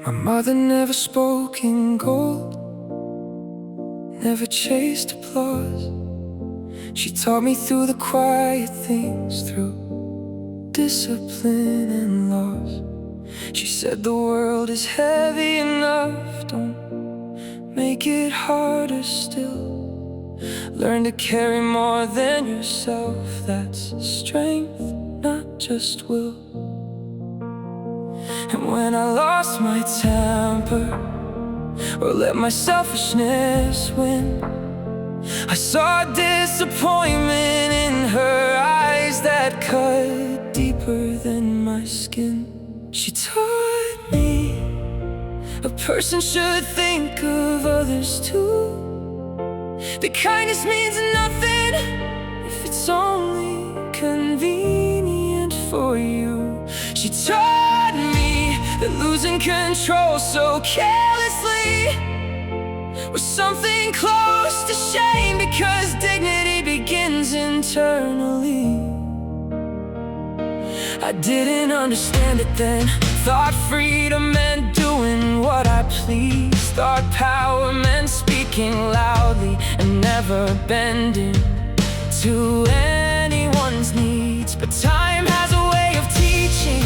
My mother never spoke in gold, never chased applause. She taught me through the quiet things, through discipline and laws. She said the world is heavy enough, don't make it harder still. Learn to carry more than yourself, that's strength, not just will. And when I lost my temper, or let my selfishness win, I saw disappointment in her eyes that cut deeper than my skin. She taught me a person should think of others too, that kindness means nothing if it's only convenient for you. She taught me that losing control so carelessly was something close to shame, because dignity begins internally. I didn't understand it then. Thought freedom meant doing what I please. Thought power meant speaking loudly and never bending to anyone's needs. But time has a way of teaching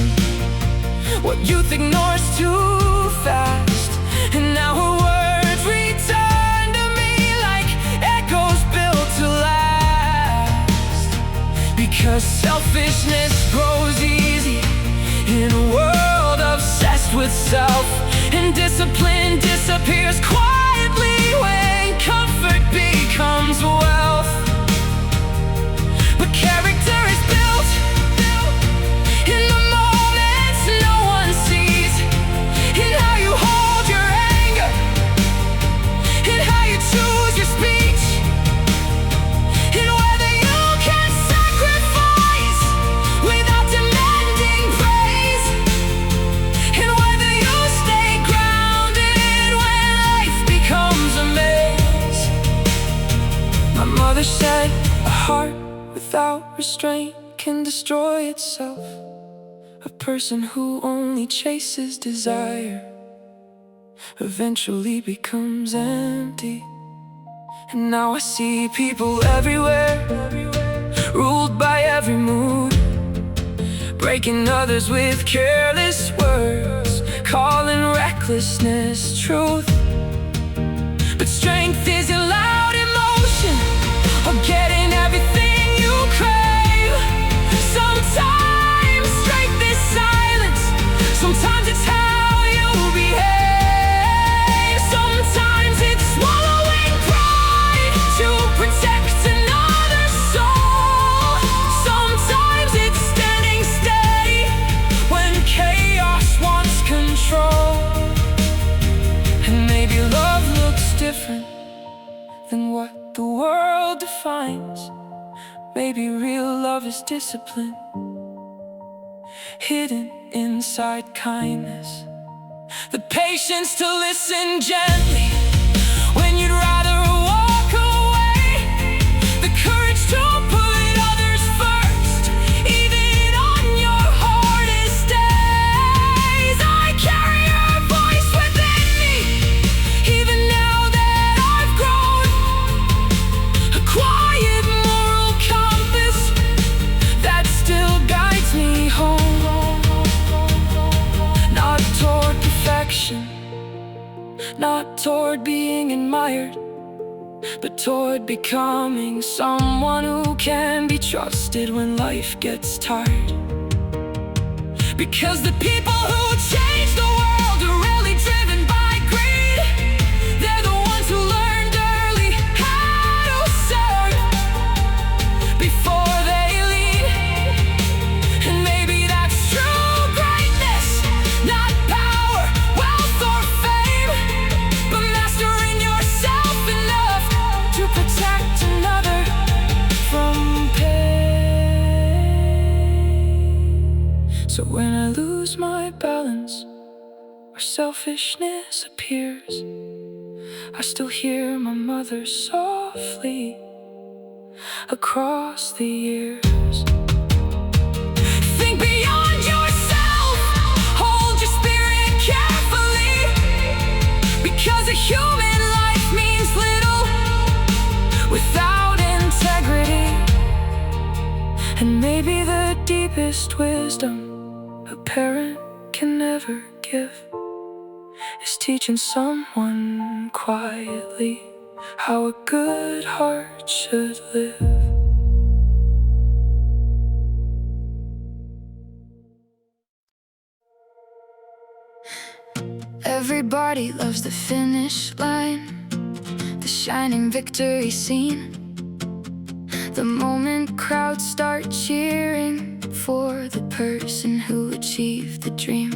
what youth ignores too fast. And now her words return to me like echoes built to last. Because selfishness grows easy in a world obsessed with self, and discipline disappears quietly when comfort becomes wealth. But character is built in the moments no one sees, in how you hold your anger, in how you choose your speech, in whether you can sacrifice without demanding praise, in whether you stay grounded when life becomes a maze. My mother said a heart without restraint can destroy itself. A person who only chases desire eventually becomes empty. And now I see people everywhere, ruled by every mood, breaking others with careless words, calling recklessness truth. But strength is a loud emotion of getting everything you crave. Sometimes strength is silence, sometimes it's how you behave. Sometimes it's swallowing pride to protect another soul. Sometimes it's standing steady when chaos wants control. And maybe love looks different than what the world defines. Maybe real love is discipline hidden inside kindness, the patience to listen gently when you'd rather walk away, the courage to put others first even on your hardest days. I carry your voice within me even now that I've grown, a quiet moral compass that still guides me home. Not toward perfection, not toward being admired, but toward becoming someone who can be trusted when life gets tired. Because the people who change the world are really driven by greed. They're the ones who learned early how to serve before they lead. And maybe that's true greatness, not power, wealth, or fame, but mastering yourself enough to protect another from pain. So when I lose my balance or selfishness appears, I still hear my mother softly across the years. Think beyond yourself, hold your spirit carefully. deepest wisdom a parent can never give is teaching someone quietly how a good heart should live. Everybody loves the finish line, the shining victory scene, the moment crowds start cheering for the person who achieved the dream.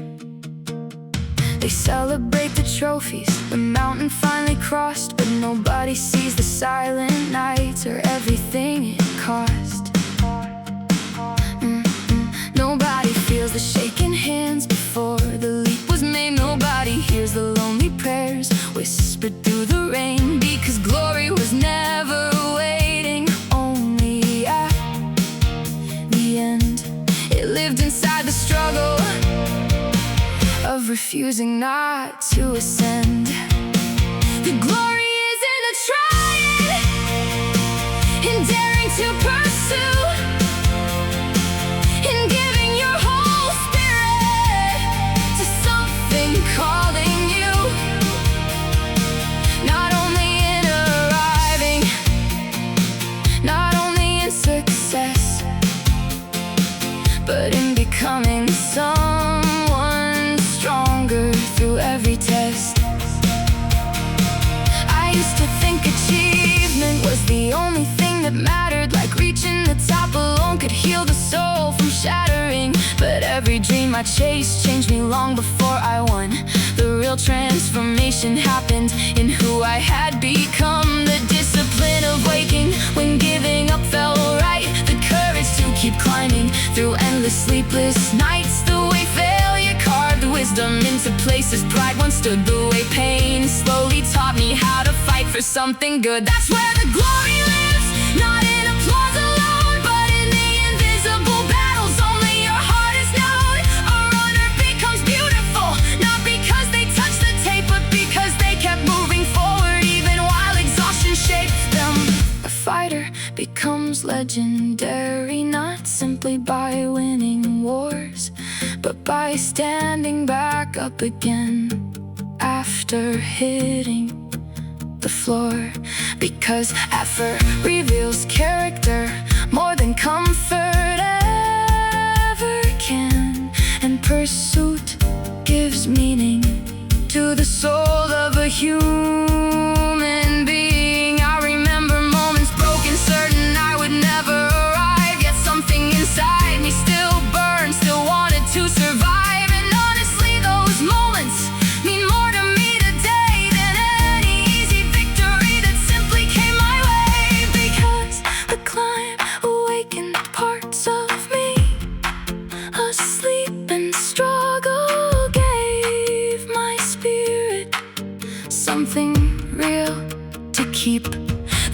They celebrate the trophies, the mountain finally crossed, but nobody sees the silent nights or everything it cost. Nobody feels the shaking hands before the leap was made. Nobody hears the lonely prayers whispered through the rain, because glory was never waiting, only at the end. It lived inside the struggle of refusing not to ascend. The glory is in the trying, in daring to pursue, in giving your whole spirit to something calling you. Not only in arriving, not only in success, but in becoming someone stronger through every test. I used to think achievement was the only thing that mattered, like reaching the top alone could heal the soul from shattering. But every dream I chased changed me long before I won. The real transformation happened in who I had become. The discipline of waking when giving up felt right, the courage to keep climbing through endless sleepless nights. The way failure carved wisdom into places pride once stood, the way pain slowly taught me how to fight for something good. That's where the glory lives, not in applause alone, but in the invisible battles only your heart is known. A runner becomes beautiful, not because they touched the tape, but because they kept moving forward even while exhaustion shaped them. A fighter becomes legendary, not simply by winning wars, but by standing back up again after hitting the floor. Because effort reveals character more than comfort ever can, and pursuit gives meaning to the soul of a human being. I remember moments broken, certain I would never arrive, yet something inside me still burned, still wanted to survive. And honestly, those moments mean more to me today than any easy victory that simply came my way. Because the climb awakened parts of me asleep, and struggle gave my spirit something real to keep.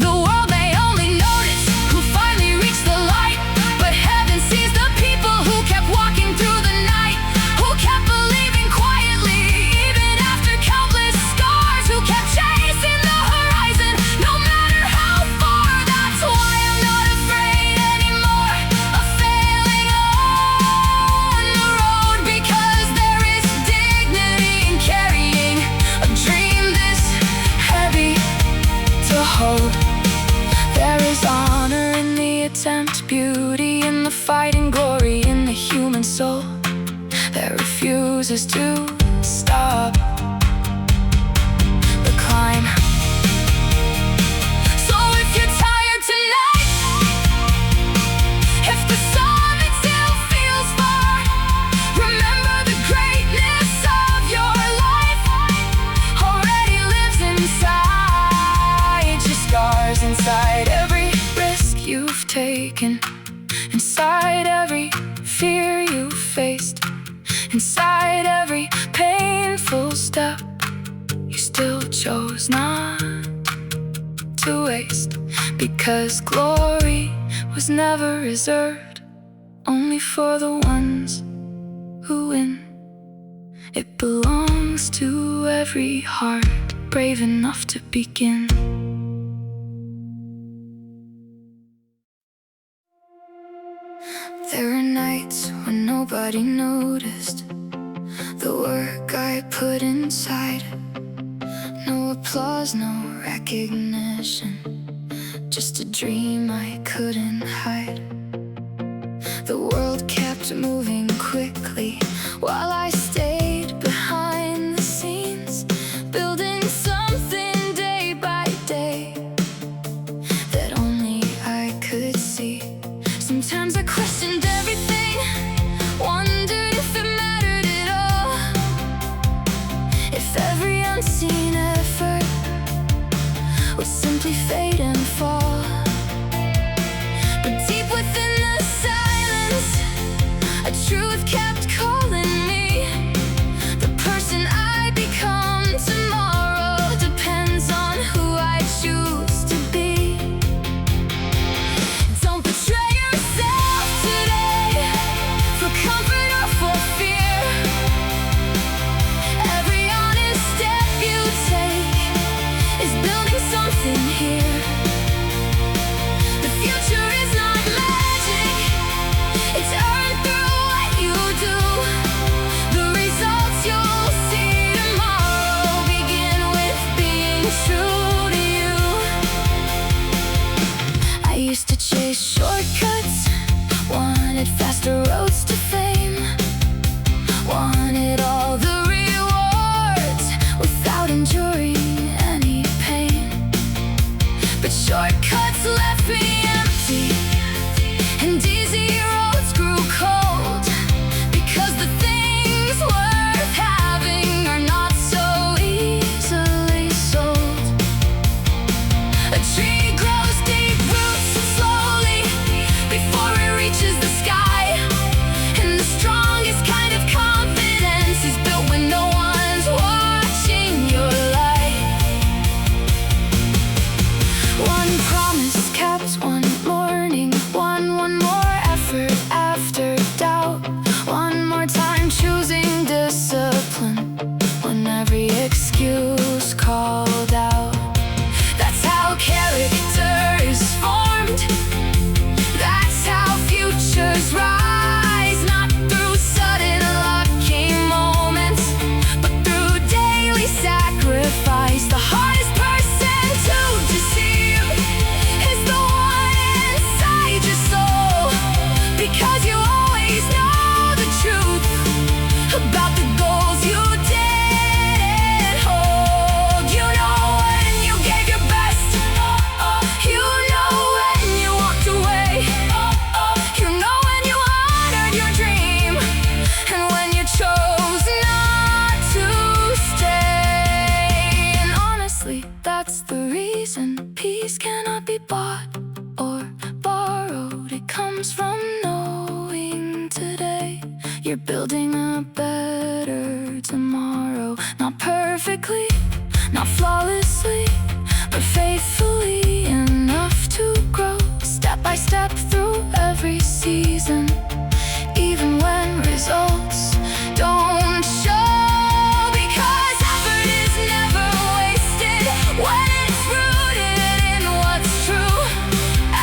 The world may only notice who finally reached the light, but heaven sees the people who kept walking through the night, who kept believing quietly even after countless scars, who kept chasing the horizon no matter how far. That's why I'm not afraid anymore of failing on the road, because there is dignity in carrying a dream this heavy to hold. There is honor in the attempt, beauty in the fight, and glory in the human soul that refuses to stop the climb. So if you're tired tonight, if the summit still feels far, remember the greatness of your life already lives inside your scars, inside every risk you've taken, inside every fear you faced, inside every painful step you still chose not to waste. Because glory was never reserved only for the ones who win. It belongs to every heart brave enough to begin. There are nights nobody noticed the work I put inside. No applause, no recognition, just a dream I couldn't hide. The world kept moving quickly while I stayed behind the scenes, building something day by day that only I could see. Sometimes I questioned everything, wondered if it mattered at all, if every unseen effort would simply fade and fall. But deep within the silence, a truth kept calling me. The person I become tomorrow depends on who I choose to be. Don't betray yourself today for comfort or for fear. Every honest step you take is building something here. The future is not magic, it's earned through what you do. The results you'll see tomorrow begin with being true to you. I used to chase shortcuts, wanted faster roads to fame, wanted all the rewards without enduring any pain. But shortcuts left me empty, and easy roads grew cold, because the things worth having are not so easily sold. A tree grows deep roots slowly before it reaches the sky, and the strongest kind of confidence is built when no one's watching your life. One promise kept, one morning, one more effort after doubt, one more time choosing discipline when every excuse called out. That's how character is formed, that's how futures rise, not through sudden lucky moments, but through daily sacrifice. The hardest person to deceive is the one inside your soul, because you always know the truth about the goals you didn't hold. You know when you gave your best, you know when you walked away, you know when you honored your dream, and when you chose not to stay. And honestly, that's the reason peace cannot be bought or borrowed. It comes from knowing today you're building a better tomorrow. Not perfectly, not flawlessly, but faithfully enough to grow step by step through every season, even when results don't show. Because effort is never wasted when it's rooted in what's true.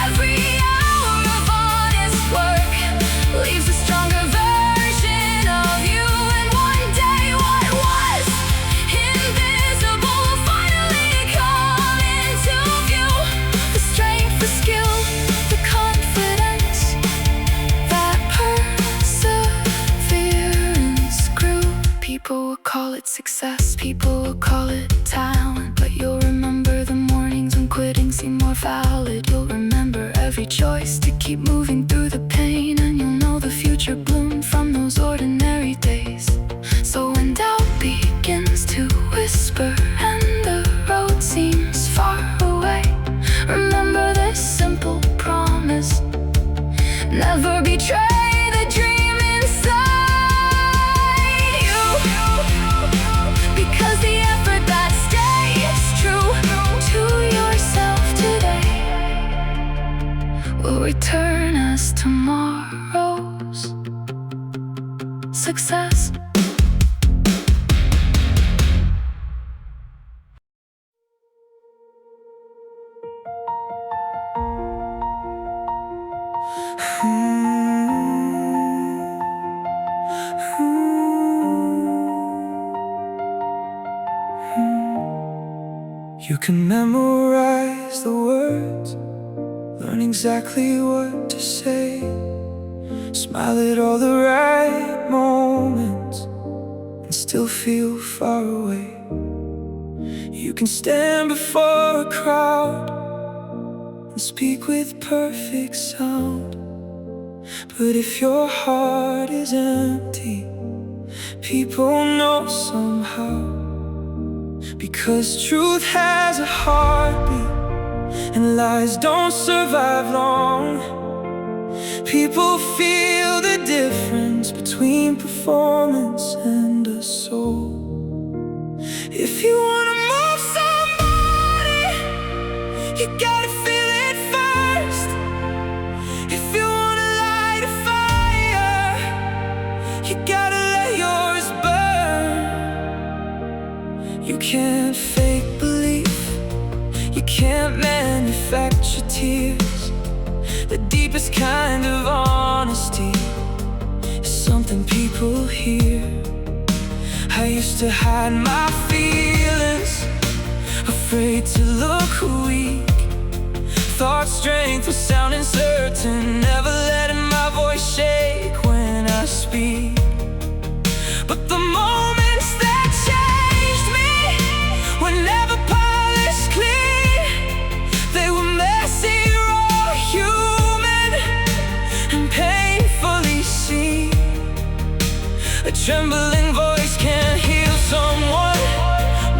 Every hour of honest work leaves a stronger version of you, and one day what was invisible will finally come into view. The strength, the skill, the confidence, that perseverance grew. People will call it success, people will call it talent, but you'll remember the mornings when quitting seemed more valid. You'll remember every choice to keep moving through the pain, and you'll know the future bloomed from those ordinary days. So when doubt begins to whisper and the road seems far away, remember this simple promise: never betray the dream inside you, because the effort that stays true to yourself today will return as tomorrow's success. You can memorize the words, learn exactly what to say, smile at all the right moments, and still feel far away. You can stand before a crowd and speak with perfect sound, but if your heart is empty, people know somehow. Because truth has a heartbeat and lies don't survive long. People feel the difference between performance and a soul. If you wanna move somebody, you gotta feel it first. If you wanna light a fire, you gotta let yours burn. You can't fake belief, you can't manufacture tears. The deepest kind of honesty is something people hear. I used to hide my feelings, afraid to look weak. Thought strength was sounding certain, never letting my voice shake when I speak. But the moments that changed me were never polished clean. They were messy, raw, human, and painfully seen. A trembling voice can heal someone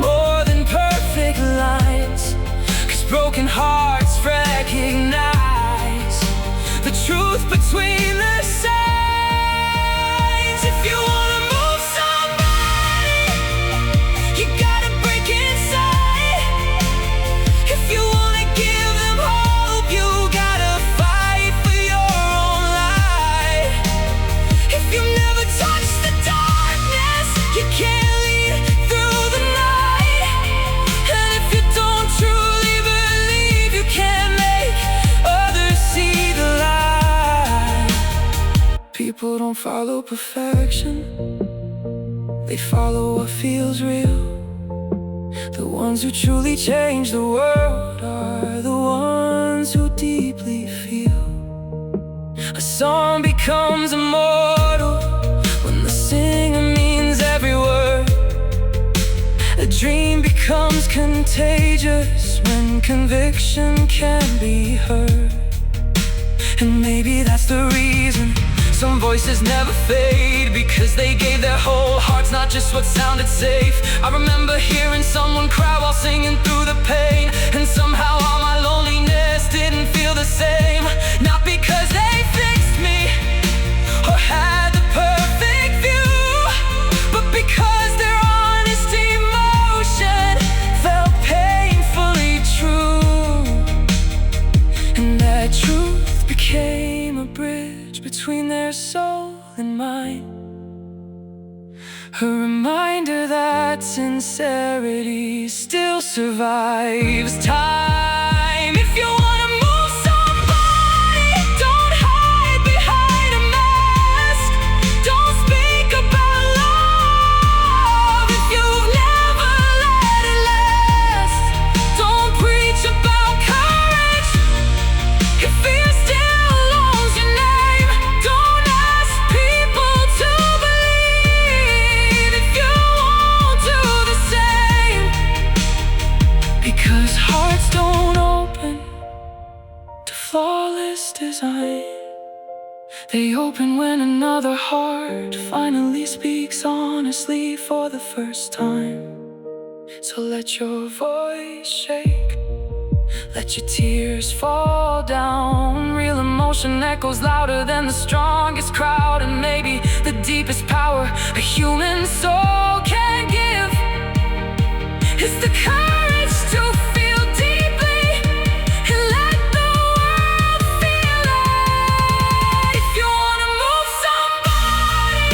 more than perfect lines, 'cause broken hearts recognize the truth between the signs. If you wanna move somebody, you gotta break inside. If you wanna give them hope, you gotta fight for your own light. If you never touch the darkness, you can't lead through the night. And if you don't truly believe, you can't make others see the light. People don't follow perfection, they follow what feels real. The ones who truly change the world are the ones who deeply feel. A song becomes immortal when the singer means every word. A dream becomes contagious when conviction can be heard. And maybe that's the reason some voices never fade, because they gave their whole hearts, not just what sounded safe. I remember hearing someone cry while singing through the pain, and somehow all my loneliness didn't feel the same. Not because they fixed me or had the perfect view, but because their honest emotion felt painfully true. And that truth became a bridge between their soul and mine, a reminder that sincerity still survives time. If you wanna move somebody, don't hide behind a mask. Don't speak about love if you've never let it last. Don't preach about courage if fear still owns your name. Don't ask people to believe if you won't do the same. Because hearts don't open to flawless design, they open when another heart finally speaks honestly for the first time. So let your voice shake, let your tears fall down. Real emotion echoes louder than the strongest crowd. And maybe the deepest power a human soul can give is the courage to feel deeply and let the world feel it. If you wanna move somebody,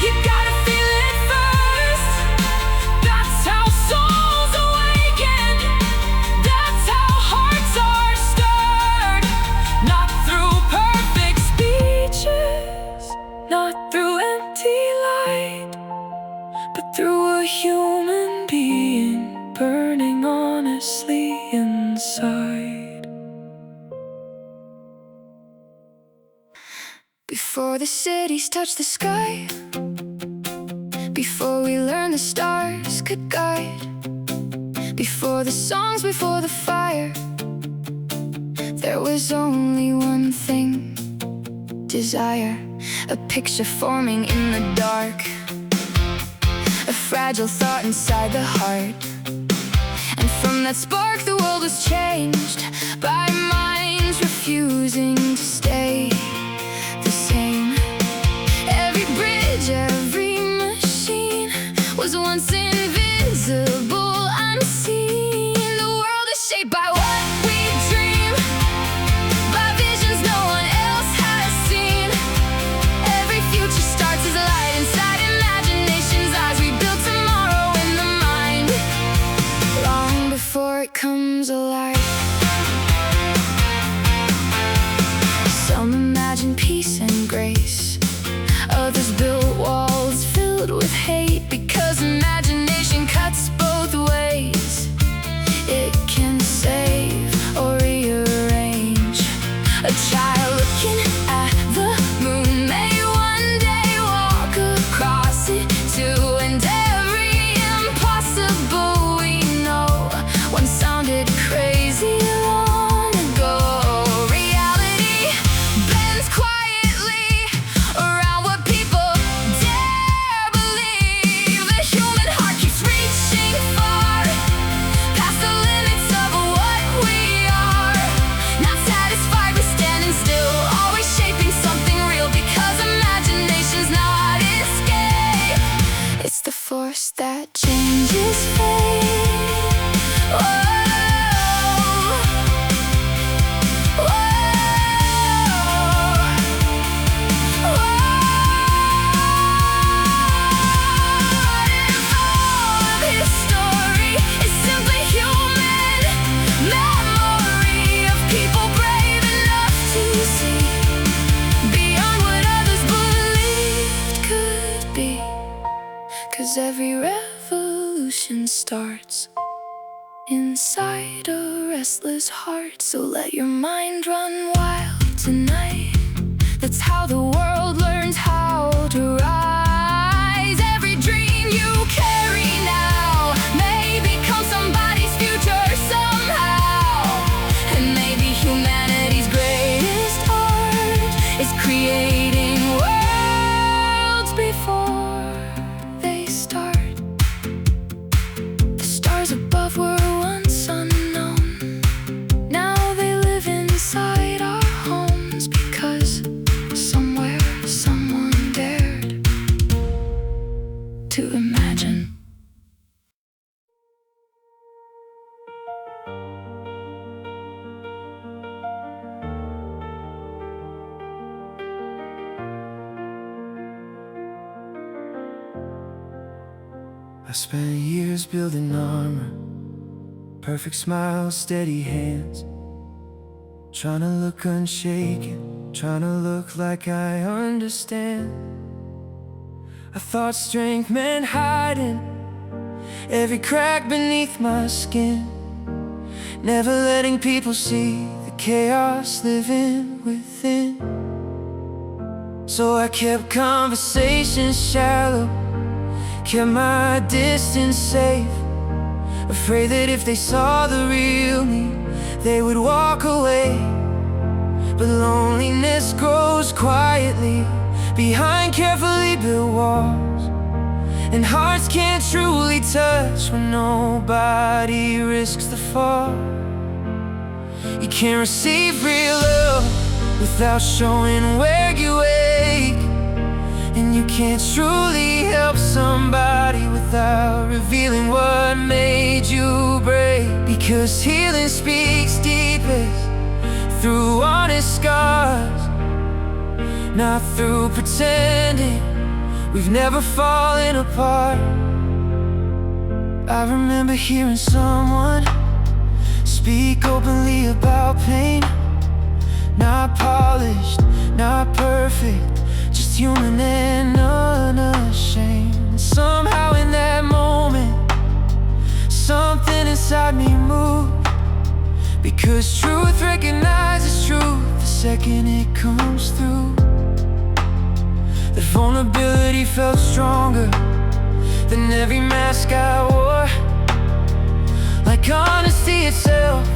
you gotta feel it first. That's how souls awaken, that's how hearts are stirred. Not through perfect speeches, not through empty light, but through a human being burning on honestly inside. Before the cities touch the sky, before we learn the stars could guide, before the songs, before the fire, there was only one thing, desire. A picture forming in the dark, a fragile thought inside the heart. And from that spark the world was changed by minds refusing to stay the same. Every bridge, every machine was once invisible, unseen. The world is shaped by what we dream, by visions no one else has seen. Every future starts as a light inside imagination's eyes. We build tomorrow in the mind, long before it comes alive. Some imagine peace and grace, others built walls filled with hate, because imagination cuts both ways. It can save or rearrange. A child looking at the moon may one day walk across it too. And every impossible we know once sounded crazy long ago. Reality bends quietly around what people dare believe. The human heart keeps reaching far, past the limits of what we are. Not satisfied with standing still, always shaping something real, because imagination's not escape. It's the force that changes fate. Whoa. History is simply human memory of people brave enough to see beyond what others believed could be. 'Cause every revolution starts inside a restless heart. So let your mind run wild tonight. That's how the world learns how to rise. Every dream you carry now may become somebody's future somehow. And maybe humanity's greatest art is creating worlds before they start. The stars above were once unknown, now they live inside our homes, because somewhere someone dared to imagine. I spent years building armor, perfect smile, steady hands, trying to look unshaken, trying to look like I understand. I thought strength meant hiding every crack beneath my skin, never letting people see the chaos living within. So I kept conversations shallow, kept my distance safe, afraid that if they saw the real me, they would walk away. But loneliness grows quietly behind carefully built walls, and hearts can't truly touch when nobody risks the fall. You can't receive real love without showing where you ache, and you can't truly help somebody without revealing what made you break. Because healing speaks deepest through honest scars, not through pretending we've never fallen apart. I remember hearing someone speak openly about pain, not polished, not perfect, just human and unashamed. Somehow in that moment, something inside me moved. Because truth recognizes truth the second it comes through. That vulnerability felt stronger than every mask I wore. Like honesty itself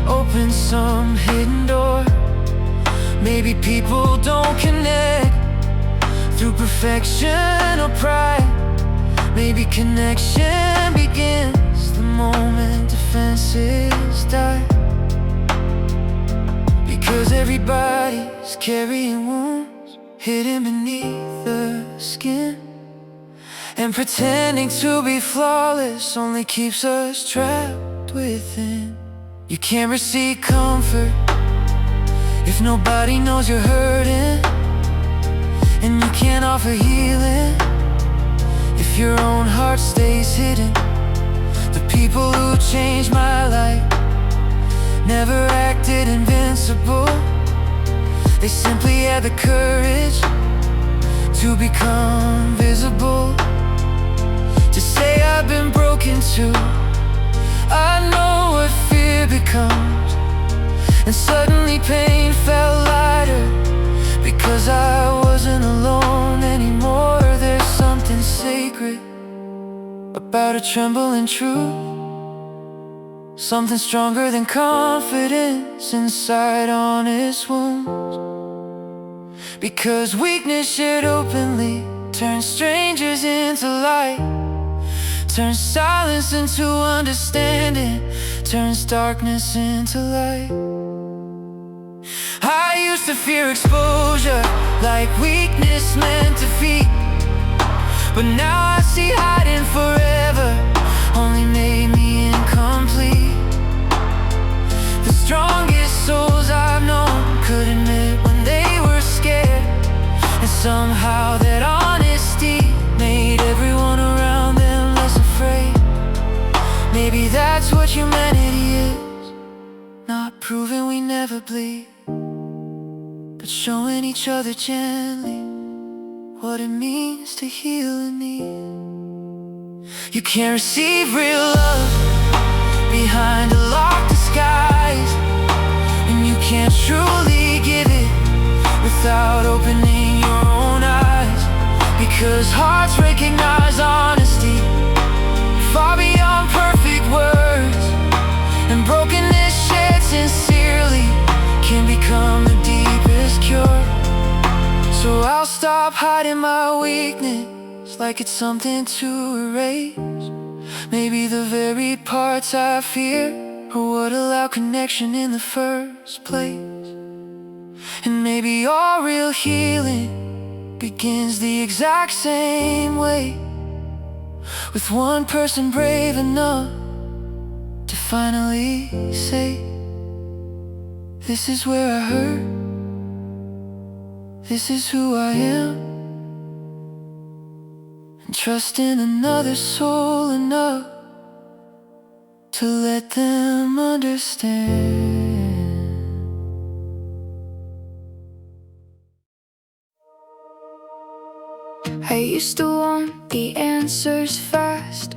opened some hidden door. Maybe people don't connect through perfection or pride. Maybe connection begins the moment defenses die. Because everybody's carrying wounds hidden beneath the skin. And pretending to be flawless only keeps us trapped within. You can't receive comfort if nobody knows you're hurting. And you can't offer healing if your own heart stays hidden. The people who changed my life never acted invincible. They simply had the courage to become visible. To say I've been broken too, I know what fear becomes. And suddenly pain felt lighter, because I wasn't alone anymore. There's something sacred about a trembling truth, something stronger than confidence inside honest wounds. Because weakness shared openly turns strangers into light, turns silence into understanding, turns darkness into light. I used to fear exposure, like weakness meant defeat. But now I see hiding forever only made me incomplete. The strongest souls I've known could admit when they were scared. And somehow that honesty made everyone around them less afraid. Maybe that's what humanity is, not proving we never bleed, but showing each other gently what it means to heal a need. You can't receive real love behind a locked disguise, and you can't truly give it without opening your own eyes. Because hearts recognize honesty far beyond perfect words, and brokenness shared sincerely can become the deepest cure. So I'll stop hiding my weakness like it's something to erase. Maybe the very parts I fear are what allow connection in the first place. And maybe all real healing begins the exact same way, with one person brave enough to finally say, this is where I hurt, this is who I am. And trust in another soul enough to let them understand. I used to want the answers fast,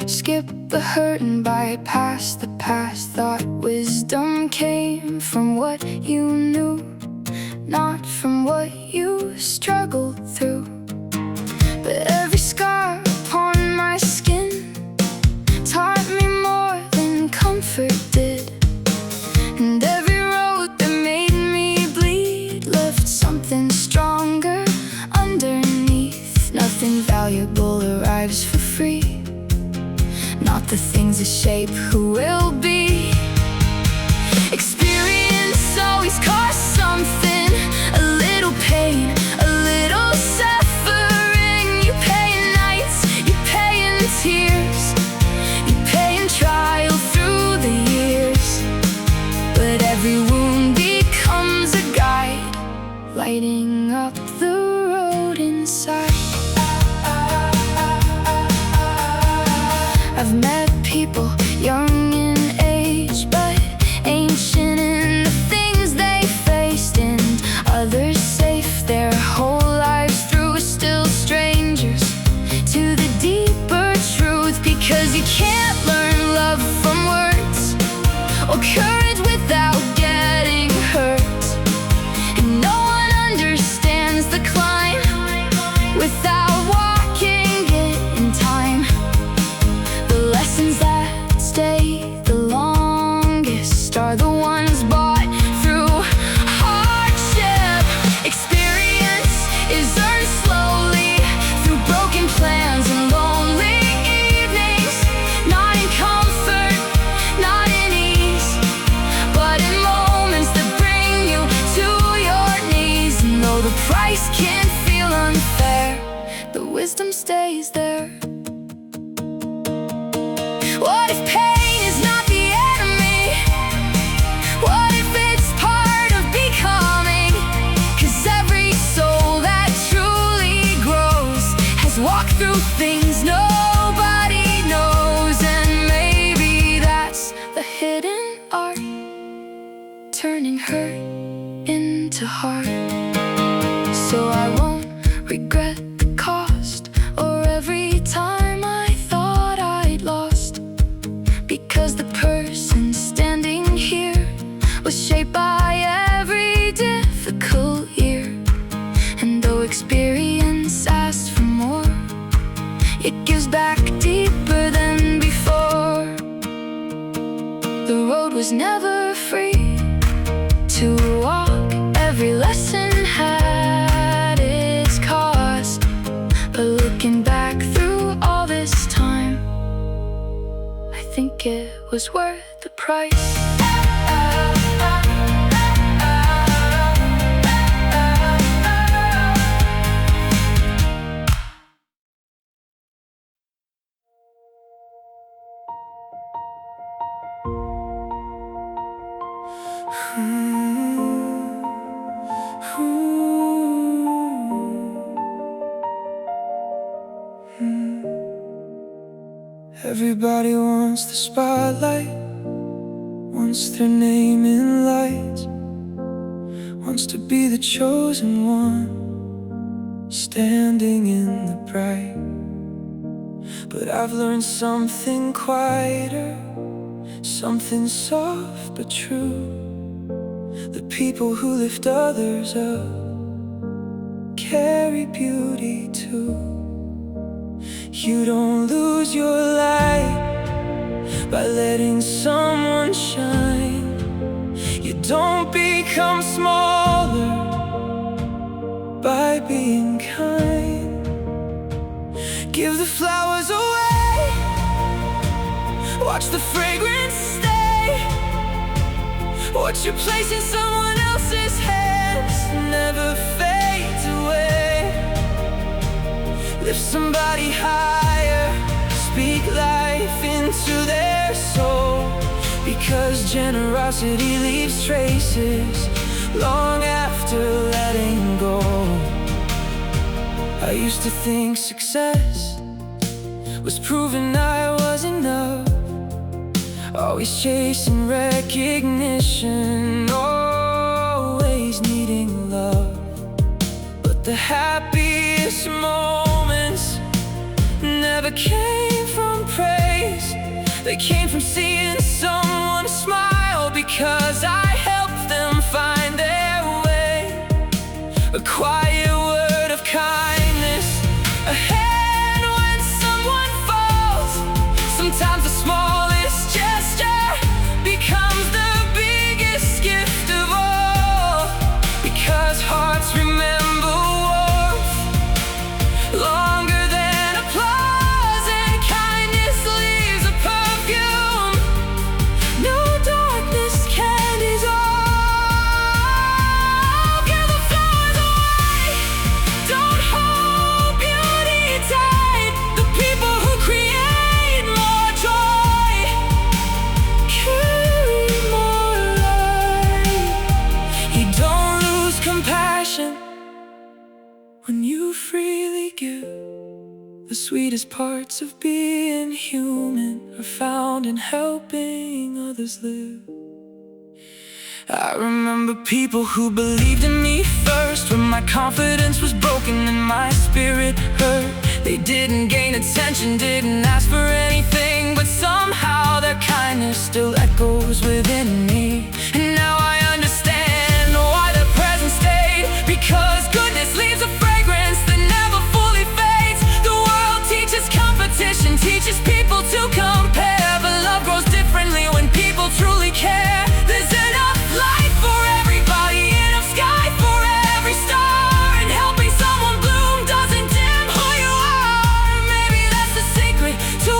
skip the hurt and bypass the past. Thought wisdom came from what you knew, not from what you struggled through. But every scar upon my skin taught me more than comfort did. And every road that made me bleed left something stronger underneath. Nothing valuable arrives for free, not the things that shape who we'll be. Experience always costs something, a little pain, a little suffering. You pay in nights, you pay in tears, you pay in trial through the years. But every wound becomes a guide, lighting up the road inside. I've met people young in age, but ancient in the things they faced, and others safe their whole lives through, still strangers to the deeper truth. Because you can't learn love from words or courage with wisdom stays there? What if pain is not the enemy? What if it's part of becoming? 'Cause every soul that truly grows has walked through things nobody knows. And maybe that's the hidden art, turning hurt into heart. So I won't regret the cost, or every time I thought I'd lost, because the person standing here was shaped by every difficult year. And though experience asks for more, it gives back deeper than before. The road was never free to walk, every lesson had its cost. But looking back through all this time, I think it was worth the price. Everybody wants the spotlight, wants their name in lights, wants to be the chosen one, standing in the bright. But I've learned something quieter, something soft but true. The people who lift others up carry beauty too. You don't lose your light by letting someone shine. You don't become smaller by being kind. Give the flowers away, watch the fragrance stay. What you place in someone else's hands never fades away. Lift somebody higher, speak life into their soul, because generosity leaves traces long after letting go. I used to think success was proving I was enough, always chasing recognition, always needing love. But the happiest moments never came from praise. They came from seeing someone smile, because I helped them find their way. A quiet word of kindness, a hand when someone falls. Sometimes the smallest gesture becomes the biggest gift of all, because hearts remember warmth longer than applause, and kindness leaves a perfume no darkness can dissolve. Give the flowers away, don't hold beauty tight. The people who create more joy carry more light. You don't lose compassion when you freely give. The sweetest parts of being human are found in helping others live. I remember people who believed in me first, when my confidence was broken and my spirit hurt. They didn't gain attention, didn't ask for anything, but somehow their kindness still echoes within me. And now I understand why the present stayed, because goodness leaves a fragrance that never fully fades. The world teaches competition, teaches people to compare, but love grows differently when people truly care. There's enough light for everybody, enough sky for every star, and helping someone bloom doesn't dim who you are. Maybe that's the secret to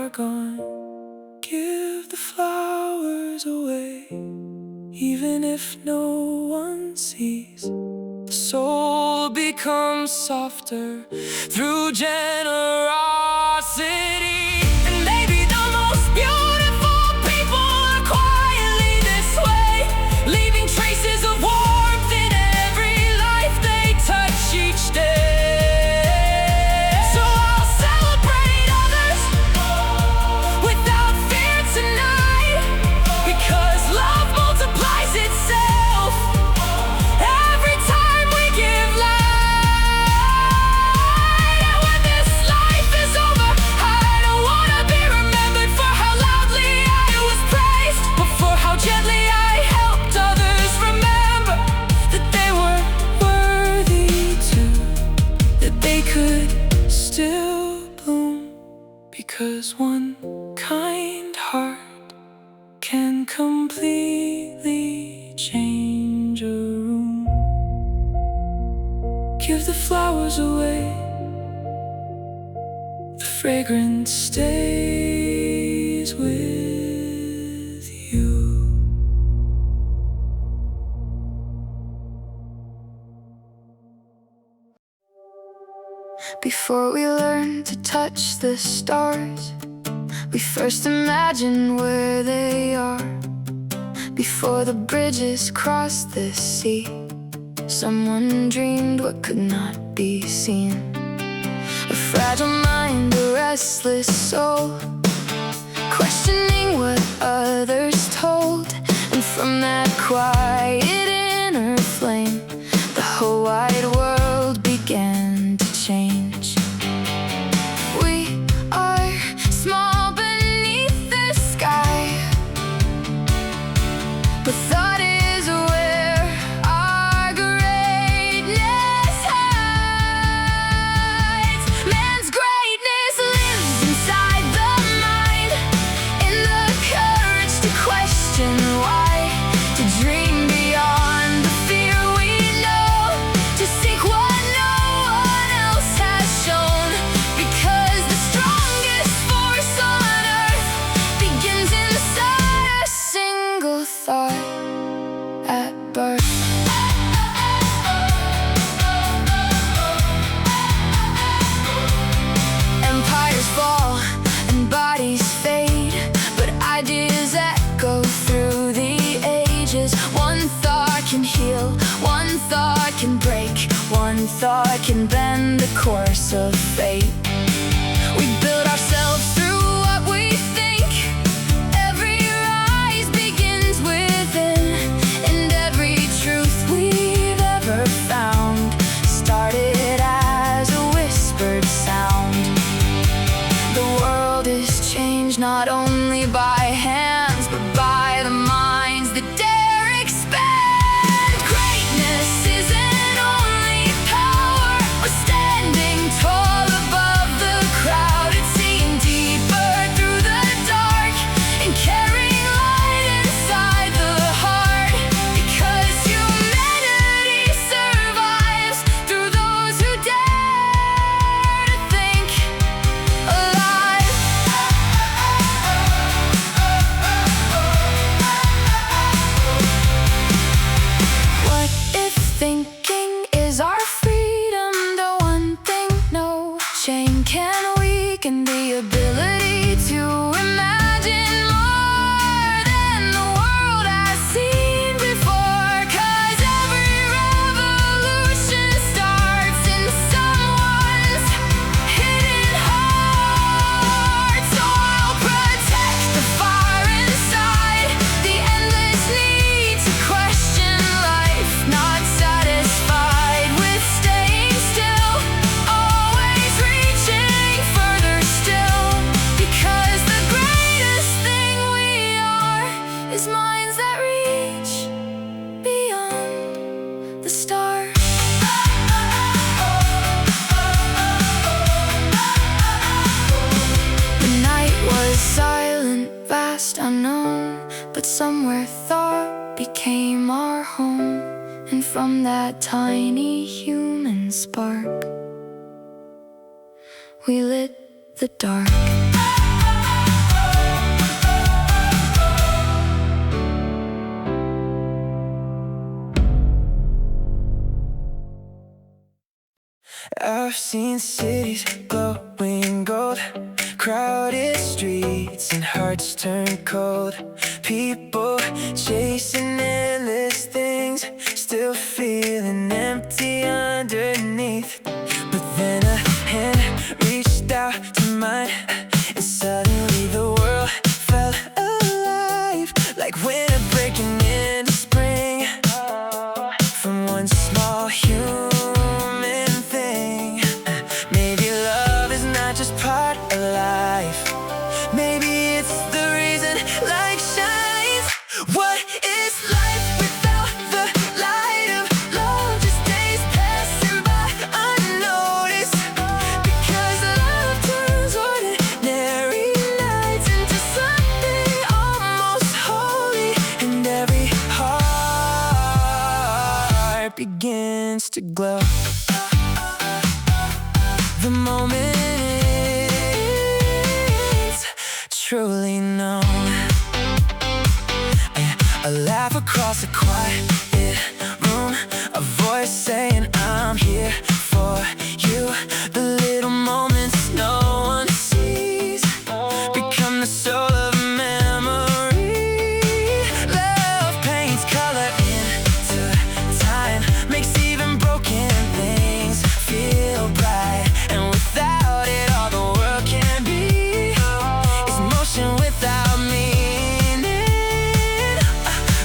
are gone, give the flowers away. Even if no one sees, the soul becomes softer through generosity. And maybe the most beautiful people are quietly this way, leaving traces of warmth in every life they touch each day. So I'll celebrate others without fear tonight, because love multiplies itself every time we give light. And when this life is over, I don't wanna be remembered for how loudly I was praised, but for how gently I helped others remember that they were worthy too, that they could still bloom, because one kind heart can completely change a room. Give the flowers away, the fragrance stays with you. Before we learn to touch the stars, we first imagine where they are. Before the bridges cross the sea, someone dreamed what could not be seen. A fragile mind, a restless soul, questioning what others told. And from that quiet inner flame, the whole wide world began to change. We are small beneath the sky, but thought is where our greatness hides. Man's greatness lives inside the mind, in the courage to question why, to dream beyond the fear we know, to seek what no one else has shown. Because the strongest force on earth begins inside a single thought at birth. Empires fall and bodies fade, but ideas echo through the ages. One thought can heal, one thought can break, one thought can bend the course of fate. We build ourselves through what we think. Every rise begins within, and every truth we've ever found started as a whispered sound. The world is changed not only by hands, but by the minds that dare expand. Greatness isn't only power or standing tall above the crowd. It's seeing deeper through the dark and carrying light inside the heart. Because humanity survives through those who dare to think alive. What if thinking is our freedom? The one thing no chain can weaken, the ability to imagine more than the world has seen before. 'Cause every revolution starts in someone's hidden heart. So I'll protect the fire inside, the endless need to question life, not satisfied with staying still, always reaching further still. Because the greatest thing we are is minds that reach beyond the stars. The night was silent, vast, unknown, but somewhere thought became our home. And from that tiny human spark, we lit the dark. seen cities glowing gold, crowded streets and hearts turn cold. People chasing endless things, still feeling empty underneath. But then a hand reached out to mine, and suddenly the world felt alive, like winter breaking into spring. From one small human thing, maybe love is not just part of life, maybe it's the reason light shines. What is life without the light of love? Just days passing by unnoticed, because love turns ordinary nights into something almost holy, and every heart begins to glow. The moment it's truly known. A laugh across a quiet room, a voice saying I'm here for you. The little moments no one sees become the soul of memory. Love paints color into time, makes even broken things feel bright. And without it, all the world can be is motion without meaning.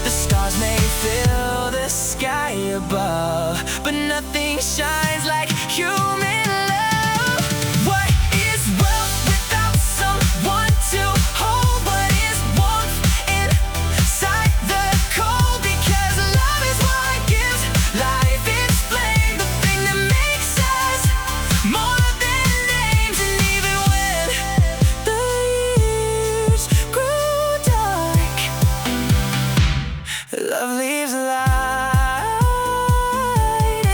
The stars may fill the sky above, but nothing shines like human love. What is wealth without someone to hold? What is warmth inside the cold? Because love is what gives life its flame, the thing that makes us more than names. And even when the years grow dark, love leaves a light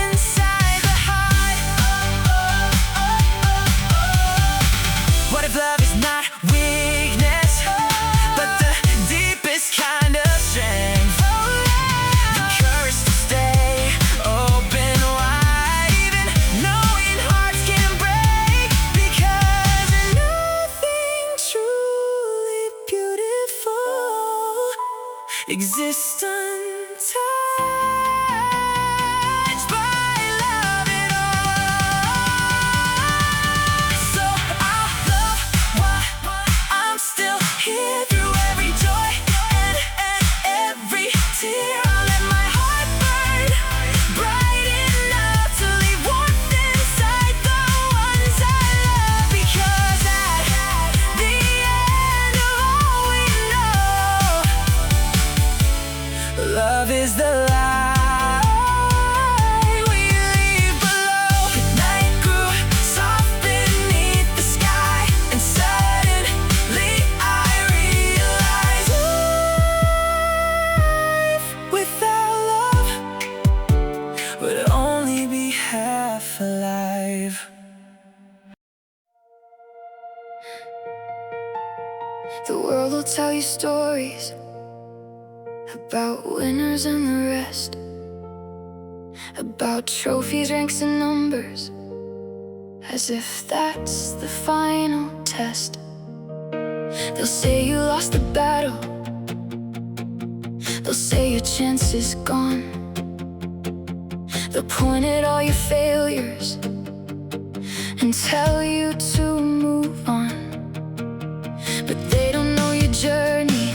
inside the heart. What if love is not weakness, but the deepest kind of strength? The courage to stay open wide, even knowing hearts can break, because nothing truly beautiful exists untouched by love at all. So I'll love why I'm still here, through every joy and every tear. I'll let my heart burn bright enough to leave warmth inside the ones I love, because at the end of all we know, love is the light we leave below. The night grew soft beneath the sky, and suddenly I realized life without love would only be half alive. The world will tell you stories about winners and the rest, about trophies, ranks, and numbers, as if that's the final test. They'll say you lost the battle, they'll say your chance is gone. They'll point at all your failures and tell you to move on. But they don't know your journey,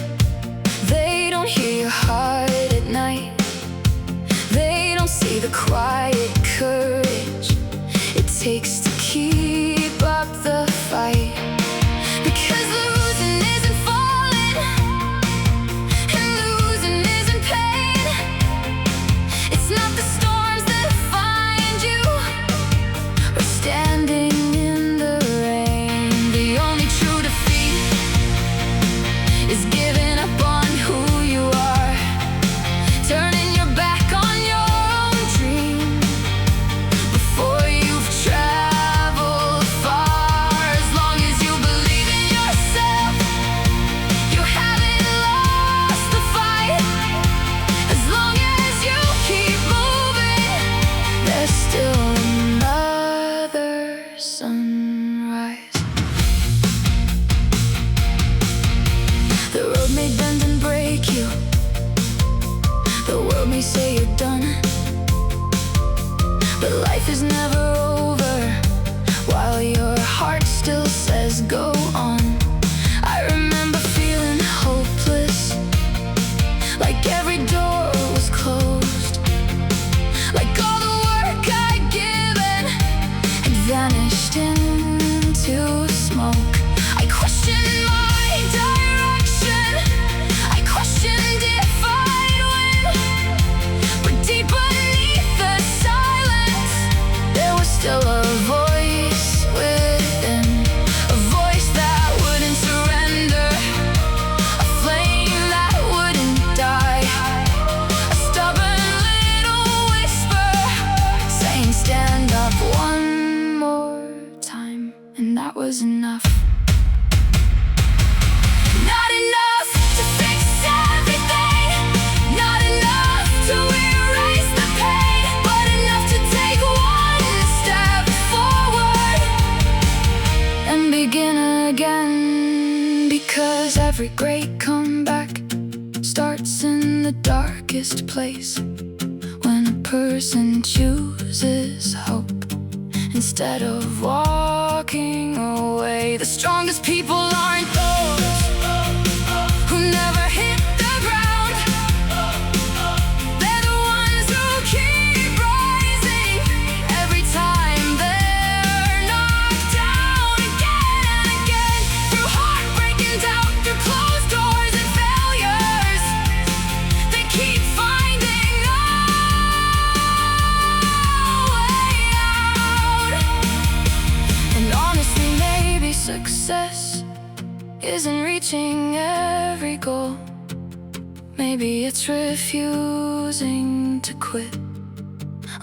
they don't hear your heart at night. They don't see the quiet courage it takes to keep up the fight. Because losing isn't falling, and losing isn't pain. It's not the storms that find you, or standing in the rain. The that was enough. Not enough to fix everything, not enough to erase the pain, but enough to take one step forward and begin again. Because every great comeback starts in the darkest place, when a person chooses hope instead of walking away. The strongest people aren't those who never hit the ground. They're the ones who keep rising every time they're knocked down again and again. Through heartbreak and doubt, through closed doors and failures, they keep finding a way out. And honestly, maybe success isn't reaching every goal. Maybe it's refusing to quit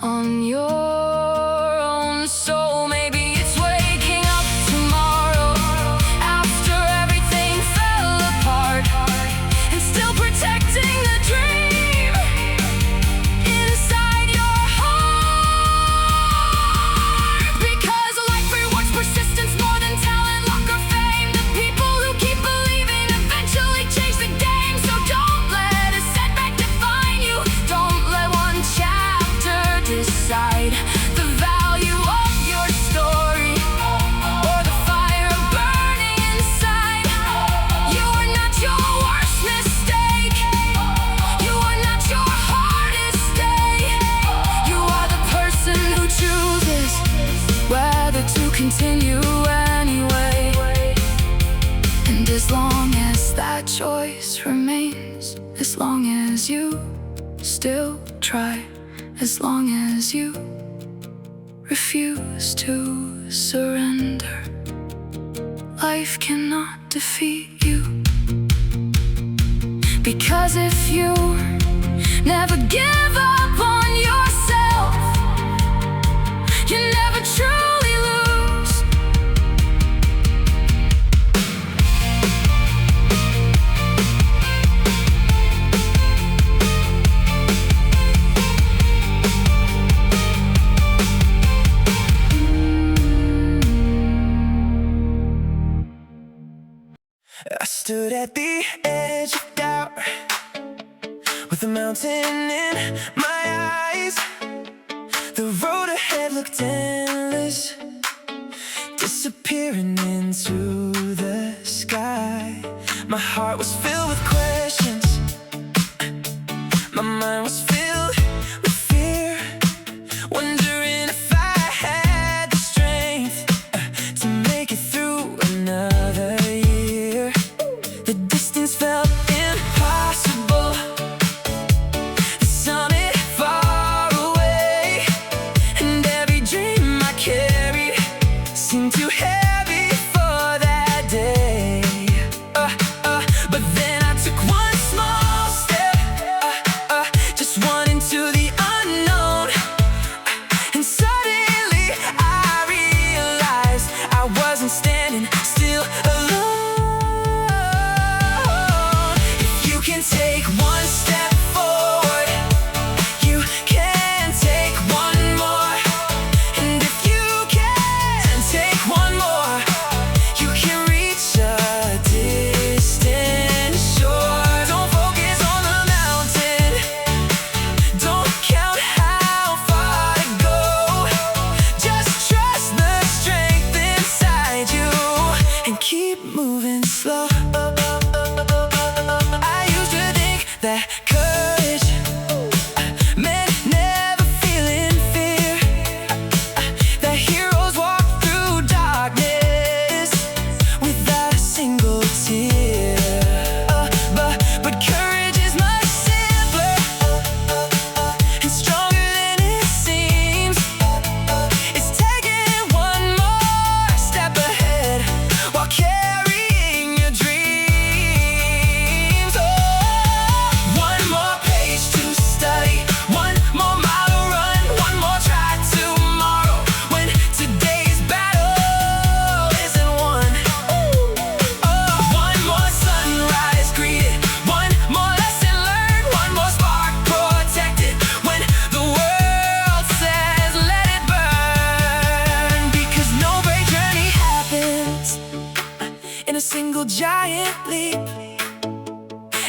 on your own soul. Maybe it's waking up tomorrow after everything fell apart and still protecting the dream inside your heart. Because life rewards persistence more than talent, luck, or fame. The people who keep believing eventually change the game. So don't let a setback define you. Don't let one chapter decide the value of your story or the fire burning inside. You are not your worst mistake. You are not your hardest day. You are the person who chooses whether to continue anyway. And as long as that choice remains, as long as you still try, as long as you refuse to surrender, life cannot defeat you. Because if you never give up on yourself, you never truly lose. I stood at the edge of doubt with a mountain in my eyes. The road ahead looked endless, disappearing into the sky. My heart was filled with questions, my mind was filled with fear, wondering if I had the strength to make it through another year. The distance felt impossible, the summit far away, and every dream I carried seemed too heavy for that day. But then I took one small step, just one into the unknown, and suddenly I realized I wasn't standing still alone. If you can take one step forward, you can take one more. And if you can take one more, you can reach a distant shore. Don't focus on the mountain, don't count how far to go. Just trust the strength inside you and keep moving slow. I used to think that courage meant never feeling fear, that heroes walk through darkness without a single tear. But courage is much simpler and stronger than it seems. It's taking one more step ahead while carrying your dreams. single giant leap.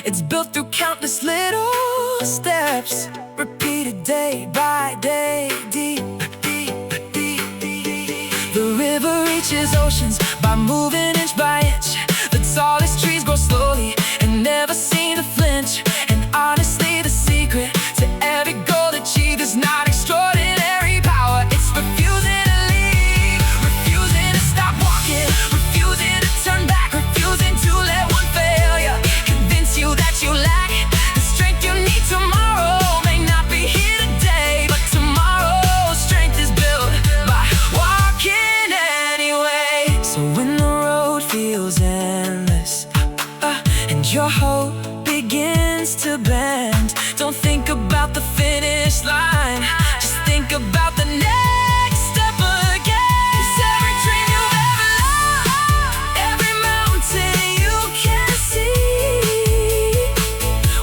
It's built through countless little steps, repeated day by day, deep, deep, deep, deep. The river reaches oceans by moving inch by inch. The tallest trees grow slowly and never seem to flinch. And honestly, the secret to every goal achieved is not extraordinary power. It's refusing to leave, refusing to stop walking, refusing to turn back, refusing to let one failure convince you that you lack the strength you need. Tomorrow may not be here today, but tomorrow's strength is built by walking anyway. So when the road feels endless, and your hope begins to bend, don't think about the finish line, just think about the next step again. 'Cause every dream you've ever loved, every mountain you can see,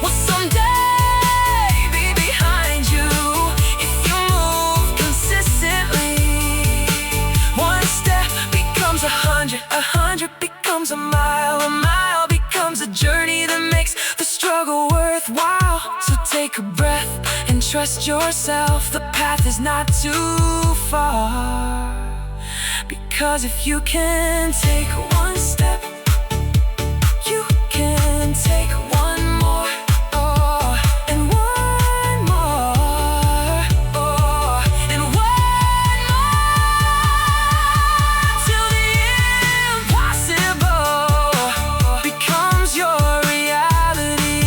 will someday be behind you if you move consistently. One step becomes 100, 100 becomes a mile becomes a journey that makes the struggle worthwhile. So take a breath and trust yourself, the path is not too far. Because if you can take one step, you can take one more, and one more, and one more, till the impossible becomes your reality.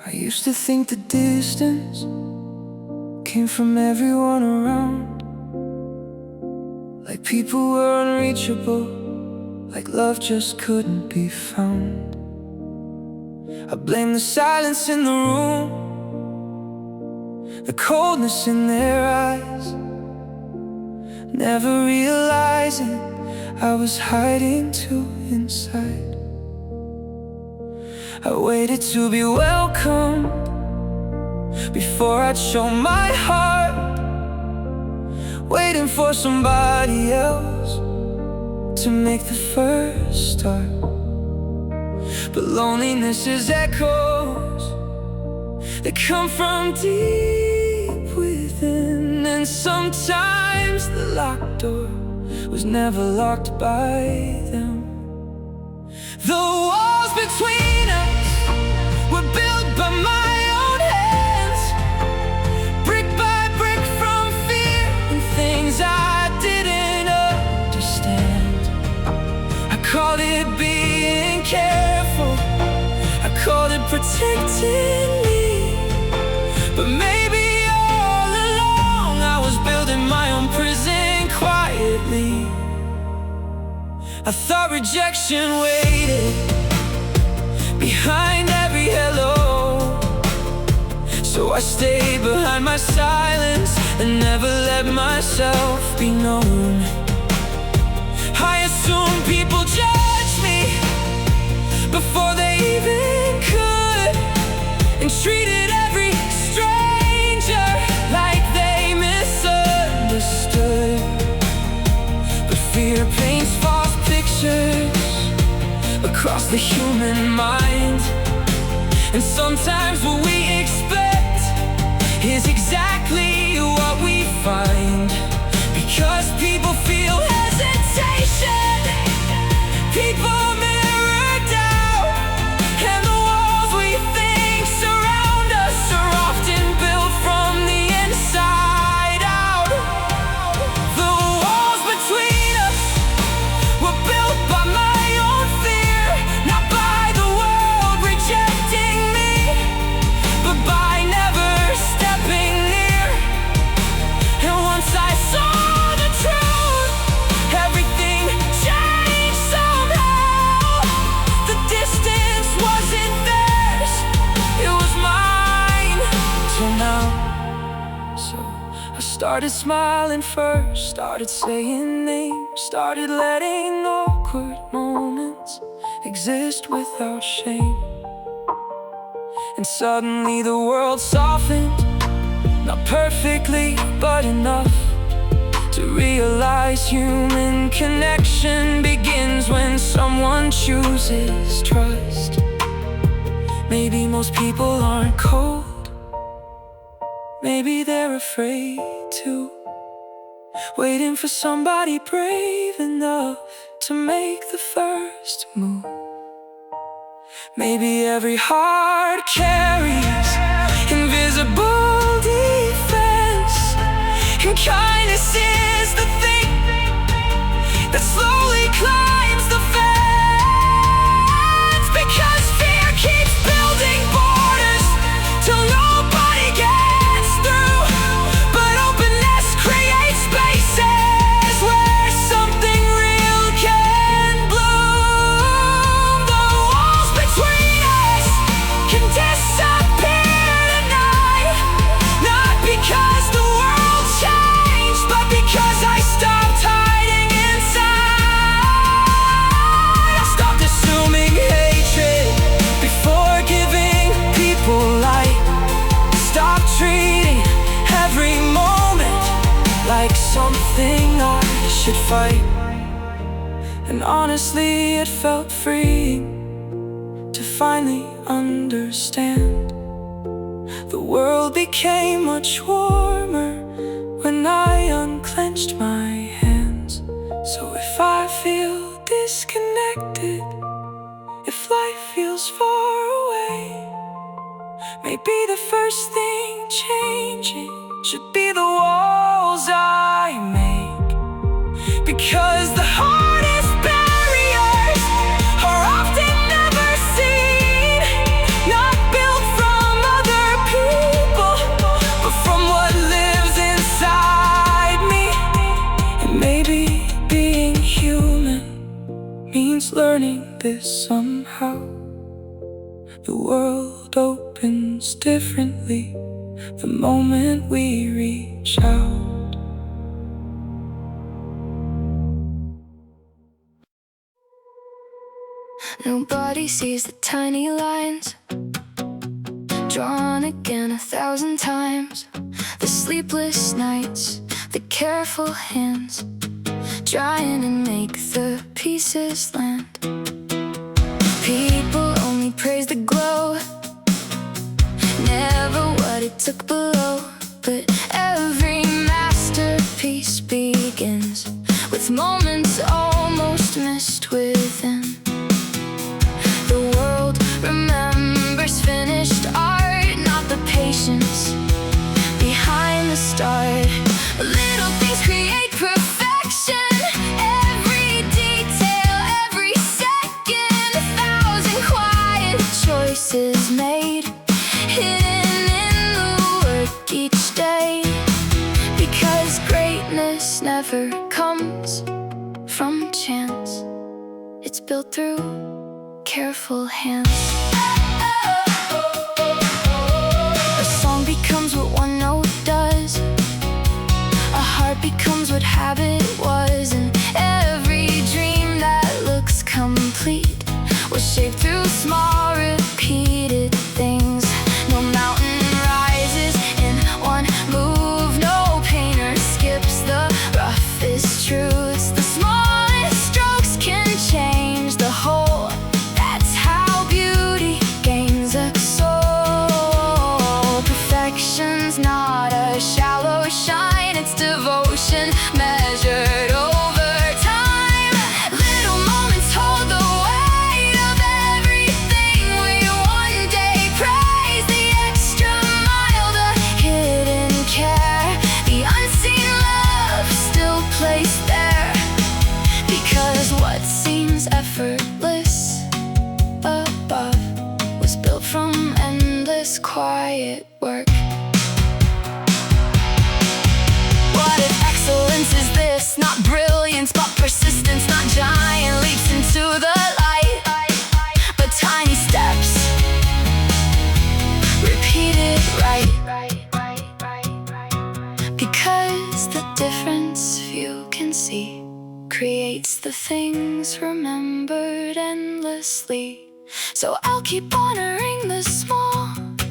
I used to think the distance came from everyone around, like people were unreachable, like love just couldn't be found. I blame the silence in the room, the coldness in their eyes, never realizing I was hiding too inside. I waited to be welcomed before I'd show my heart, waiting for somebody else to make the first start. But loneliness is echoes that come from deep within, and sometimes the locked door was never locked by them. The walls between us were built by my own hands, brick by brick from fear and things I didn't understand. I called it being careful, I called it protecting me, but maybe all along I was building my own prison quietly. I thought rejection waited behind every hello, so I stayed behind my silence and never let myself be known. I assumed people judged me before they even could, and treated every stranger like they misunderstood. But fear paints false pictures across the human mind, and sometimes what we expect is exactly what we find. Because people feel hesitation, people mirror doubt, and the walls we think surround us are often built from the inside out. The walls between us were built by my own fear, not by the world rejecting me, but by never stepping near Started smiling first, started saying names, started letting awkward moments exist without shame. And suddenly the world softened, not perfectly, but enough to realize human connection begins when someone chooses trust. Maybe most people aren't cold, maybe they're afraid to, waiting for somebody brave enough to make the first move. Maybe every heart carries invisible defense, and kindness is the thing that slowly climbs the fence. Because fear keeps building borders till nobody gets through, but openness creates spaces where something real can bloom. The walls between us can disappear tonight, not because the world changed, but because I stopped hiding inside. I stopped assuming hatred before giving people light. Stop treating every moment like something I should fight. And honestly, it felt freeing to finally understand. The world became much warmer when I unclenched my hands. So if I feel disconnected, if life feels far away, maybe the first thing changing should be the walls I make. Because the hardest barriers are often never seen, not built from other people, but from what lives inside me. And maybe being human means learning this somehow. The world opens differently the moment we reach out. Nobody sees the tiny lines drawn again 1,000 times. The sleepless nights, the careful hands trying to make the pieces land. People only praise the glow, never what it took below. But every masterpiece begins with moments almost missed within. The world remembers finished art, not the patience behind the start. Little things create perfection, every detail, every second, 1,000 quiet choices made, hidden in the work each day. Because greatness never comes from chance, it's built through careful hands. A song becomes what one note does, a heart becomes what habit was, and every dream that looks complete was shaped through small repeated things. No mountain rises in one move, no painter skips the roughest truths. The smallest strokes can change the whole. That's how beauty gains a soul. Perfection's not a shallow shine, it's devotion measured over time. Little moments hold the weight of everything eyes few can see, creates the things remembered endlessly. So I'll keep honoring the small,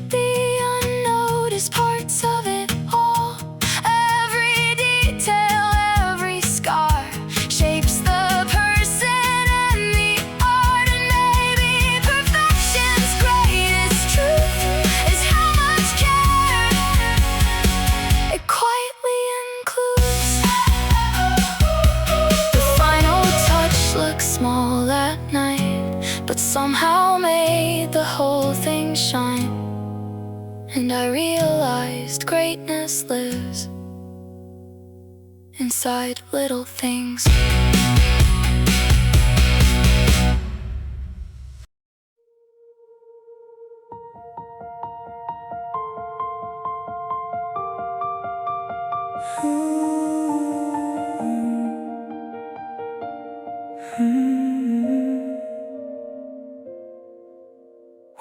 the unnoticed parts of it all. Every detail, every scar shapes the person and the art. And maybe perfection's greatest truth is how much care it quietly includes. The final touch looks small at night, but somehow made the whole thing shine. And I realized greatness lives inside little things.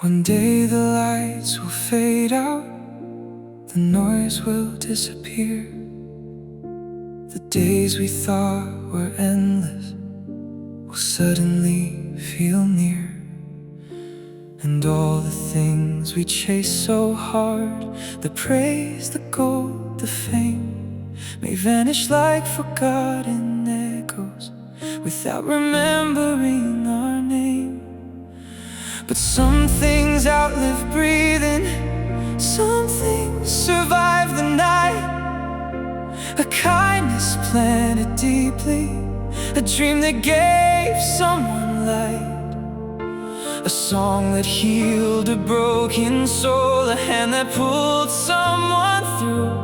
One day the lights will fade out, the noise will disappear. The days we thought were endless will suddenly feel near. And all the things we chase so hard, the praise, the gold, the fame, may vanish like forgotten echoes without remembering our name. But some things outlive breathing, some things survive the night. A kindness planted deeply, a dream that gave someone light, a song that healed a broken soul, a hand that pulled someone through,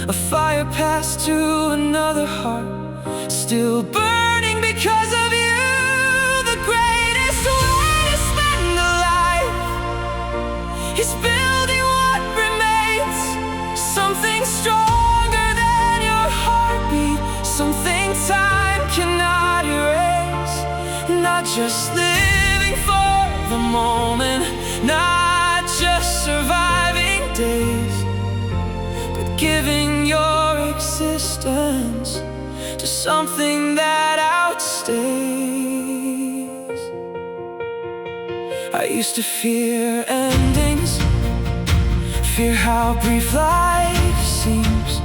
a fire passed to another heart, still burning because of you. The greatest way to spend a life is building what remains, something stronger than your heartbeat, something time cannot erase. Not just living for the moment, not just surviving days, but giving your existence to something that outstays. I used to fear endings, fear how brief life seems,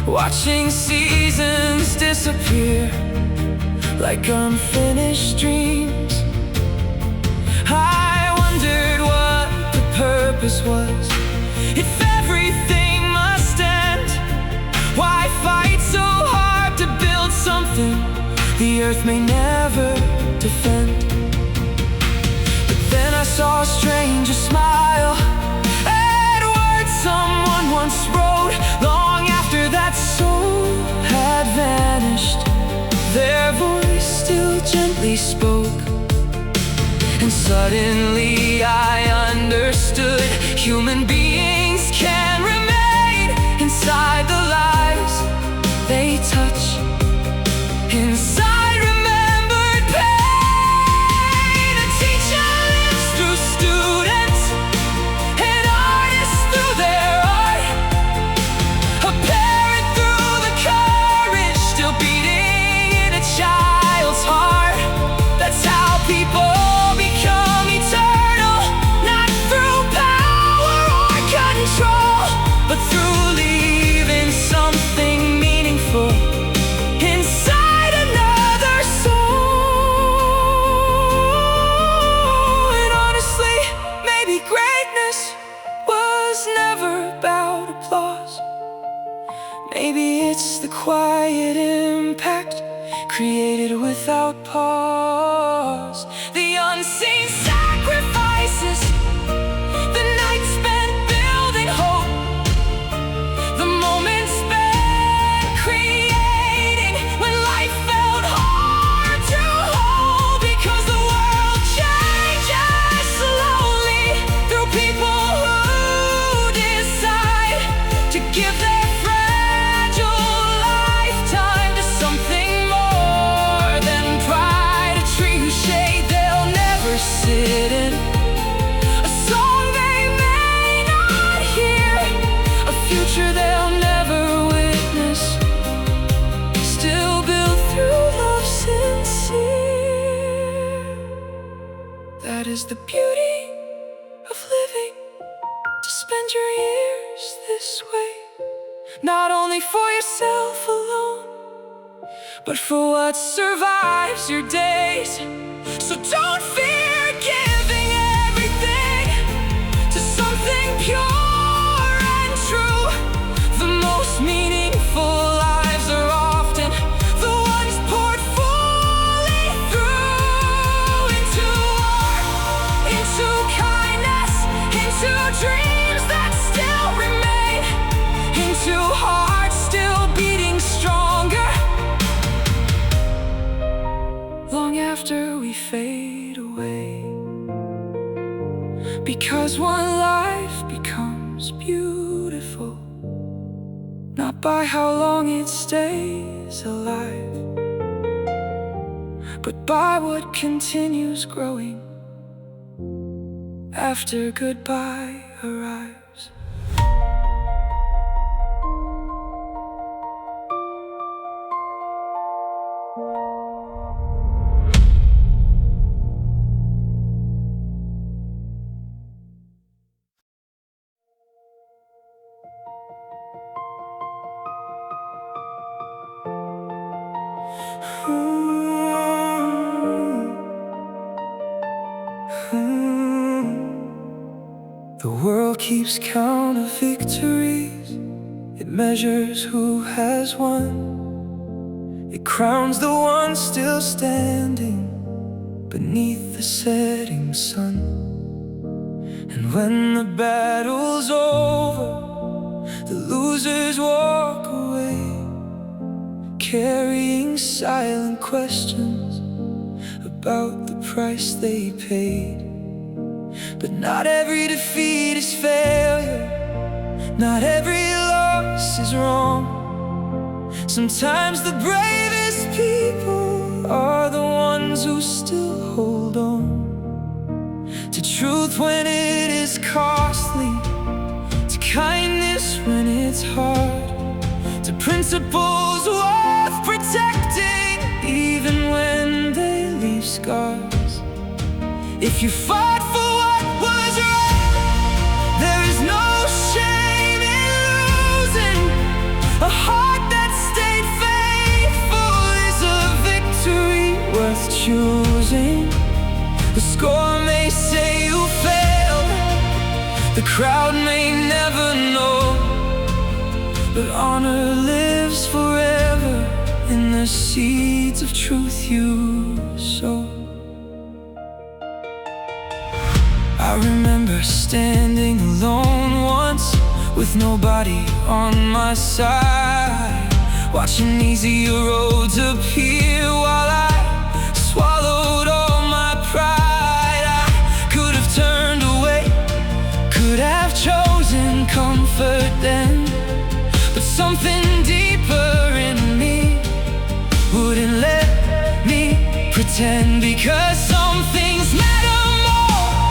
watching seasons disappear like unfinished dreams. I wondered what the purpose was, if everything must end. Why fight so hard to build something the earth may never defend? But then I saw a stranger smile at words someone once wrote, long after that soul had vanished. Their voice still gently spoke, and suddenly I understood human beings can remain inside the lives they touch, inside remembered pain. A teacher lives through students, an artist through their art, a parent through the courage still beating in a child's heart. That's how people become eternal, not through power or control, but through leaving something meaningful inside another soul. And honestly, maybe greatness was never about applause. Maybe it's the quiet impact created without pause, the unseen sacrifices, the nights spent building hope, the moments spent creating when life felt hard to hold. Because the world changes slowly through people who decide to give their fragile lifetime to something more than pride. A tree whose shade they'll never sit is the beauty of living, to spend your years this way, not only for yourself alone, but for what survives your days. So don't fear giving everything to something pure and true. The most meaningful lives are often the ones poured fully through, into art, into kindness, into dreams that still remain, into hearts still beating stronger long after we fade away. Because one life becomes beautiful not by how long it stays alive, but by what continues growing after goodbye arrives. The world keeps count of victories. It measures who has won. It crowns the one still standing beneath the setting sun. And when the battle's over, the losers walk away, carrying silent questions about the price they paid. But not every defeat is failure, not every loss is wrong. Sometimes the bravest people are the ones who still hold on to truth when it is costly, to kindness when it's hard, to principles worth protecting even when they leave scars. If you fought for what was right, there is no shame in losing. A heart that stayed faithful is a victory worth choosing. The score may say you failed, the crowd may never know, but honor lives forever in the seeds of truth you sow. I remember standing alone once with nobody on my side, watching easier roads appear while I swallowed all my pride. I could have turned away, could have chosen comfort then, but something deeper in me wouldn't let me pretend, because some things matter more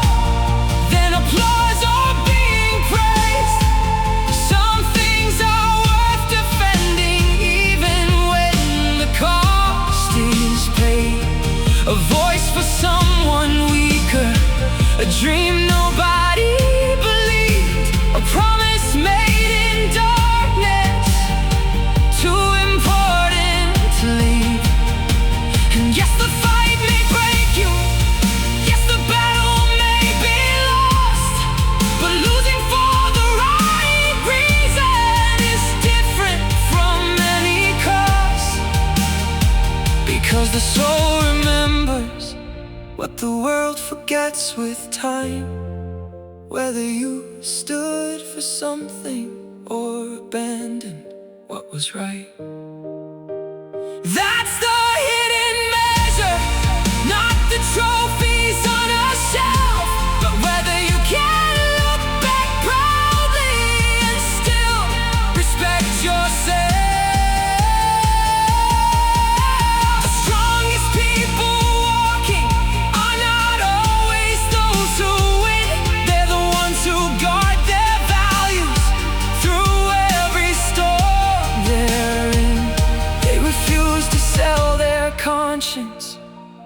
than applause or being praised. Some things are worth defending even when the cost is paid. A voice for someone weaker, a dream nobody believed, a promise made in darkness, too important to leave. And yes, the fight may break you, yes, the battle may be lost, but losing for the right reason is different from any cost, because the soul remembers what the world forgets with time. Whether you stood for something or abandoned what was right, that's the hidden measure, not the trophies on a shelf, but whether you can look back proudly and still respect yourself. The strongest people walking are not always those who win. They're the ones who guard their values through every storm they're in. They refuse to sell their conscience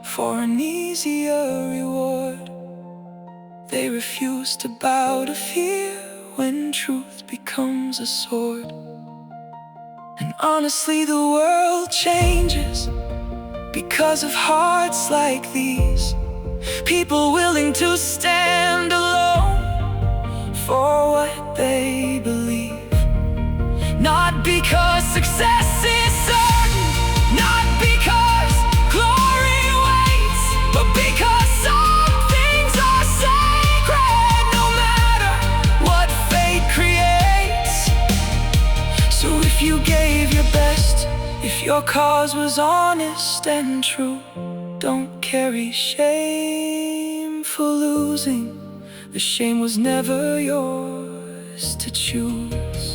for an easier reward. they refuse to bow to fear when truth becomes a sword. And honestly, the world changes because of hearts like these. People willing to stand alone for what they believe. Not because success is certain, not because glory waits, but because some things are sacred, no matter what fate creates. So if you gave your best, if your cause was honest and true, don't carry shame for losing. The shame was never yours to choose.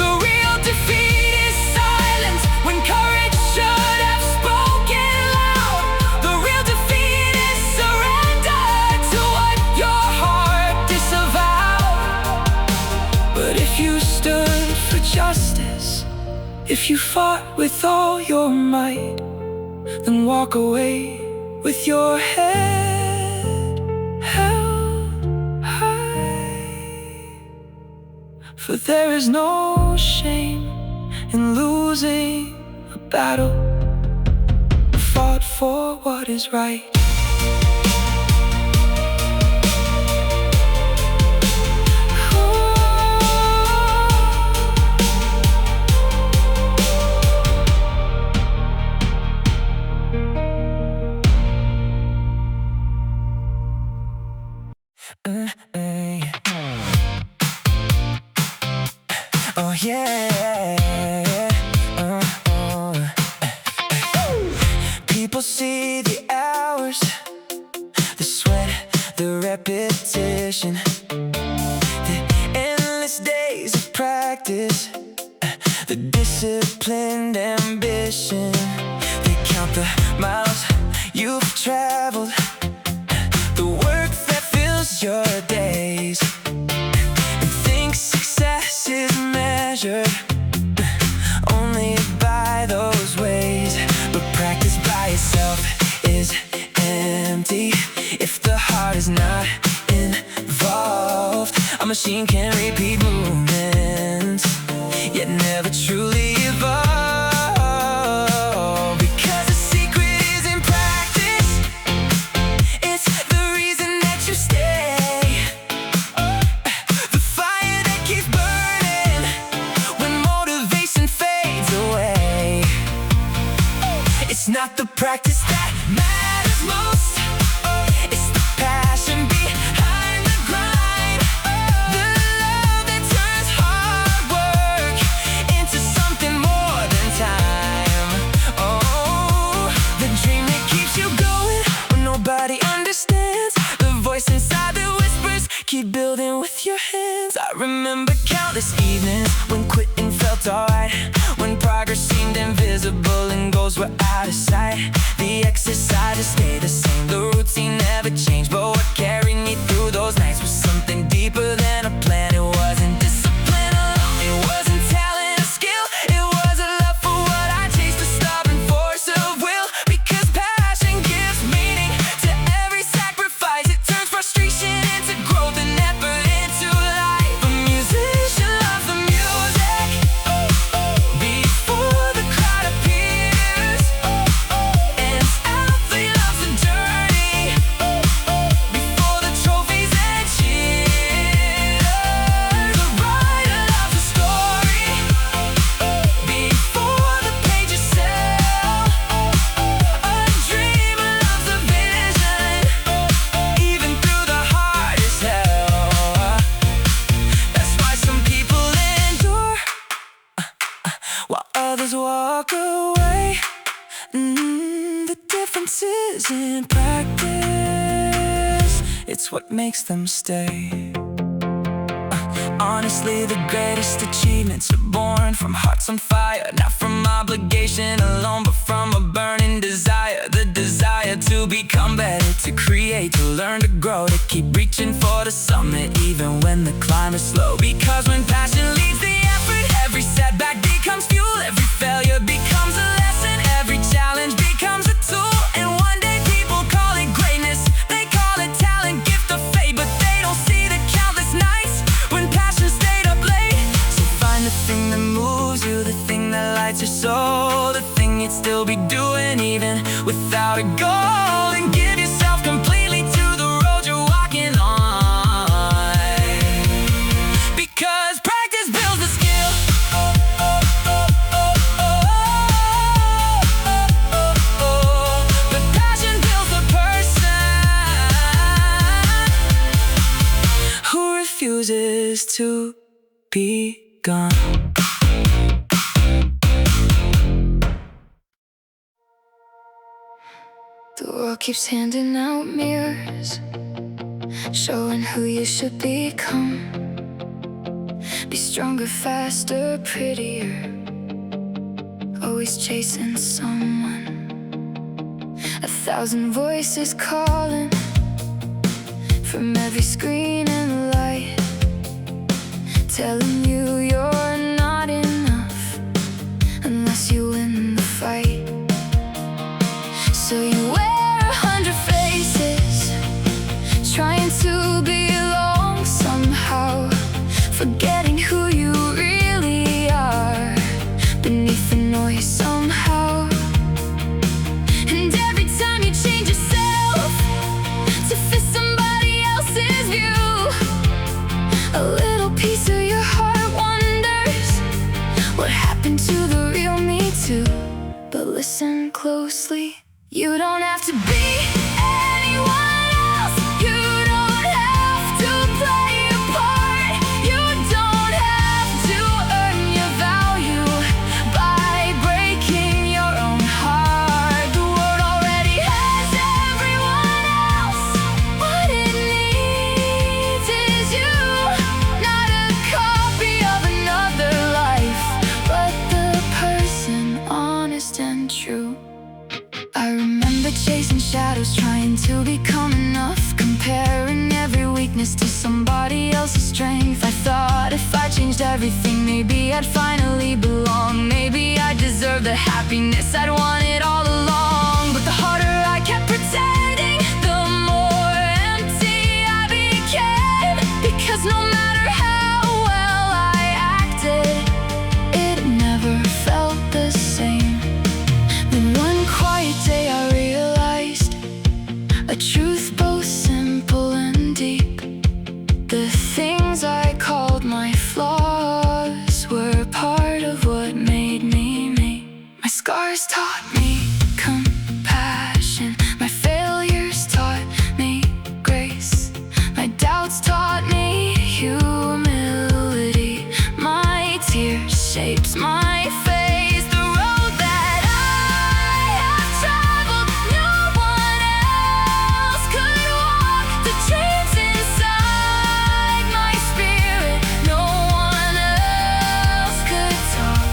The real defeat is silence when courage should have spoken loud. The real defeat is surrender to what your heart disavowed. But if you stood for justice, if you fought with all your might, then walk away with your head held high. For there is no shame in losing a battle fought for what is right. Oh yeah. People see the hours, the sweat, the repetition, the endless days of practice, the disciplined ambition. They count the miles you've traveled, the work that fills your days, and think success is measured only by those ways. But practice by itself is empty if the heart is not involved. A machine can repeat movements, yet never truly evolve. Because the secret is in practice, it's the reason that you stay, the fire that keeps burning when motivation fades away. It's not the practice that matters most, it's the passion behind the grind, the love that turns hard work into something more than time. Oh, the dream that keeps you going when nobody understands, the voice inside that whispers, keep building with your hands. I remember countless evenings when quitting felt alright, when progress seemed invisible and goals were out of sight. The exercises stayed the same, the routine never changed, but what carried me through those nights was something deeper than a plan. It wasn't discipline alone, it wasn't talent or skill, it was a love for what I chased, a stubborn force of will. Because passion gives meaning to every sacrifice, it turns frustration into growth and effort into life. A musician loves the music before the crowd appears, and an athlete loves the journey before the trophies and cheers. The writer loves the story before the pages sell. A dreamer loves the vision even through the hardest hell. That's why some people endure while others walk away. The difference is in practice, it's what makes them stay. Honestly, the greatest achievements are born from hearts on fire, not from obligation alone, but from a burning desire. The desire to become better, to create, to learn, to grow, to keep reaching for the summit even when the climb is slow. Because when passion leads the effort, every setback becomes fuel, every failure becomes a lesson, every challenge becomes a tool. And one day people call it greatness, they call it talent, gift of faith. it's your soul, the thing you'd still be doing even without a goal. And give yourself completely to the road you're walking on, because practice builds the skill. But passion builds the person who refuses to be gone. The world keeps handing out mirrors, showing who you should become. Be stronger, faster, prettier, always chasing someone. 1,000 voices calling from every screen and light, telling you you're not enough unless you win the fight. So you wear 100 faces, trying to belong somehow, forgetting who you really are beneath the noise somehow. And every time you change yourself to fit somebody else's view, a little piece of your heart wonders what happened to the real me too. But listen closely, you don't have to be anyone else. You don't have to play a part. You don't have to earn your value by breaking your own heart. The world already has everyone else. What it needs is you, not a copy of another life, but the person honest and true. I remember chasing shadows, trying to become enough, comparing every weakness to somebody else's strength. I thought if I changed everything, maybe I'd finally belong. Maybe I deserve the happiness I'd wanted all along. But the harder I kept pretending, the more empty I became. Because no matter how well I acted, it never felt the same. Then one quiet day I realized a truth both simple and deep. The things I called my flaws were part of what made me me. My scars taught me compassion, my failures taught me grace, my doubts taught me humility, my tears shaped my face. The road that I have traveled, no one else could walk. The dreams inside my spirit, no one else could talk.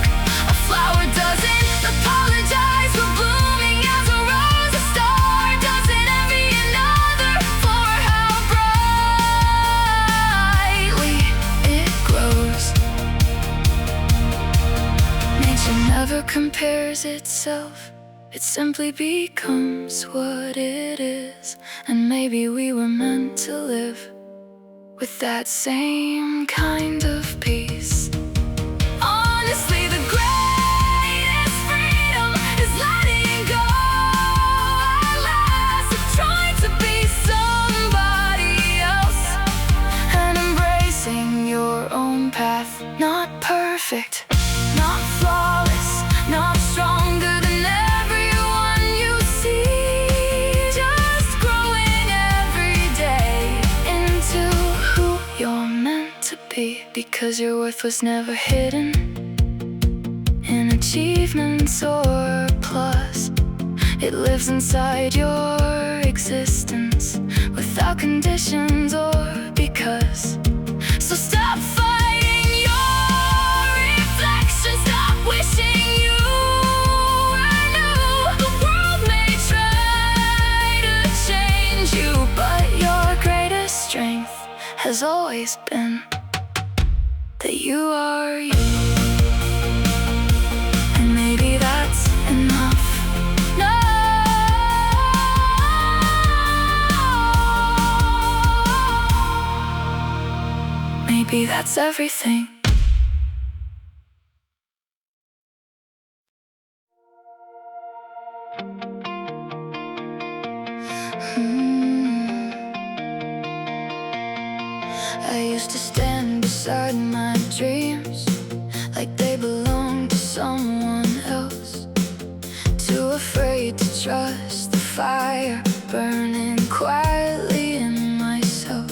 A flower doesn't apologize for blooming as a rose. A star doesn't envy another for how brightly it glows. Nature never compares itself, it simply becomes what it is. And maybe we were meant to live with that same kind of peace. Honestly, the greatest freedom is letting go at last of trying to be somebody else, and embracing your own path. Not perfect, not flawless, not stronger than everyone you see. Just growing every day into who you're meant to be. Because your worth was never hidden in achievements or plus. It lives inside your existence without conditions or because. So stop fighting your reflection, stop wishing you were new. The world may try to change you, but your greatest strength has always been that you are you. And maybe that's enough. No, maybe that's everything. I used to stand beside my dreams like they belonged to someone else. Too afraid to trust the fire burning quietly in myself.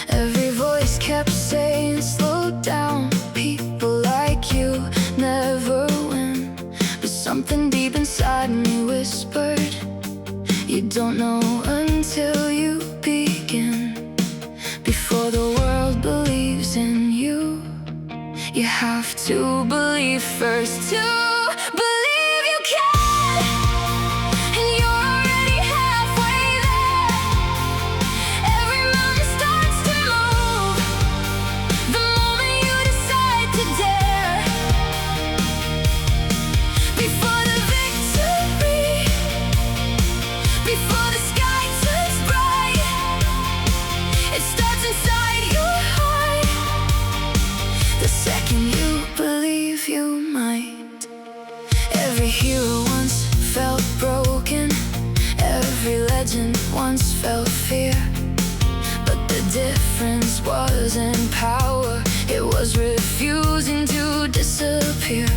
Every voice kept saying, slow down, people like you never win. But something deep inside me whispered, you don't know until you begin. Before the world believes in you, you have to believe first to believe you can. And you're already halfway there. Every mountain starts to move the moment you decide to dare. Before the victory, before the sky turns bright, it starts inside your heart. The second you believe you might. Every hero once felt broken. Every legend once felt fear. But the difference wasn't power, it was refusing to disappear.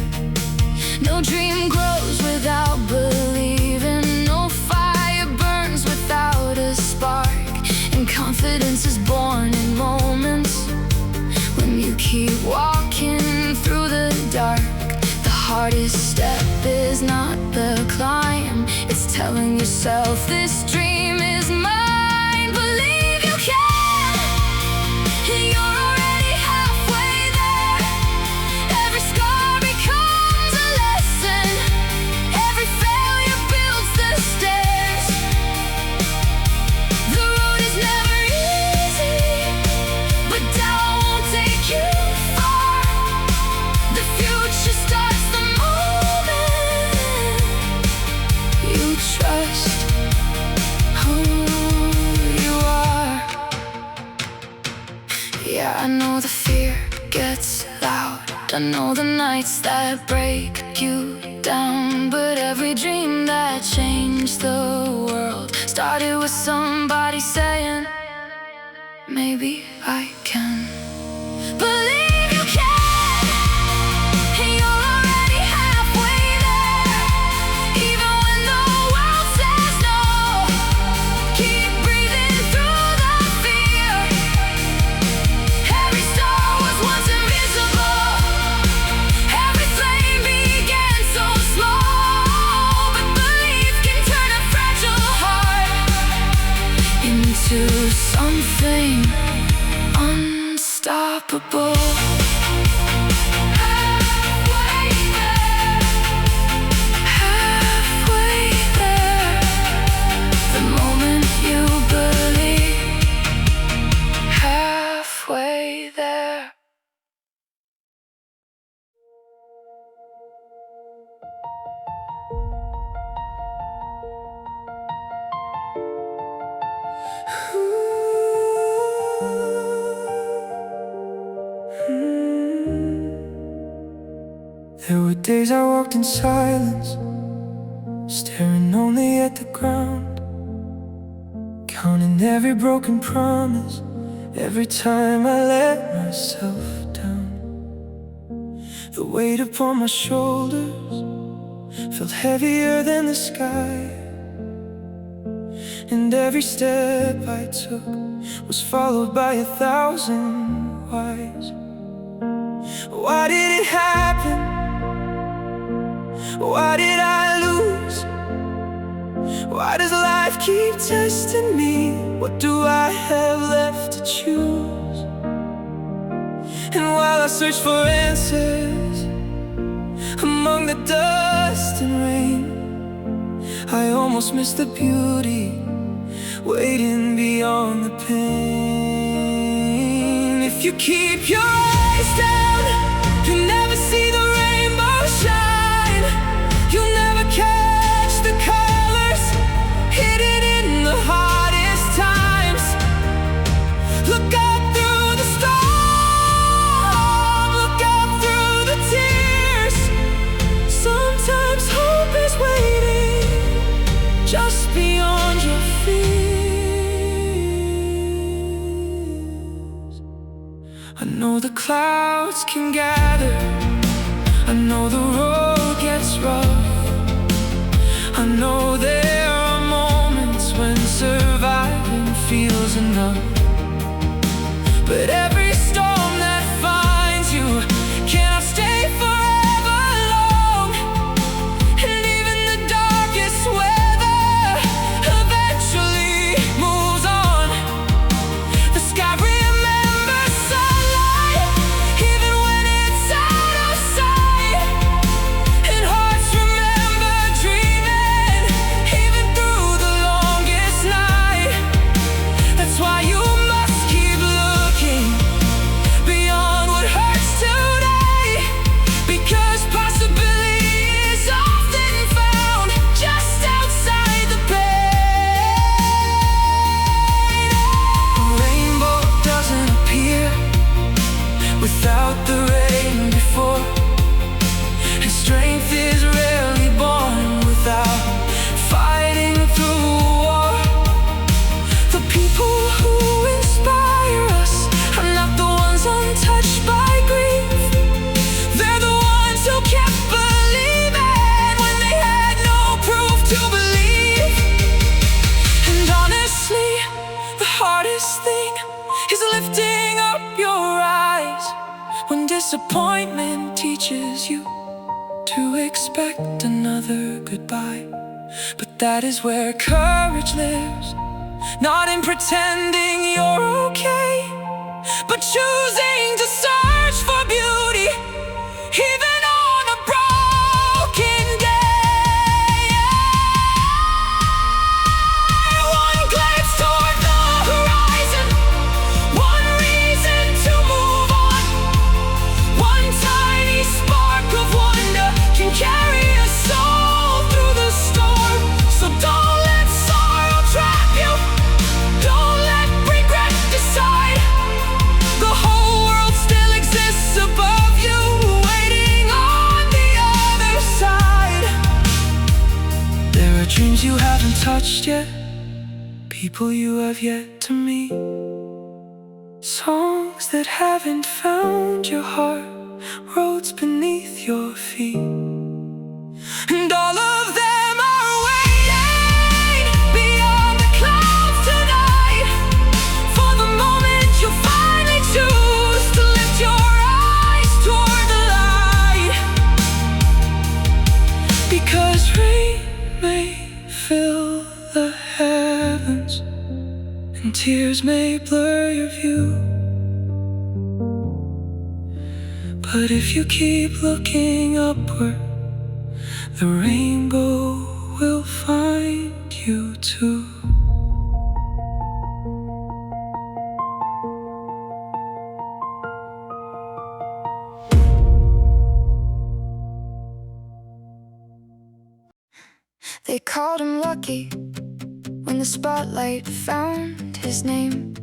No dream grows without believing. No fire burns without a spark. And confidence is born in moments when you keep walking through the dark. The hardest step is not the climb, it's telling yourself this dream is mine. Believe you can, and you're already halfway there. Every scar becomes a lesson. Every failure builds the stairs. The road is never easy, but doubt won't take you far. The future starts the moment you trust who you are. Yeah, I know the fear gets loud. I know the nights that break you down. But every dream that changed the world started with somebody saying, maybe I can. Believe you can, and you're already halfway there. Even when the world says no, keep breathing through the fear. Every star was once invisible. Every flame began so small. But belief can turn a fragile heart into something unstoppable. Halfway there, halfway there. The moment you believe, halfway there. There were days I walked in silence, staring only at the ground, counting every broken promise, every time I let myself down. The weight upon my shoulders felt heavier than the sky, and every step I took was followed by 1,000 whys. Why did it happen? Why did I lose? Why does life keep testing me? What do I have left to choose? And while I search for answers among the dust and rain, I almost missed the beauty waiting beyond the pain. If you keep your eyes down, you'll never see the rainbow shine. You'll never catch the colors hidden in the hardest times. Look up through the storm, look up through the tears. Sometimes hope is waiting know the clouds can gather, I know the road gets rough, I know there are moments when surviving feels enough. But every storm that finds you cannot stay forever long, and even the darkest weather eventually moves on. The sky remembers sunlight even when it's out of sight, and hearts remember dreaming even through the longest night. That's why you must keep looking beyond what hurts today, because possibility is often found just outside the pain. A rainbow doesn't appear without the rain before, and strength is rarely born without fighting through war. The people who inspire us are not the ones untouched by grief. They're the ones who kept believing when they had no proof to believe. And honestly, the hardest thing is lifting up your eyes when disappointment teaches you to expect another goodbye. But that is where courage lives, not in pretending you're okay, but choosing to search for beauty even on a broken day. One glimpse toward the horizon, one reason to move on, one tiny spark of wonder can carry a soul through the storm. So don't let sorrow trap you, don't let regret decide. The whole world still exists above you, waiting on the other side. There are dreams you haven't touched yet, people you have yet to meet, songs that haven't found your heart, roads beneath your feet. And all of them are waiting beyond the clouds tonight, for the moment you finally choose to lift your eyes toward the light. Because rain may fill the heavens, and tears may blur your view, but if you keep looking upward, the rainbow will find you too. They called him lucky when the spotlight found his name,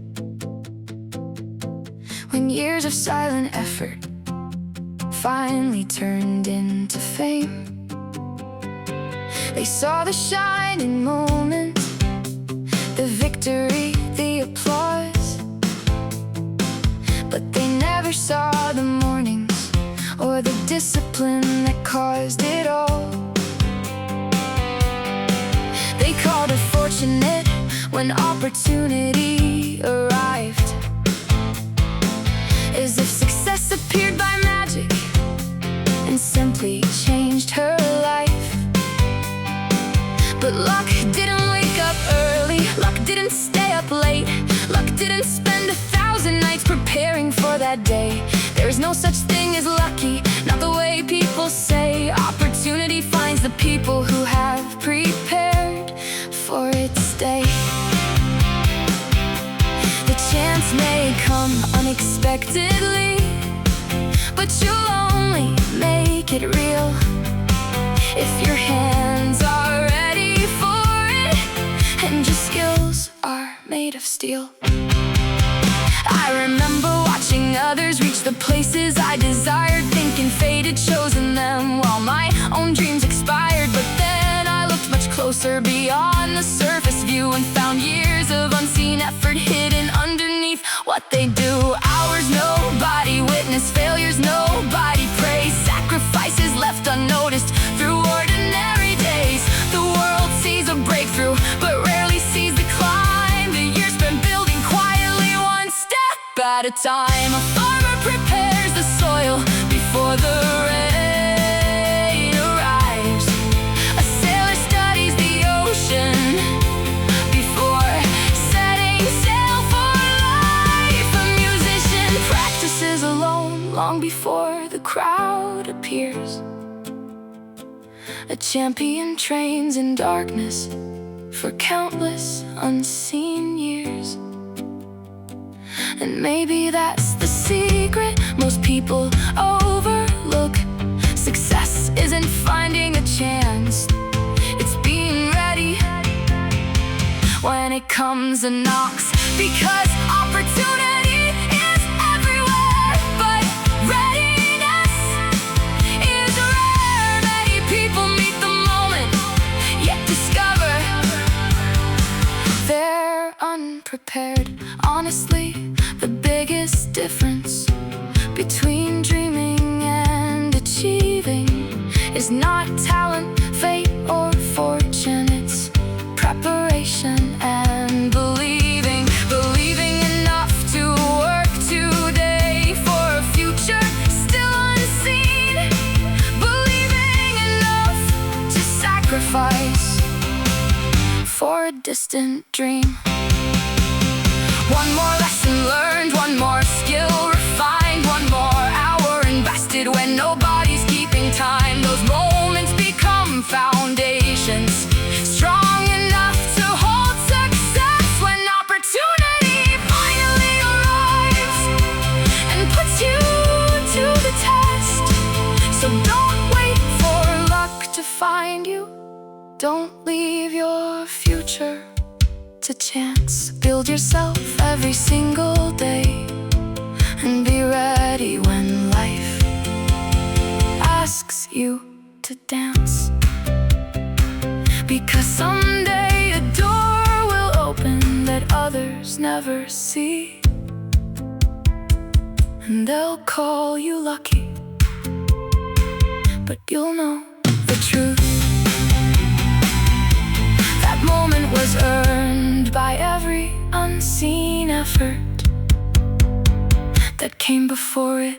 when years of silent effort finally turned into fame. They saw the shining moment, the victory, the applause, but they never saw the mornings or the discipline that caused it all. They called her fortunate when opportunity arrived, as if success appeared by magic and simply changed her life. But luck didn't wake up early, luck didn't stay up late, luck didn't spend 1,000 nights preparing for that day. There is no such thing as lucky, not the way people say. Opportunity finds the people who have prepared for its day. The chance may come unexpectedly, but you'll only make it real if your hands are ready for it and your skills are made of steel. I remember watching others reach the places I desired, thinking fate had chosen them while my own dreams expired. But then I looked much closer beyond the surface view and found years of unseen effort hidden underneath what they do. Hours nobody noticed through ordinary days. The world sees a breakthrough, but rarely sees the climb. The years spent building quietly, one step at a time. A farmer prepares the soil before the rain arrives. A sailor studies the ocean before setting sail for life. A musician practices alone long before the crowd appears. A champion trains in darkness for countless unseen years. And maybe that's the secret most people overlook. Success isn't finding a chance, it's being ready when it comes and knocks. Because opportunity is everywhere, but readiness is rare. Many people meet the moment, yet discover they're unprepared. Honestly, the biggest difference between dreaming and achieving is not talent, fate, or fortune. It's preparation and believing. Believing enough to work today for a future still unseen. Believing enough to sacrifice for a distant dream. One more lesson learned, one more skill refined, one more hour invested when nobody's keeping time. Those moments become foundations, strong enough to hold success when opportunity finally arrives and puts you to the test. So don't wait for luck to find you. Don't leave your future to chance. Build yourself every single day and be ready when life asks you to dance. Because someday a door will open that others never see, and they'll call you lucky, but you'll know the truth. That moment was earned by every unseen effort that came before it.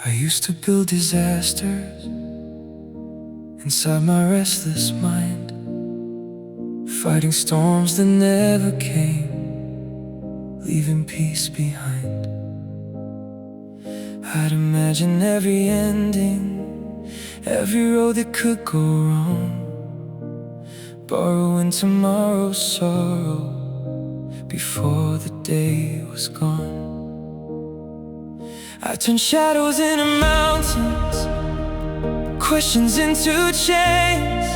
I used to build disasters inside my restless mind, fighting storms that never came, leaving peace behind. I'd imagine every ending, every road that could go wrong, borrowing tomorrow's sorrow before the day was gone. I turned shadows into mountains, questions into chains,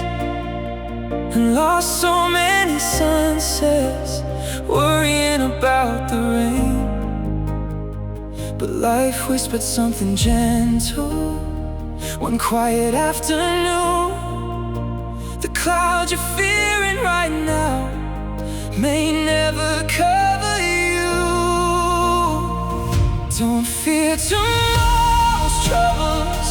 and lost so many sunsets worrying about the rain. But life whispered something gentle one quiet afternoon. The clouds you're fearing right now may never cover you. Don't fear tomorrow's troubles,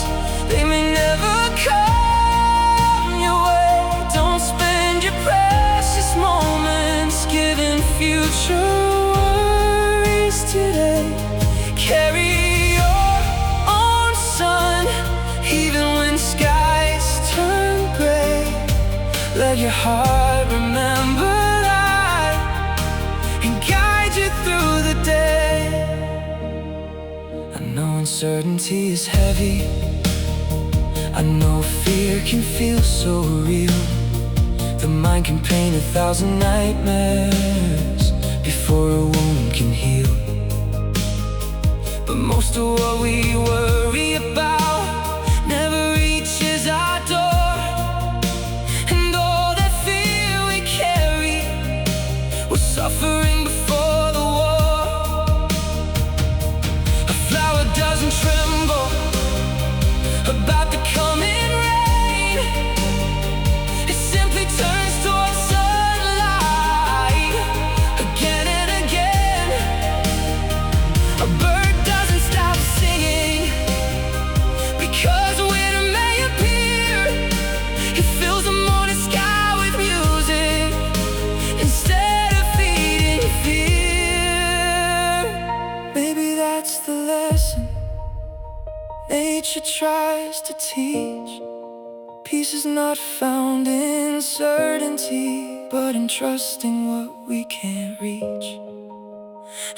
they may never come your way. Don't spend your precious moments giving future worries today. Carry your own sun, even when skies turn gray. Let your heart remember that and guide you through the day. I know uncertainty is heavy, I know fear can feel so real. The mind can paint 1,000 nightmares before a wound can heal. But most of what we worry about never reaches our door. And all that fear we carry was suffering before the war. nature tries to teach. Peace is not found in certainty, but in trusting what we can't reach.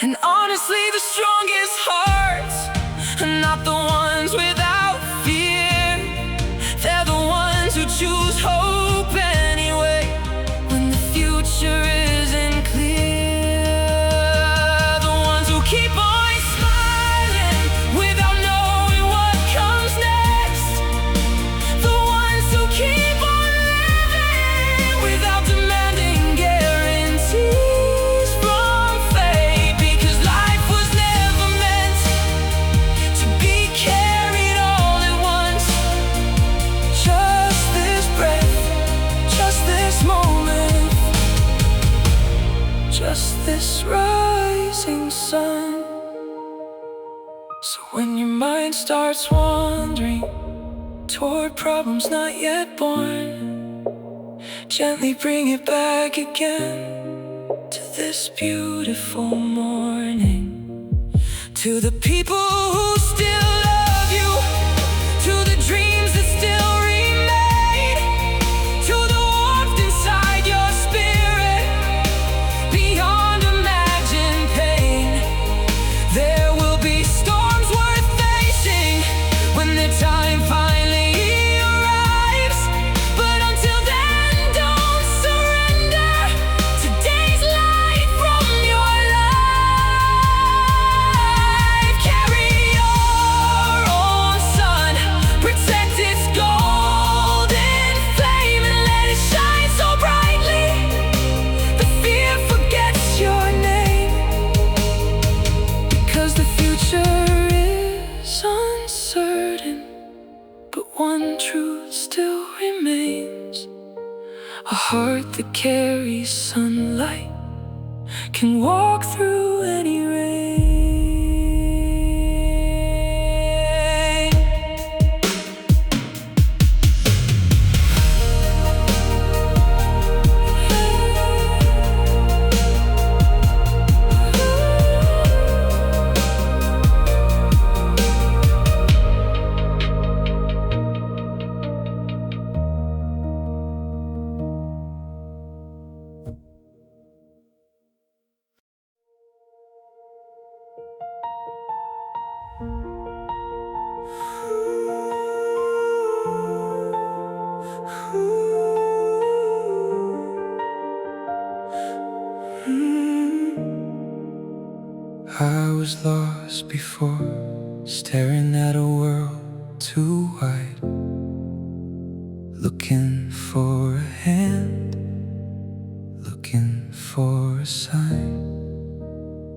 And honestly, the strongest hearts are not the ones without fear. They're the ones who choose hope anyway, when the future isn't clear. The ones who keep on smiling without knowing what comes next. The ones who keep on living without demanding guarantees from fate. Because life was never meant to be carried all at once. Just this breath, just this moment, just this rising sun. So when your mind starts wandering toward problems not yet born, gently bring it back again to this beautiful morning. To the people who still love you, to the dreams that still remain, to the warmth inside your spirit, beyond imagined pain. There will be storms worth facing when the time finally arrives. But until then, don't surrender today's light from your life. Carry your own sun, protect its golden flame, and let it shine so brightly the fear forgets your name. Because the future is uncertain, but one truth still remains: a heart that carries sunlight can walk through any rain. I was lost before, staring at a world too wide, looking for a hand, looking for a sign.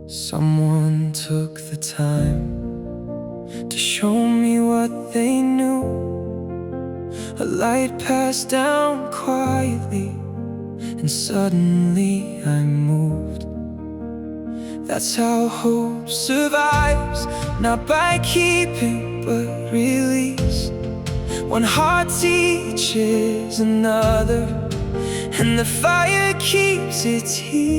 Someone took the time to show me what they knew. A light passed down quietly, and suddenly I moved. That's how hope survives, not by keeping but release. One heart teaches another, and the fire keeps its heat.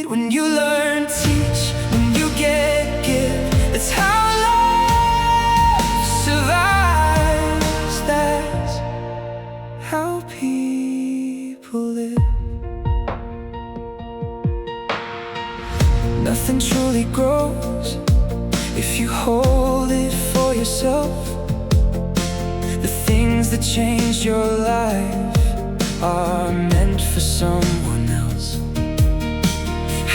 When you learn, teach. When you get, give. That's how love survives. That's how people live. Nothing truly grows if you hold it for yourself. The things that change your life are meant for someone else.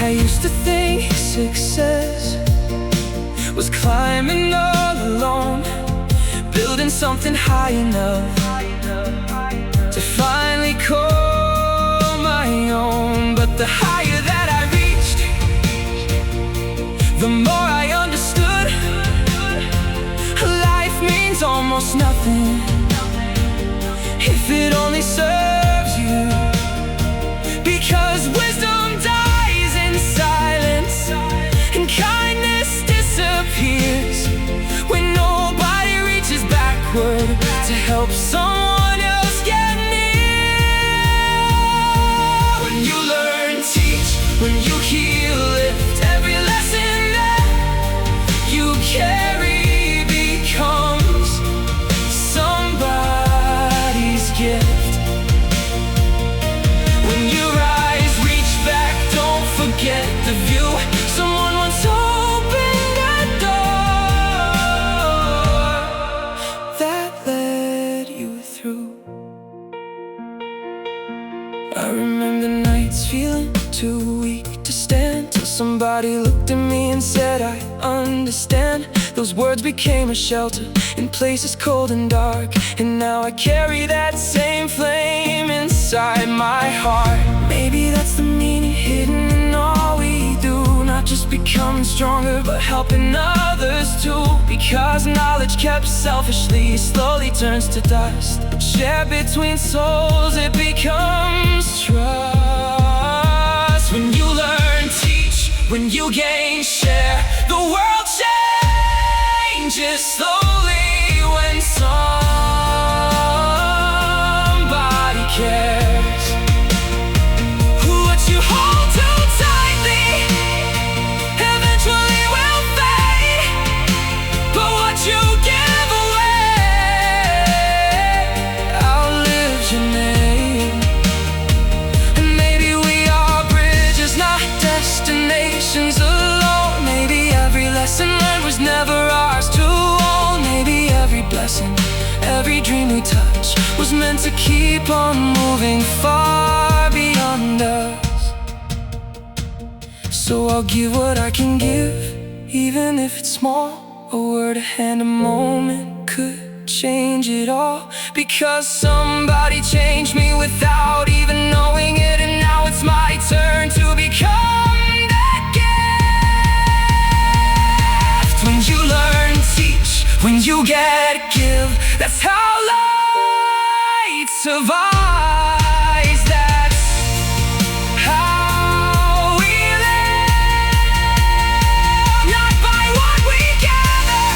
I used to think success was climbing all alone, building something high enough to finally call my own. But the higher that I reached, the more I understood life means almost nothing if it only serves you. Because wisdom dies in silence, and kindness disappears when nobody reaches backward to help someone else get near. When you learn, teach. When you heal, lift. Every lesson that you carry somebody looked at me and said, I understand. Those words became a shelter in places cold and dark. And now I carry that same flame inside my heart. Maybe that's the meaning hidden in all we do. Not just becoming stronger, but helping others too. Because knowledge kept selfishly slowly turns to dust. Shared between souls, it becomes trust. When you learn, teach. When you gain, share. The world changes slowly when somebody cares. What you hold too tightly eventually will fade, but what you give away outlives your name. And maybe we are bridges, not destinations alone. Maybe every lesson learned was never ours to own. Maybe every blessing, every dream we touch was meant to keep on moving far beyond us. So I'll give what I can give, even if it's small. A word, a hand, a moment could change it all. Because somebody changed me without even knowing it. And now it's my turn to become that gift. When you learn, teach. When you get, give. That's how light survives. That's how we live. Not by what we gather,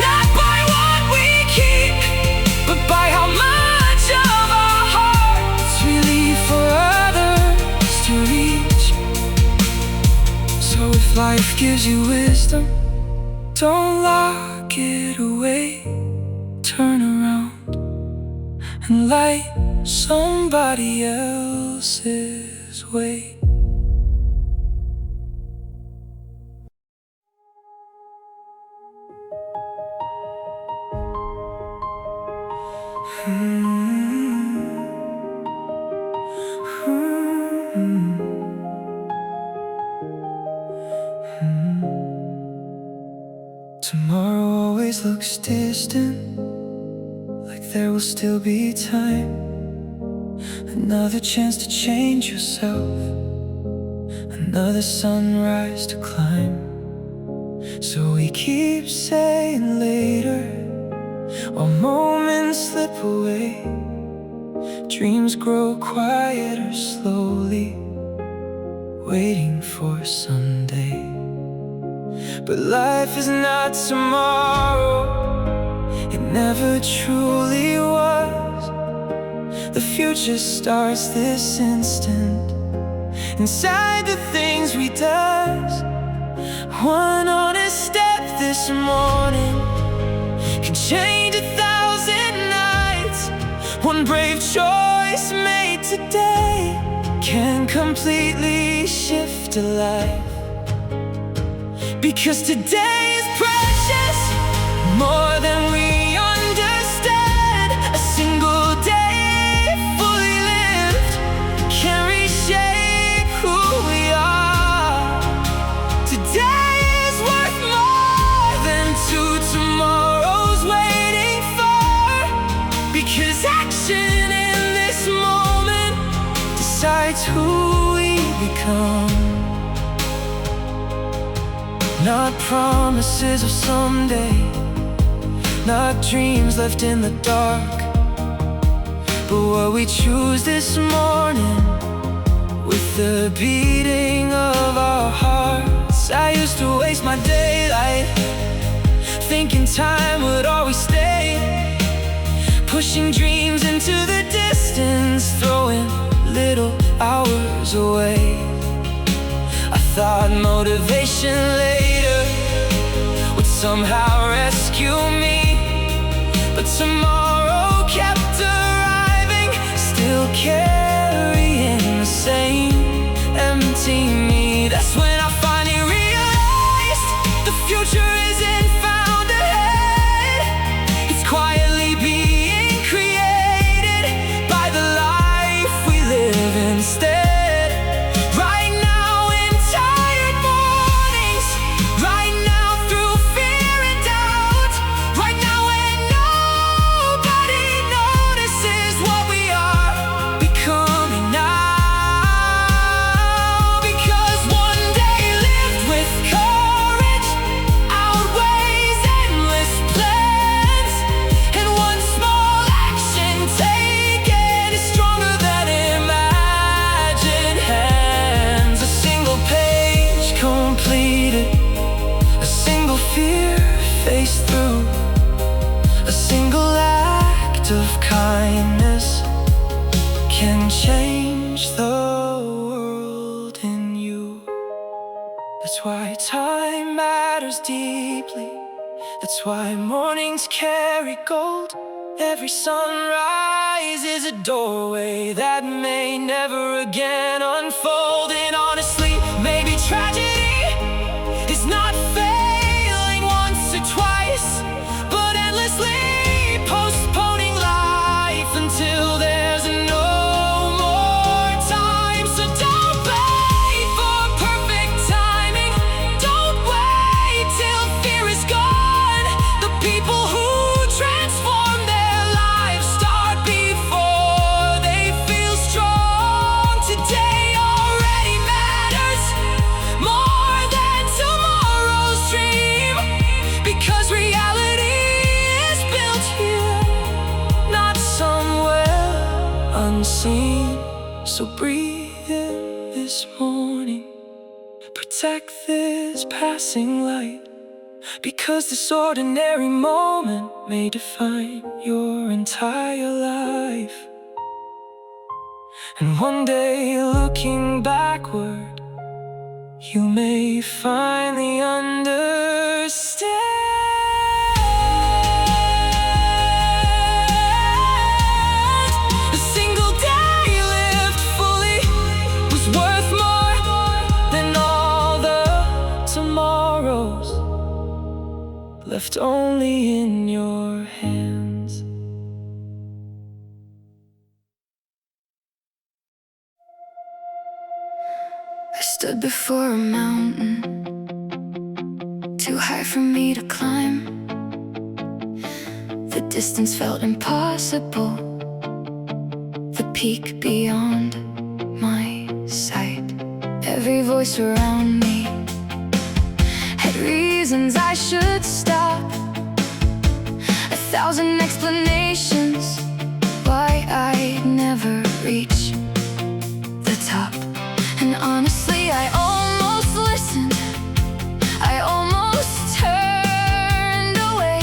not by what we keep, but by how much of our hearts we leave for others to reach. So if life gives you wisdom, don't lock it away. Turn around and light somebody else's way. Tomorrow always looks distant, like there will still be time. Another chance to change yourself, another sunrise to climb. So we keep saying later, while moments slip away. Dreams grow quieter slowly, waiting for someday. But life is not tomorrow, it never truly was. The future starts this instant, inside the things we does. One honest step this morning can change 1,000 nights. One brave choice made today can completely shift a life. Because today is precious, more than we understand. A single day fully lived can reshape who we are. Today is worth more than 2 tomorrows waiting for. Because action in this moment decides who we become. Not promises of someday, not dreams left in the dark, but what we choose this morning with the beating of our hearts. I used to waste my daylight thinking time would always stay, pushing dreams into the distance, throwing little hours away. I thought motivation later would somehow rescue me, but tomorrow kept arriving, still carrying the same empty me. That's when I finally realized the future isn't found ahead, it's quietly being created by the life we live instead. Right now in That's why time matters deeply. That's why mornings carry gold. Every sunrise is a doorway that may never again unfold. And honestly, maybe tragedy is not failing once or twice, but endlessly postponing life until there's no more time. So don't wait for perfect timing. Don't wait till fear is gone. The people who transform their lives start before they feel strong. Today already matters more than tomorrow's dream, because reality is built here, not somewhere unseen. So breathe in this morning, protect this passing light, because this ordinary moment may define your entire life. And one day, looking backward, you may finally understand. A single day lived fully was worth more than all the tomorrows left only in your hands. I stood before a mountain, too high for me to climb. The distance felt impossible, the peak beyond my sight. Every voice around me had reasons I should stop, 1,000 explanations why I'd never reach the top. And honestly, I almost listened, I almost turned away,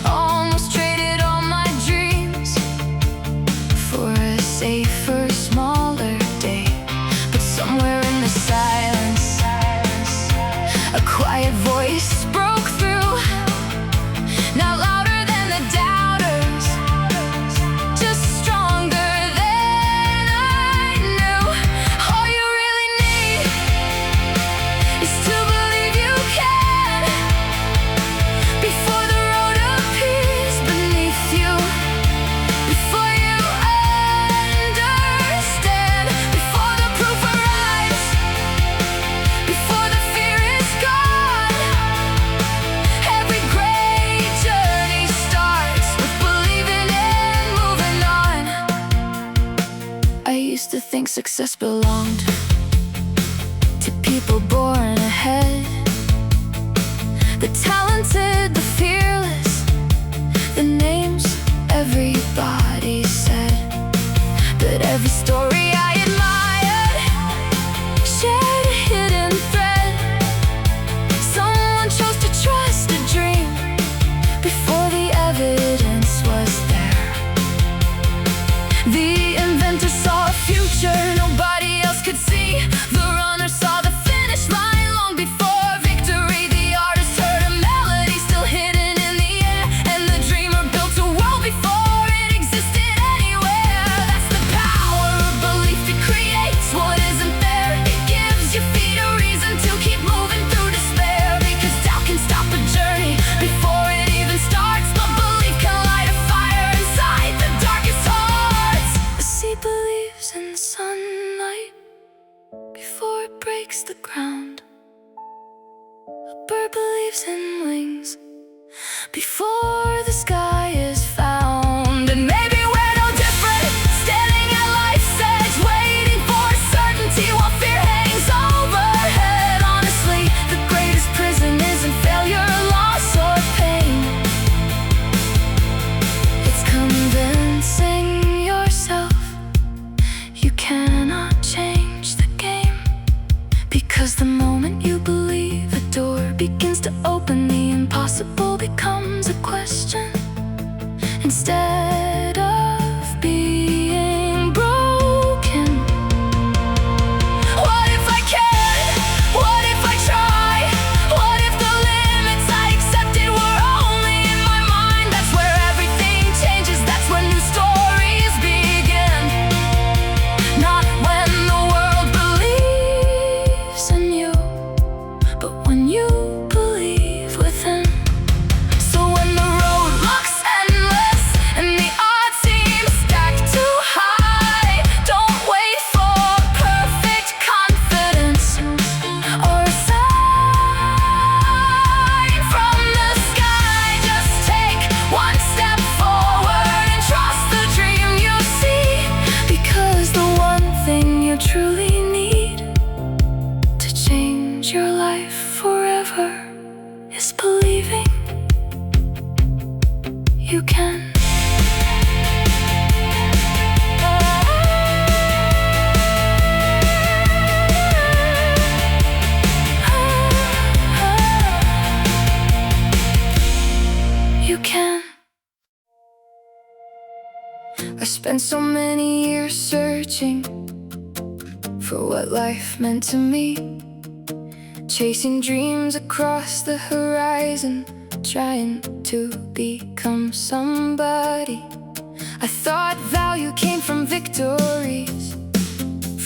almost traded all my dreams for a safer, smaller day. But somewhere in the silence, a quiet voice broke through, not louder than the doubters, just stronger than I knew. All you really need is to believe you can, before the road appears beneath you, before you understand, before the proof arrives, before the fear is gone. Every great journey starts with believing and moving on. I used to think success belonged to people born ahead, the talented, the fearless, the names everybody said. But every story I admired shared a hidden thread. Someone chose to trust a dream before the evidence was there. The inventor saw a future nobody else could see. The runner saw the finish line long before victory. The artist heard a melody still hidden in the air, and the dreamer built a world before it existed anywhere. That's the power of belief to create what isn't there. It gives your feet a reason to keep moving through despair, because doubt can stop a journey before it even starts. But belief can light a fire inside the darkest hearts. A seed believes in the sunlight before it breaks the ground. A bird believes in wings before the sky is found. And maybe we're no different, standing at life's edge, waiting for certainty while fear hangs overhead. Honestly, the greatest prison isn't failure, loss, or pain. It's convincing yourself you cannot change the game, because the moment you believe, a door begins to open. The impossible becomes a question. life forever is believing you can. You can. I spent so many years searching for what life meant to me, chasing dreams across the horizon, trying to become somebody. I thought value came from victories,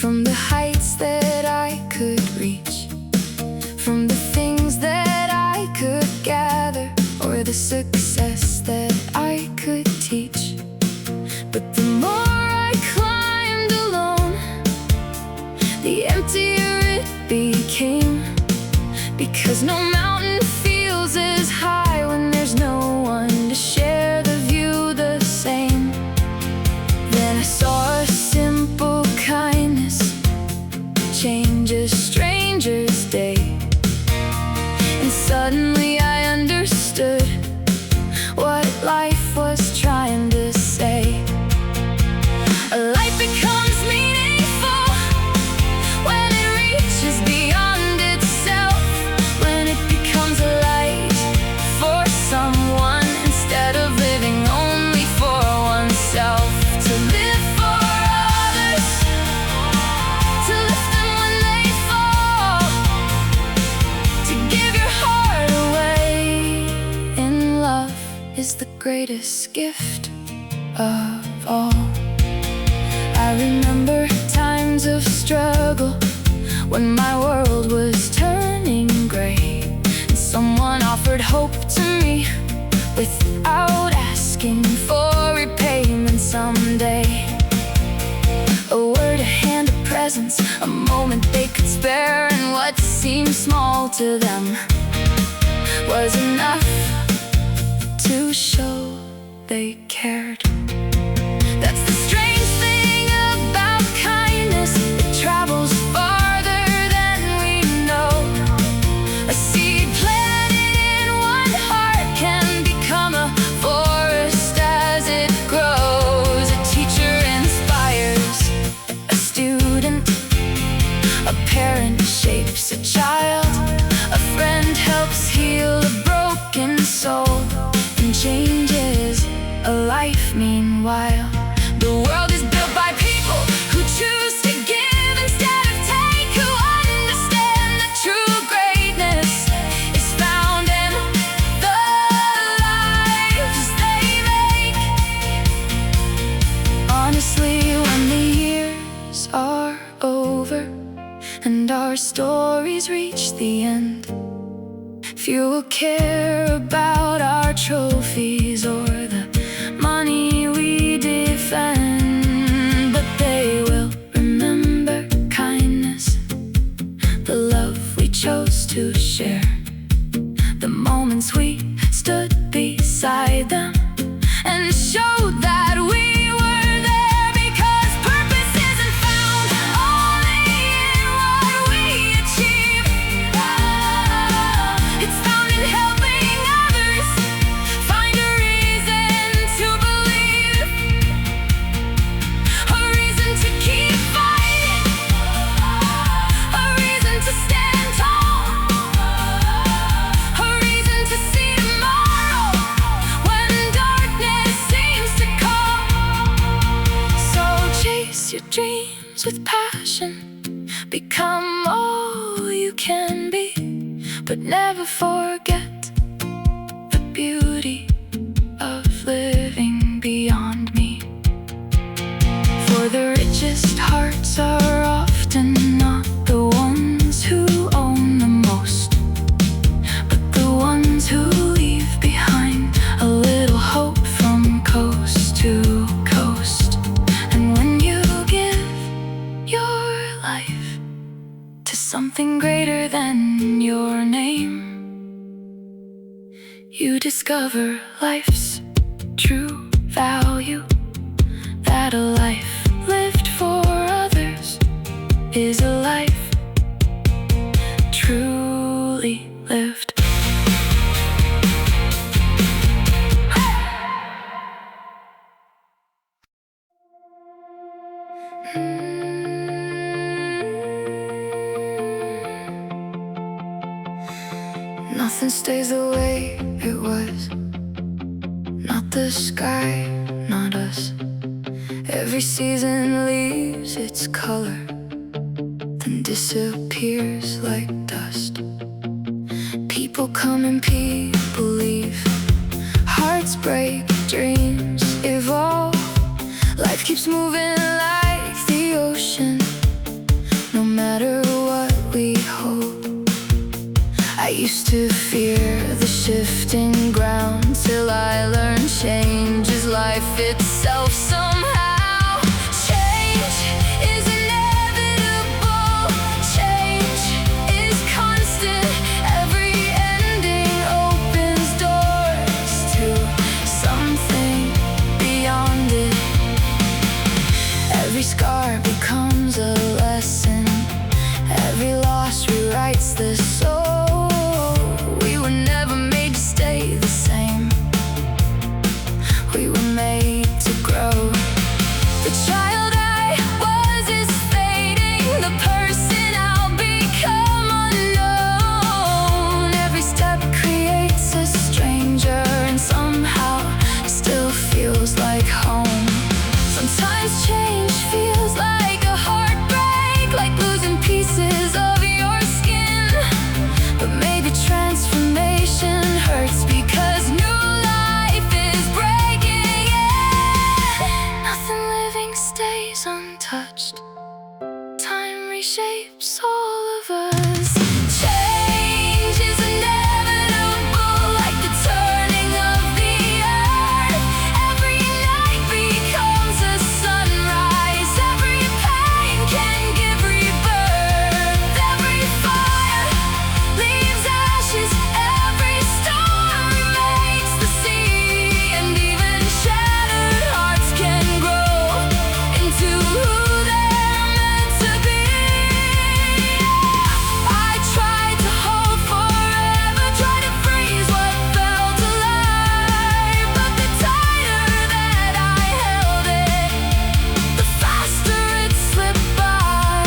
from the heights that I could reach, from the things that I could gather, or the success that I could teach. But the more I climbed alone, the emptier it became, because no mountain feels as high when there's no one to share the view the same. Then I saw a simple kindness change a stranger's day, and suddenly I understood what life was trying to say. A life becomes meaningful when it reaches beyond itself, when it becomes a light for someone instead of living only for oneself. To live for others, to lift them when they fall, to give your heart away in love is the greatest gift of all. I remember times of struggle when my world was turning gray, and someone offered hope to me without asking for repayment someday. A word, a hand, a presence, a moment they could spare, and what seemed small to them was enough to show they cared. That's the strange thing about kindness, it travels farther than we know. A seed planted in one heart can become a forest as it grows. A teacher inspires a student, a parent shapes a child, a friend helps heal a broken soul, and changes a life meanwhile. The world is built by people who choose to give instead of take, who understand that true greatness is found in the lives they make. Honestly, when the years are over and our stories reach the end, few will care about our trophies or the money we defend, but they will remember kindness, the love we chose to share, the moments we stood beside them and showed that we were there, because purpose isn't found only in what we achieve. It's found in helping others find a reason to believe, a reason to keep fighting, a reason to stand tall, a reason to see tomorrow when darkness seems to call. So chase your dreams with passion, become all you can be, but never forget the beauty of living beyond me. For the richest hearts are often not the ones who own the most, but the ones who leave behind a little hope from coast to coast. And when you give your life to something greater than your name, you discover life's true value, that a life lived for others is a life truly fully lived. Nothing stays the way it was. Not the sky, not us. Every season leaves its color, then disappears like dust. People come and people leave. Hearts break, dreams evolve. Life keeps moving like the ocean, no matter what we hope. I used to fear the shifting ground, till I learned change is life itself somehow. Change is inevitable, change is constant. Every ending opens doors to something beyond it. Every scar becomes a lesson, every loss rewrites the soul. We were never made to stay the same, we were made to grow. The child I was is fading, the person I'll become unknown. Every step creates a stranger, and somehow it still feels like home. Sometimes change feels like a heartbreak, like losing pieces of your skin. But maybe transformation hurts because new life is breaking in. Nothing living stays untouched, time reshapes all of us. Change is inevitable, like the turning of the earth. Every night becomes a sunrise, every pain can give rebirth. Every fire leaves ashes, every storm makes the sea, and even shattered hearts can grow into who they're meant to be. I tried to hold forever, tried to freeze what felt alive, but the tighter that I held it, the faster it slipped by.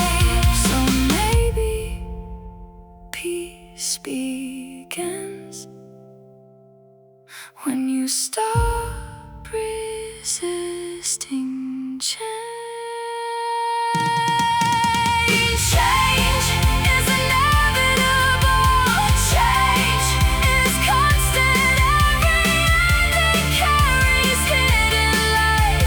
So maybe peace begins when you stop resisting change. Change is inevitable, change is constant. Every ending carries hidden light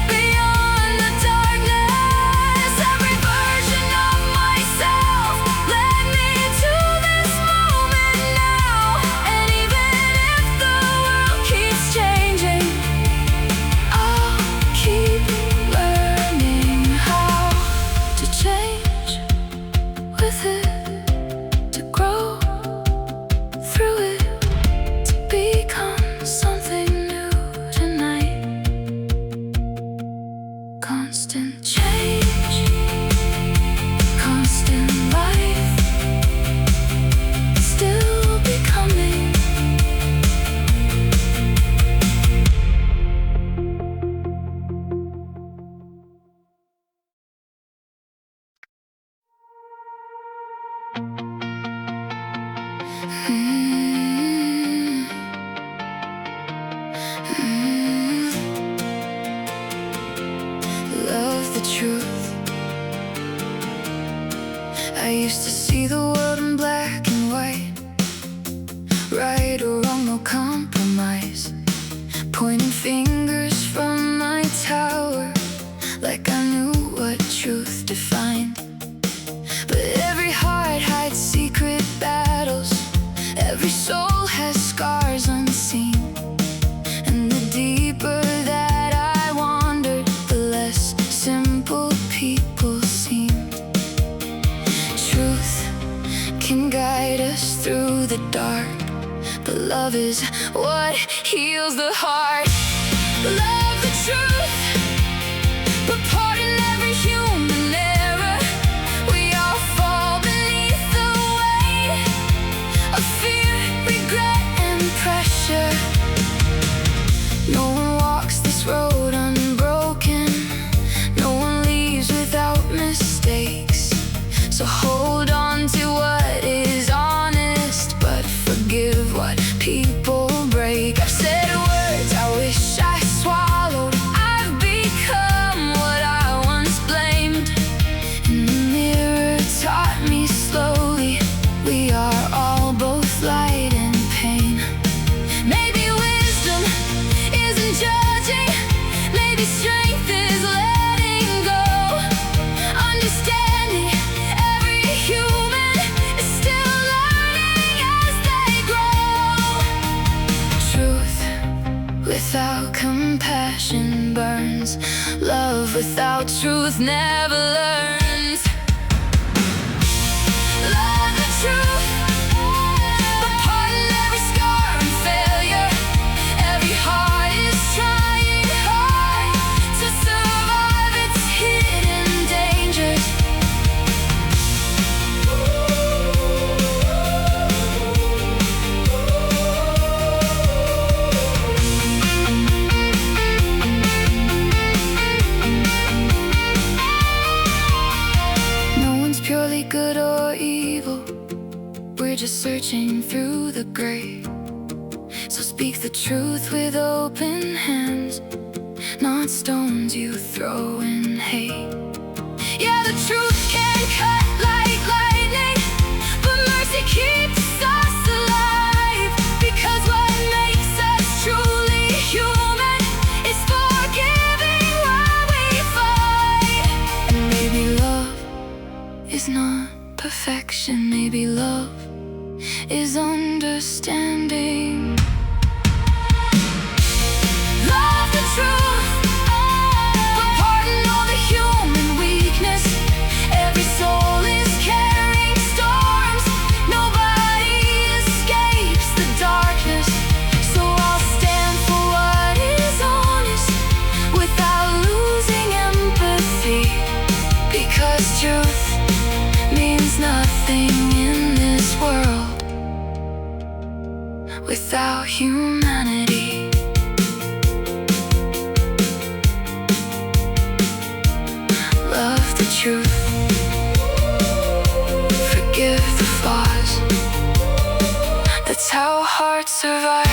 beyond the darkness. Every version of myself led me to this moment now. And even if the world keeps changing, I'll keep learning how to change with it, to grow through it, to become something new tonight. Constant change, constant life, still becoming. Love the truth. I used to see the world in black and white, right or wrong, no compromise. Pointing fingers from my tower, like I knew what truth defined. But every heart hides secret battles, every soul has scars unseen. And the deeper that I wandered, the less simple people seemed. Truth can guide us through the dark, but love is what heals the heart. Love the truth, but pardon every human error. We all fall beneath the weight. turns. Love without truth never learns. Love the truth, but pardon every scar and failure. Every heart is trying hard to survive its hidden dangers. Purely good or evil, we're just searching through the gray. So speak the truth with open hands, not stones you throw in hate. Yeah, the truth can cut like lightning, but mercy keeps us alive. Because what makes us truly human is forgiving while we fight. And maybe love is not perfection, maybe love is understanding. Love the truth, but pardon all the human weakness. Every soul is carrying storms, nobody escapes the darkness. So I'll stand for what is honest without losing empathy. Because truth means nothing in this world without humanity. Love the truth, forgive the flaws. That's how hearts survive.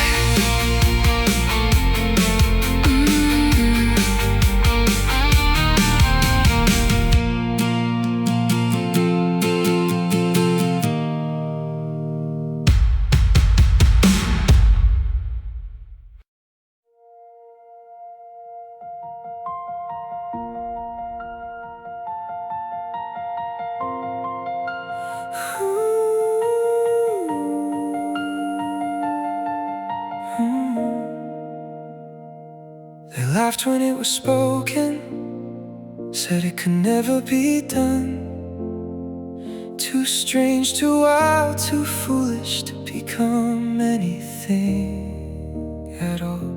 They laughed when it was spoken, said it could never be done. Too strange, too wild, too foolish to become anything at all.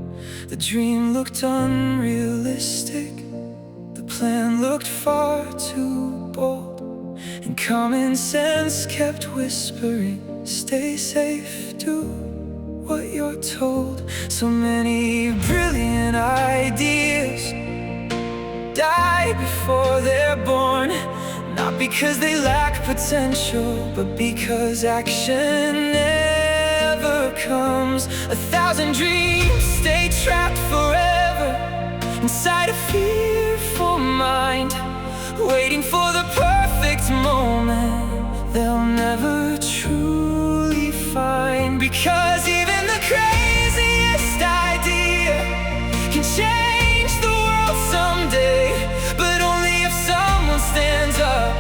The dream looked unrealistic, the plan looked far too bold, and common sense kept whispering, stay safe, do what you're told. So many brilliant ideas die before they're born, not because they lack potential, but because action never comes. 1,000 dreams stay trapped forever inside a fearful mind, waiting for the perfect moment they'll never truly find. Because even the craziest idea can change the world someday, but only if someone stands up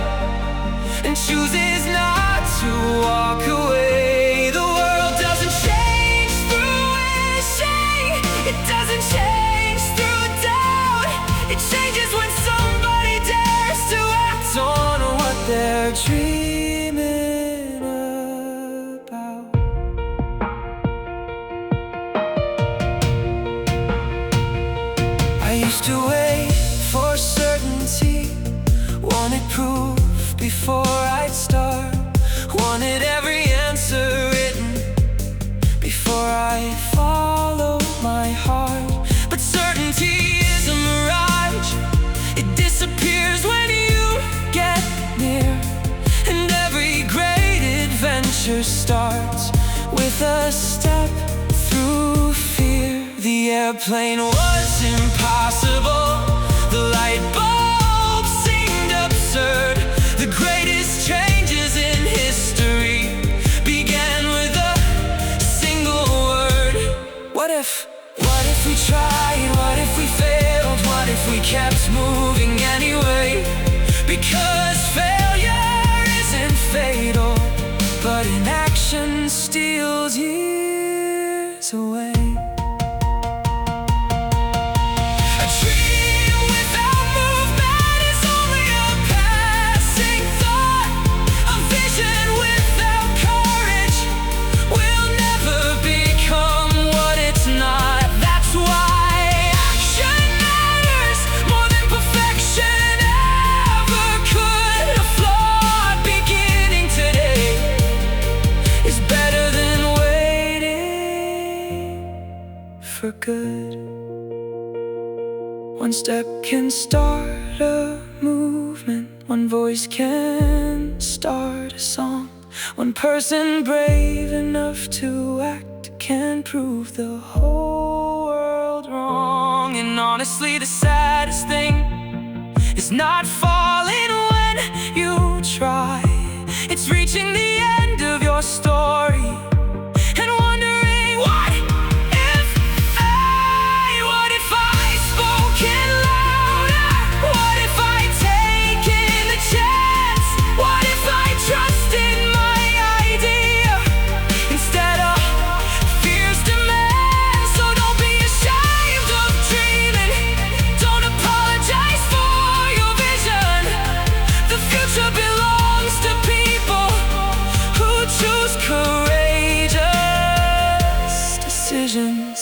and chooses not to walk away. The world doesn't change through wishing, it doesn't change through doubt. It changes when somebody dares to act on what they're dreaming about. I used to wait for certainty, wanted proof before I'd start, wanted every answer written before I follow my heart. But certainty is a mirage, it disappears when you get near. And every great adventure starts with a step through fear. The airplane was impossible, the light bulb seemed absurd. The greatest changes in history began with a single word. What if we tried? What if we failed? What if we kept moving anyway? Because failure isn't fatal, but inaction steals years away. A dream for good. One step can start a movement, one voice can start a song. One person brave enough to act can prove the whole world wrong. And honestly, the saddest thing is not falling when you try. It's reaching the end of your story and wondering, what if I spoken louder? What if I taken the chance? What if I trusted my idea instead of fear's demands? So don't be ashamed of dreaming. Don't apologize for your vision. The future belongs to people who choose courageous decisions.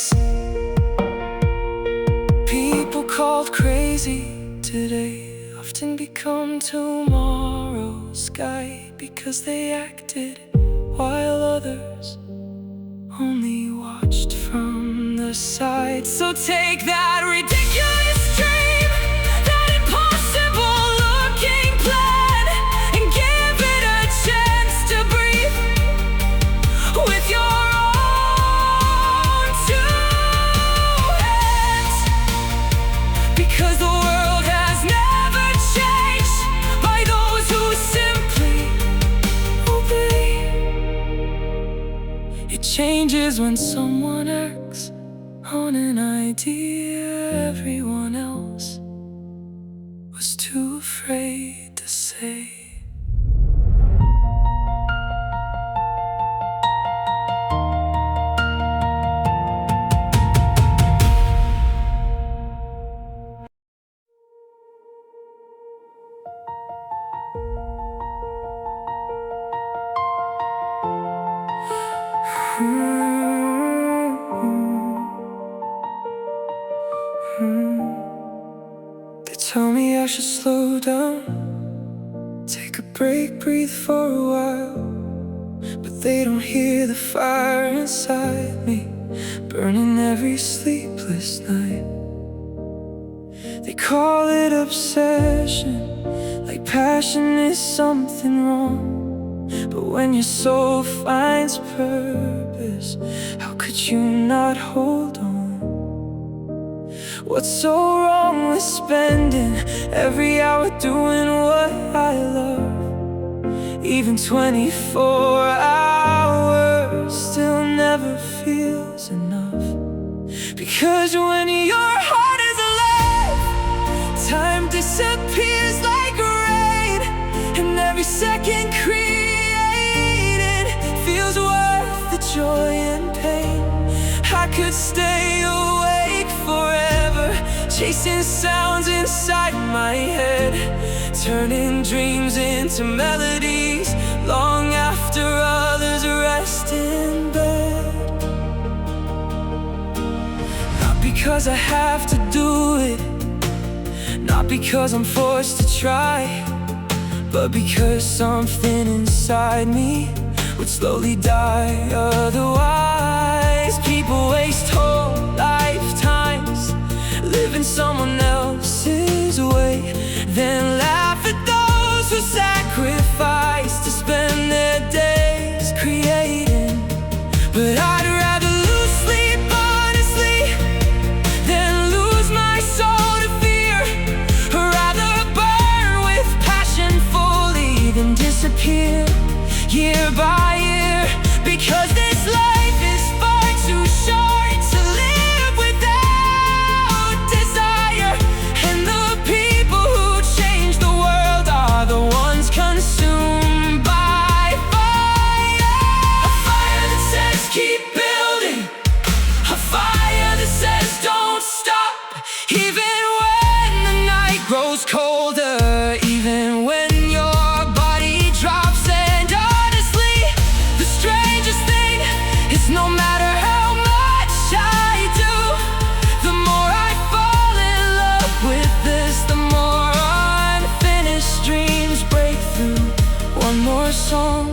People called crazy today often become tomorrow's guy because they acted while others only watched from the side. So take that ridiculous dream, that impossible looking plan, and give it a chance to breathe with your own two hands. Because the world has never changed by those who simply obey. It changes when someone acts on an idea everyone else was too afraid to say. They tell me I should slow down, take a break, breathe for a while. But they don't hear the fire inside me, burning every sleepless night. They call it obsession, like passion is something wrong. But when your soul finds purpose, how could you not hold on? What's so wrong with spending every hour doing what I love? Even 24 hours still never feels enough. Because when your heart is alive, time disappears like rain, and every second created feels worth the joy and pain. I could stay awake forever, chasing sounds inside my head, turning dreams into melodies long after others rest in bed. Not because I have to do it, not because I'm forced to try, but because something inside me would slowly die otherwise. People waste whole lifetimes living someone else's way, then laugh at those who sacrifice to spend their days creating. But I'd rather lose sleep honestly than lose my soul to fear. Or rather burn with passion fully than disappear year by year. Because this life is far too short to live without desire. And the people who change the world are the ones consumed by fire. A fire that says keep building, a fire that says don't stop. Even when the night grows colder, even when your body drops. And honestly, the strangest thing is no matter how much I do, the more I fall in love with this, the more unfinished dreams break through. One more song,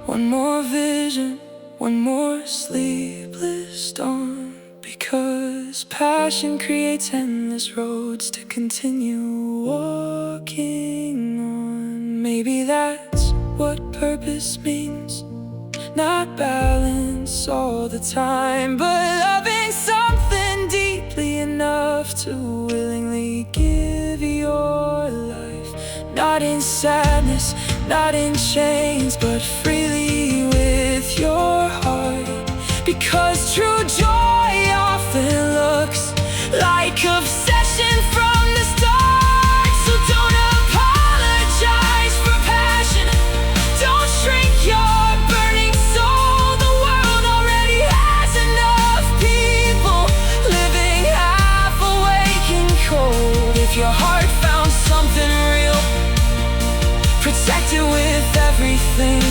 one more vision, one more sleepless dawn. Because passion creates endless roads to continue walking on. Maybe that's what purpose means. Not balance all the time, but loving something deeply enough to willingly give your life. Not in sadness, not in chains, but freely with your heart. Because true joy often looks like obsession from the start. So don't apologize for passion. Don't shrink your burning soul. The world already has enough people living half awake and cold. If your heart found something real, protect it with everything.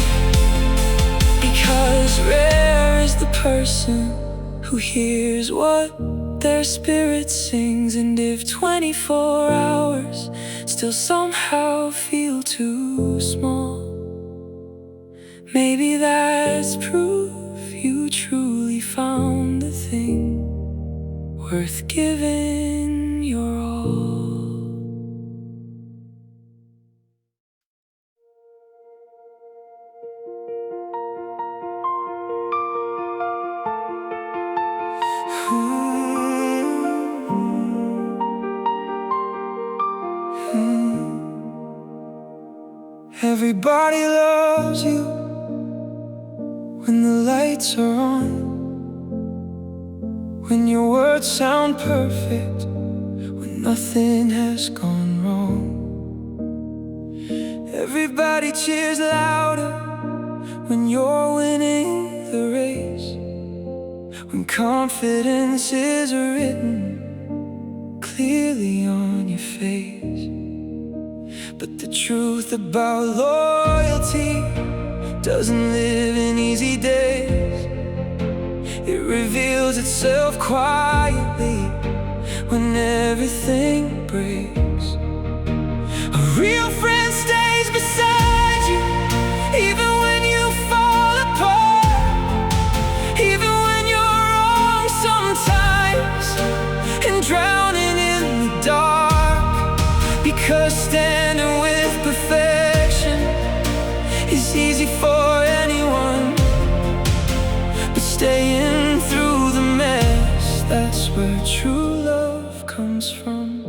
Because rare is the person who hears what their spirit sings. And if 24 hours still somehow feel too small, maybe that's proof you truly found the thing worth giving your all. Everybody loves you when the lights are on, when your words sound perfect, when nothing has gone wrong. Everybody cheers louder when you're winning the race, when confidence is written clearly on your face. But the truth about loyalty doesn't live in easy days. It reveals itself quietly when everything breaks. A real friend stays beside you even when you fall apart, even when you're wrong sometimes and drowning in the dark. Because standing with perfection is easy for anyone, but staying through the mess, that's where true love comes from.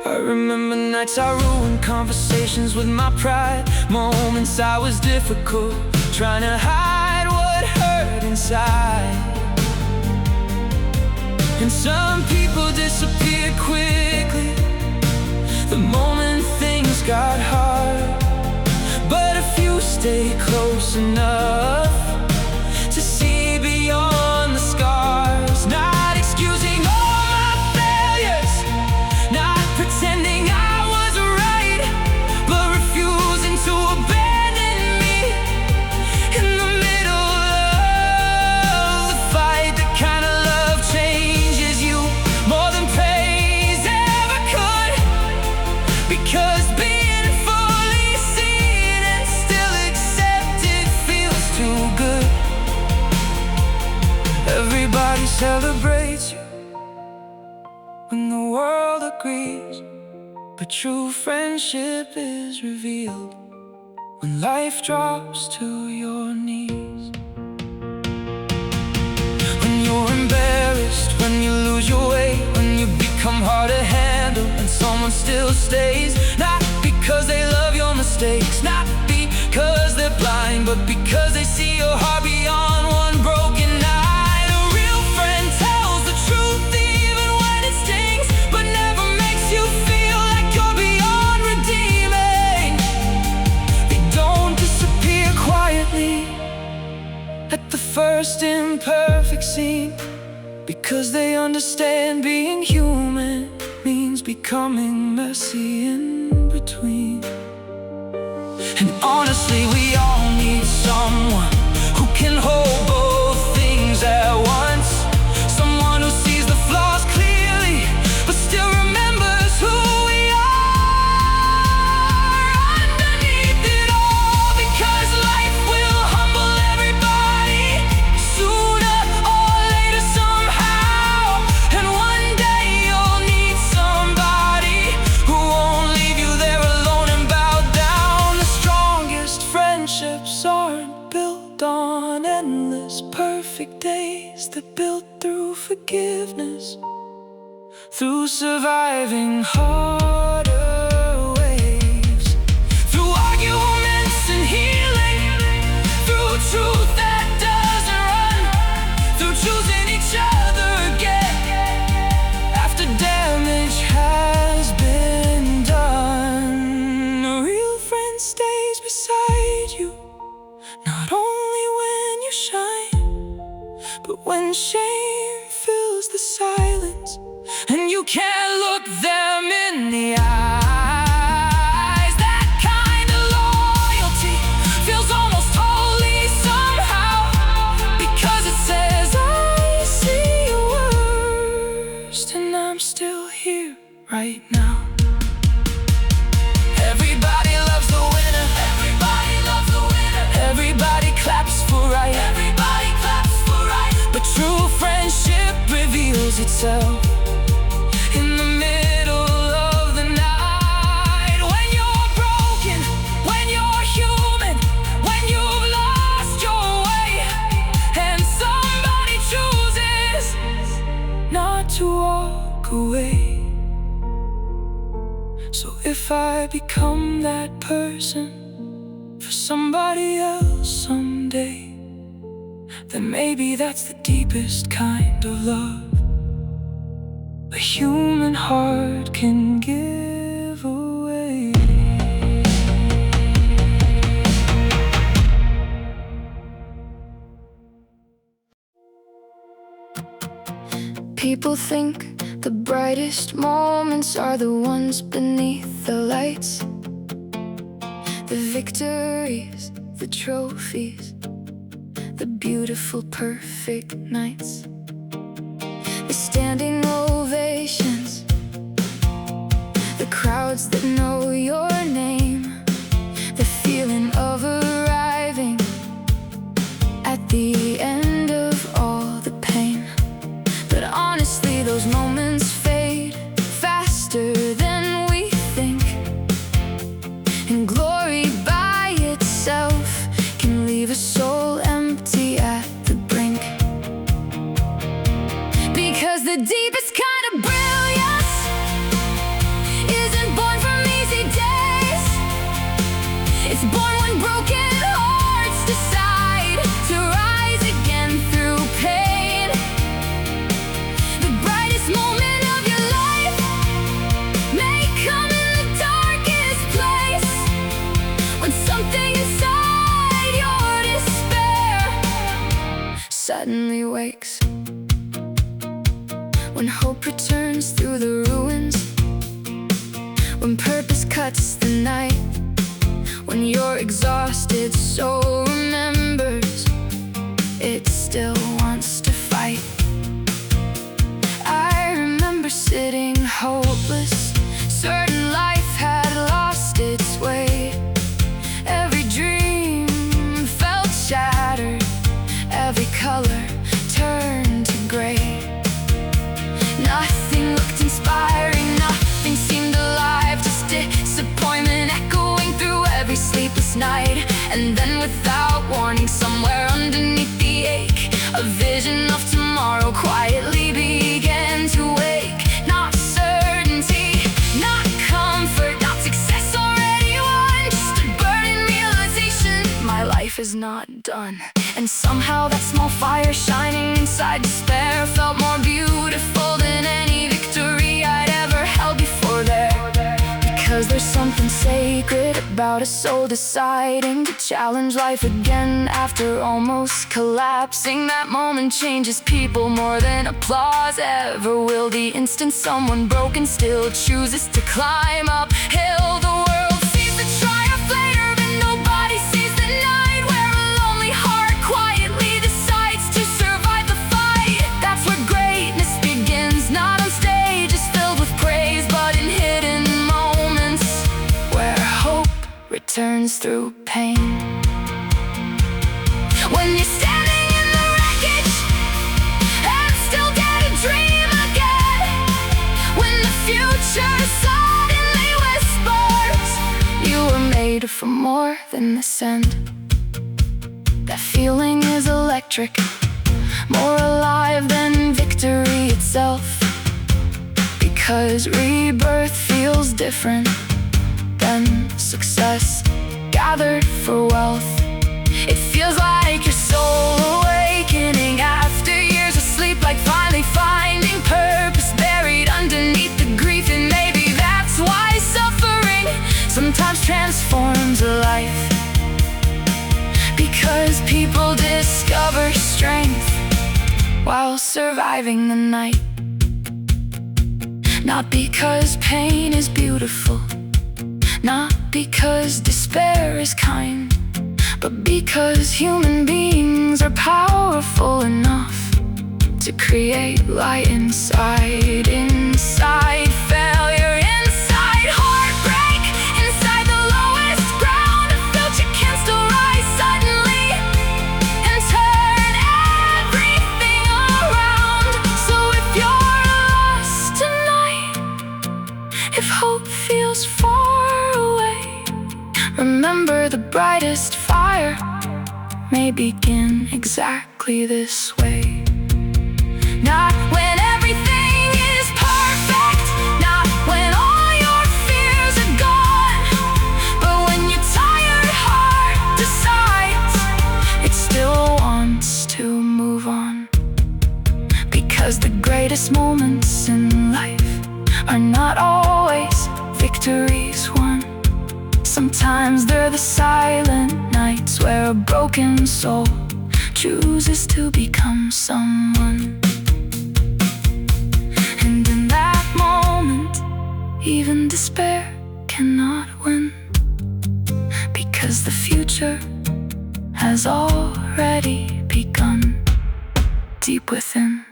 I remember nights I ruined conversations with my pride, moments I was difficult, trying to hide what hurt inside. And some people disappeared quickly the moment things got hard, but a few stayed close enough to see beyond the scars. Not excusing all my failures, not pretending I was right, but refusing to abandon me in the middle of the fight. The kind of love changes you more than praise ever could. Because being fully seen and still accepted feels too good. Everybody celebrates you when the world agrees, but true friendship is revealed when life drops to your knees. When you're embarrassed, when you lose your way, when you become hard to handle and someone still stays. Not because they love your mistakes, not because they're blind, but because they see your heart beyond one broken night. A real friend tells the truth even when it stings, but never makes you feel like you're beyond redeeming. They don't disappear quietly at the first imperfect scene, because they understand being human means becoming messy in between. And honestly, we all need someone who can hold both things at once. Someone who sees the flaws clearly, but still remembers who we are underneath it all. Because life will humble everybody sooner or those perfect days that built through forgiveness, through surviving harder waves, through arguments and healing, through truth that doesn't run, through choosing each other again after damage has been done. A real friend stays beside you, not only when you shine, but when shame fills the silence and you can't look them in the eyes. That kind of loyalty feels almost holy somehow, because it says I see your worst and I'm still here right now. Everybody loves the winner. Everybody loves the winner. Everybody claps for right. Everybody claps for right. But true friendship reveals itself in the middle of the night. When you're broken, when you're human, when you've lost your way, and somebody chooses not to walk away. So if I become that person for somebody else someday, then maybe that's the deepest kind of love a human heart can give away. People think the brightest moments are the ones beneath the lights. The victories, the trophies, the beautiful, perfect nights. The standing ovations, the crowds that know your name, the feeling of arriving at the end of all the pain. But honestly, those moments fade faster than we think, and glory by itself can leave a soul empty at the brink. Because the deepest kind of brilliance isn't born from easy days. It's born when broken hearts decide to rise again through pain. The brightest moment of your life may come in the darkest place, when something inside your despair suddenly wakes. When hope returns through the ruins, when purpose cuts the night, when you're exhausted, soul remembers it still wants to fight. I remember sitting hopeless, certain life had lost its way. Every dream felt shattered, every color turned to gray. Nothing looked inspiring, nothing seemed alive, just disappointment echoing through every sleepless night. And then without warning, somewhere underneath the ache, a vision of tomorrow quietly began to wake. Not certainty, not comfort, not success already won, just a burning realization my life is not done. And somehow that small fire shining inside despair felt more beautiful than any victory I'd ever held before there. Because there's something sacred about a soul deciding to challenge life again after almost collapsing. That moment changes people more than applause ever will. The instant someone broken still chooses to climb uphill. The world sees the triumph later, but nobody sees the night where a lonely heart quietly decides to survive the fight. That's where greatness begins, not on stages filled with praise, but in hidden moments where hope returns through pain. When you're standing in the wreckage and still dare to dream again, when the future suddenly whispers you were made for more than this end. That feeling is electric. electric, more alive than victory itself. Because rebirth feels different than success gathered for wealth. It feels like your soul awakening after years of sleep, like finally finding purpose buried underneath the grief. And maybe that's why suffering sometimes transforms a life, because people discover strength while surviving the night. Not because pain is beautiful, not because despair is kind, but because human beings are powerful enough to create light inside failure, inside heartbreak, inside the lowest ground. I felt you can still rise suddenly and turn everything around. So if you're lost tonight, if hope feels far away, remember the brightest fire may begin exactly this way. Not when everything is perfect, not when all your fears are gone, but when your tired heart decides it still wants to move on. Because the greatest moments in life are not always victories won. Sometimes they're the silent nights where a broken soul chooses to become someone. And in that moment, even despair cannot win, because the future has already begun deep within.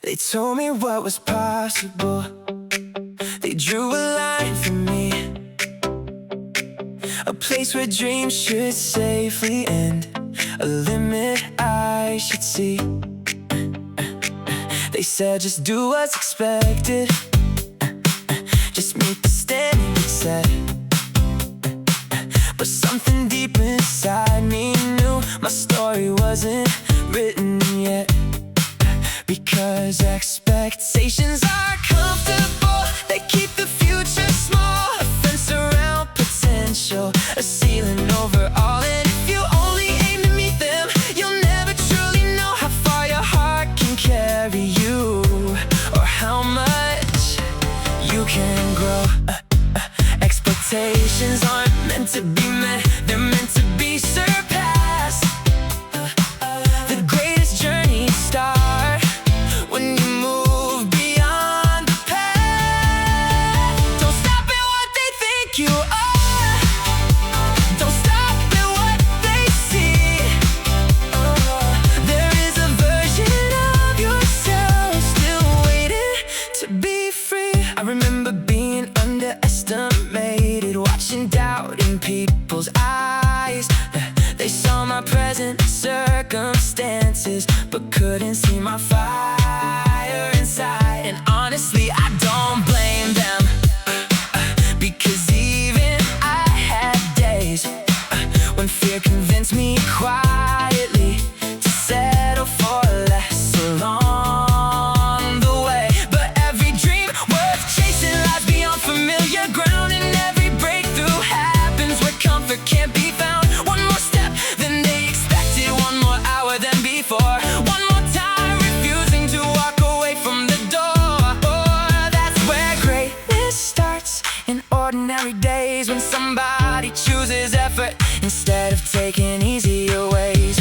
They told me what was possible. They drew a line for me, a place where dreams should safely end, a limit I should see. They said just do what's expected, just meet the standard set. But something deep inside me knew my story wasn't written yet. Because expectations are comfortable, they keep the future small. A fence around potential, a ceiling over all. And if you only aim to meet them, you'll never truly know how far your heart can carry you, or how much you can grow. Expectations aren't meant to be met, they're meant to be surpassed. The greatest journeys start when you move beyond the path. Don't stop at what they think you are, don't stop at what they see. There is a version of yourself still waiting to be free. I remember being underestimated, watching doubt in people's eyes. They saw my present circumstances, but couldn't see my fire inside. And honestly, I don't blame them, because even I had days when fear convinced me quietly to settle for less along the way. But every dream worth chasing lies beyond familiar ground, and every breakthrough happens where comfort can't be found. One more step than they expected, one more hour than before, one more time refusing to walk away from the door. Oh, that's where greatness starts, in ordinary days, when somebody chooses effort instead of taking easier ways.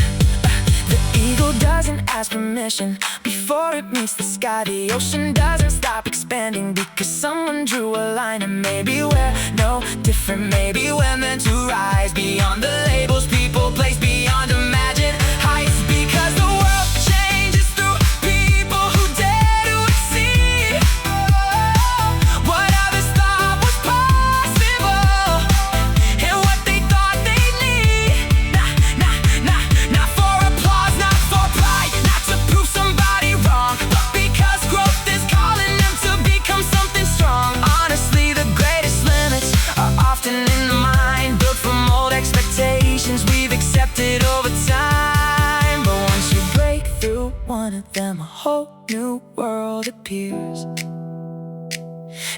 The eagle doesn't ask permission before it meets the sky. The ocean doesn't stop expanding because someone drew a line. And maybe we're no different, maybe we're meant to rise beyond the labels people place beyond imagined heights. Because the world changes through people who dare to exceed what others thought was possible, and what they thought they need. Not for applause, not for pride, not to prove somebody wrong, but because growth is calling them to become something strong. Honestly, the whole new world appears.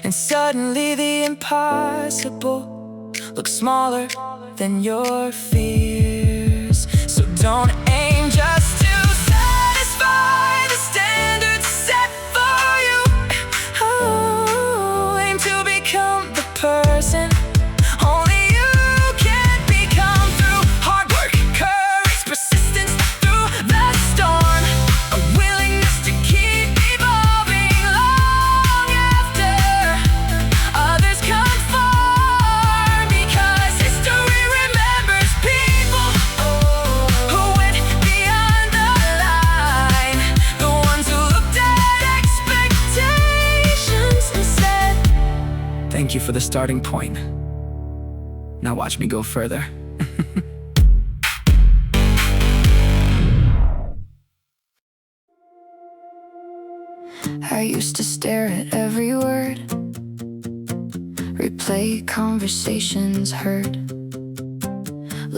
And suddenly the impossible looks smaller than your fears. So don't aim just to satisfy the standards set for you. Oh, aim to become the person only you can become through hard work, courage, persistence through the storm, a willingness to keep evolving long after others conform. Because history remembers people who went beyond the line, the ones who looked at expectations and said, "Thank you for the starting point. Now watch me go further." I used to stare at every word, replay conversations heard,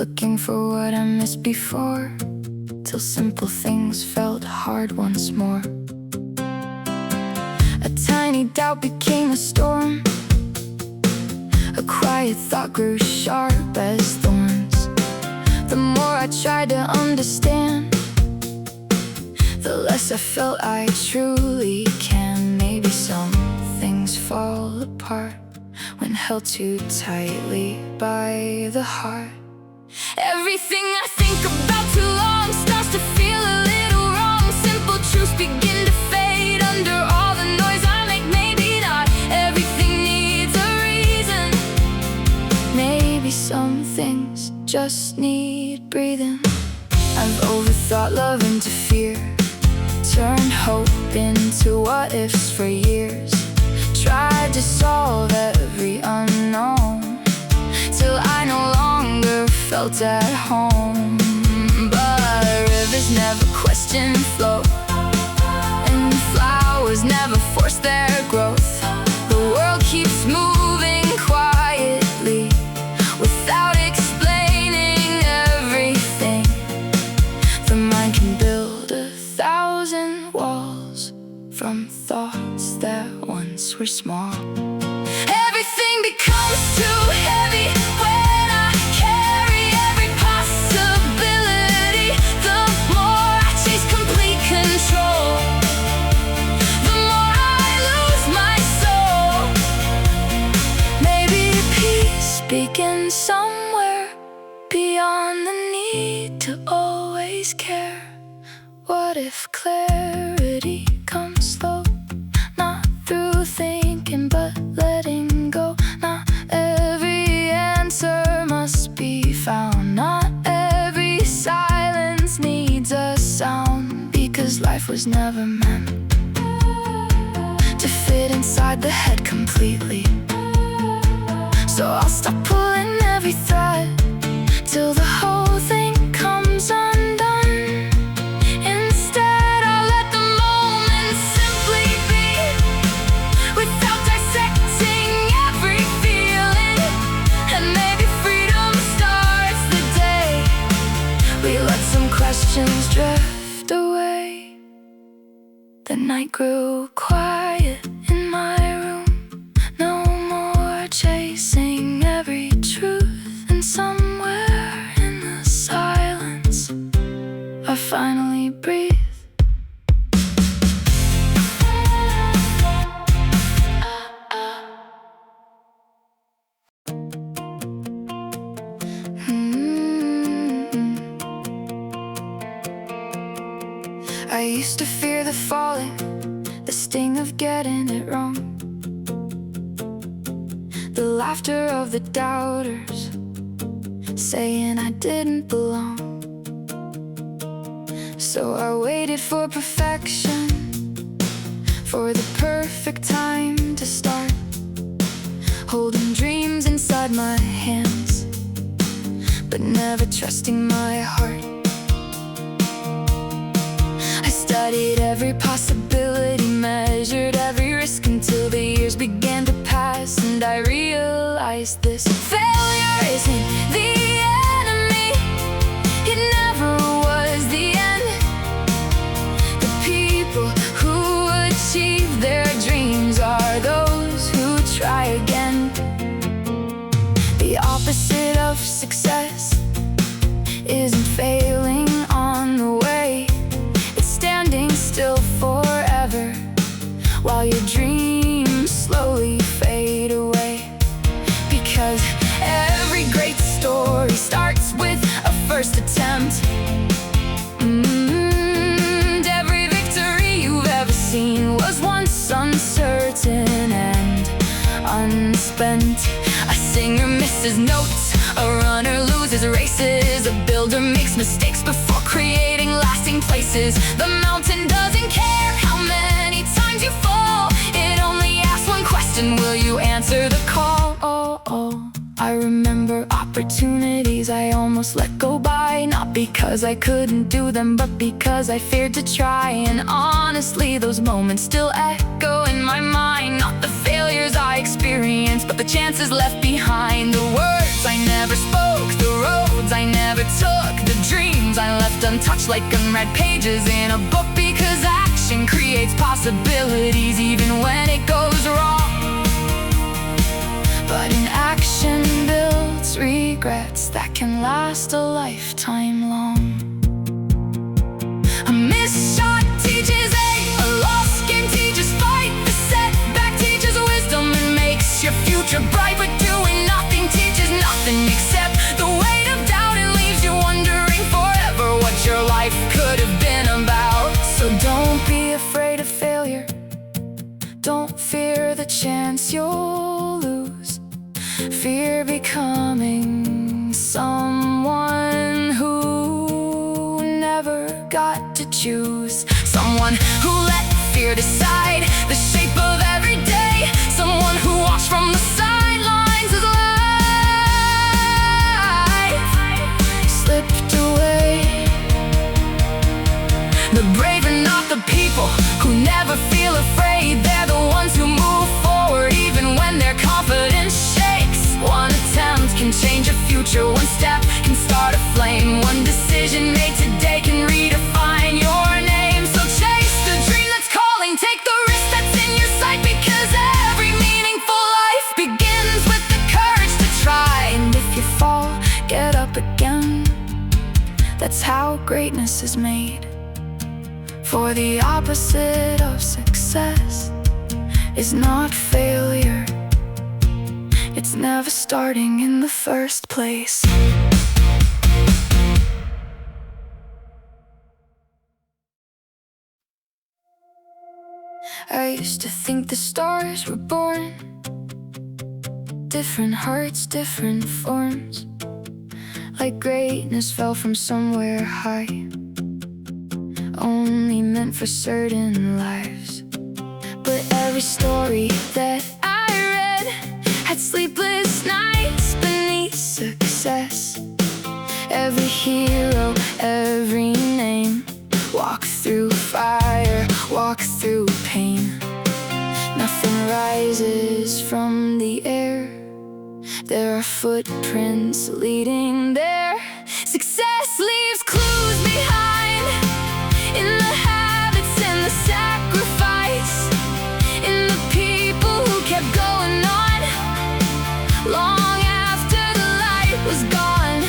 looking for what I missed before, till simple things felt hard once more. A tiny doubt became a storm, a quiet thought grew sharp as thorns. The more I tried to understand, the less I felt I truly can. Maybe some things fall apart when held too tightly by the heart. Everything I think about too long starts to feel a little wrong. Simple truths begin to fade under all the noise I make. Maybe not everything needs a reason. Maybe some things just need breathing. I've overthought love into fear, turned hope into what ifs for years, tried to solve every unknown, till I no longer felt at home. But rivers never question flow, and flowers never force their growth. The world keeps moving quietly without explaining everything. The mind can build 1,000 walls from thoughts that once were small. Everything becomes too heavy when I carry every possibility. The more I chase complete control, the more I lose my soul. Maybe peace begins somewhere beyond the need to always care. What if clarity comes slow, not through thinking but letting go? Not every answer must be found, not every silence needs a sound, because life was never meant to fit inside the head completely. So I'll stop pulling every thread till the whole thing comes undone. Instead, I'll let the moment simply be, without dissecting every feeling. And maybe freedom starts the day we let some questions drift away. The night grew quiet in my room, no more chasing every truth. And somewhere in the silence, I finally breathe. I used to fear the falling, the sting of getting it wrong, the laughter of the doubters saying I didn't belong. So I waited for perfection, for the perfect time to start, holding dreams inside my hands, but never trusting my heart. I studied every possibility, measured every risk, until the years began to pass, and I realized this failure isn't the enemy. It never was the end. The people unspent. A singer misses notes, a runner loses races, a builder makes mistakes before creating lasting places. The mountain doesn't care how many times you fall, it only asks one question: will you answer the call? I remember opportunities I almost let go by, not because I couldn't do them, but because I feared to try. And honestly, those moments still echo in my mind. Not the failures I experienced, but the chances left behind. The words I never spoke, the roads I never took, the dreams I left untouched like unread pages in a book. Because action creates possibilities even when it goes wrong, but inaction builds regrets that can last a lifetime long. A missed shot teaches a lost game teaches fight. The setback teaches wisdom and makes your future bright. But doing nothing teaches nothing except the weight of doubt, and leaves you wondering forever what your life could have been about. So don't be afraid of failure, don't fear the chance you'll lose. Fear becoming someone who never got to choose. Someone who let fear decide the shape of every day. Someone who watched from the sidelines as life slipped away. The brave are not the people who never feel afraid. They're the ones who move forward even when their confidence shakes. One attempt can change a future, one step can start a flame. One decision made today can redefine your name. So chase the dream that's calling, take the risk that's in your sight, because every meaningful life begins with the courage to try. And if you fall, get up again. That's how greatness is made. For the opposite of success is not failure, it's never starting in the first place. I used to think the stars were born, different hearts, different forms, like greatness fell from somewhere high, only meant for certain lives. But every story that I read had sleepless nights beneath success. Every hero, every name, walked through fire, walked through pain. Nothing rises from the air, there are footprints leading there. Success leaves clues behind, in the habits and the sacrifice, in the people who kept going on long after the light was gone.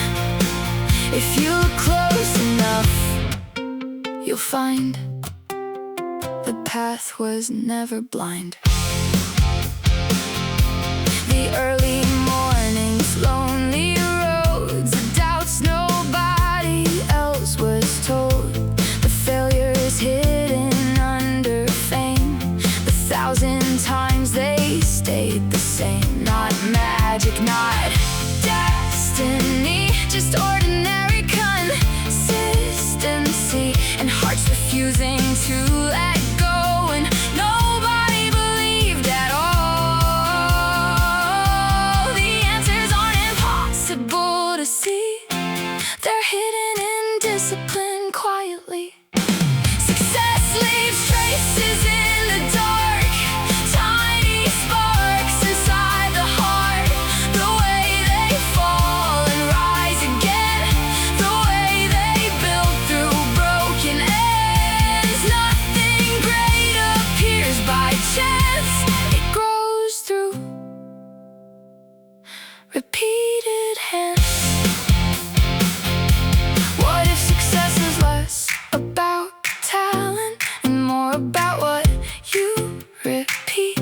If you look close enough, you'll find the path was never blind. The early mornings, lonely roads, the doubts nobody else was told, the failures hidden under fame, the 1,000 times they stayed the same. Not magic, not destiny, just ordinary consistency, and hearts refusing to let go. And nobody believed at all. The answers aren't impossible to see, they're hidden in discipline quietly. Success leaves traces in the dark, tiny sparks inside the heart. The way they fall and rise again, the way they build through broken ends. Nothing great appears by chance, it grows through repeated hands. What if success is less about talent and more about what you repeat?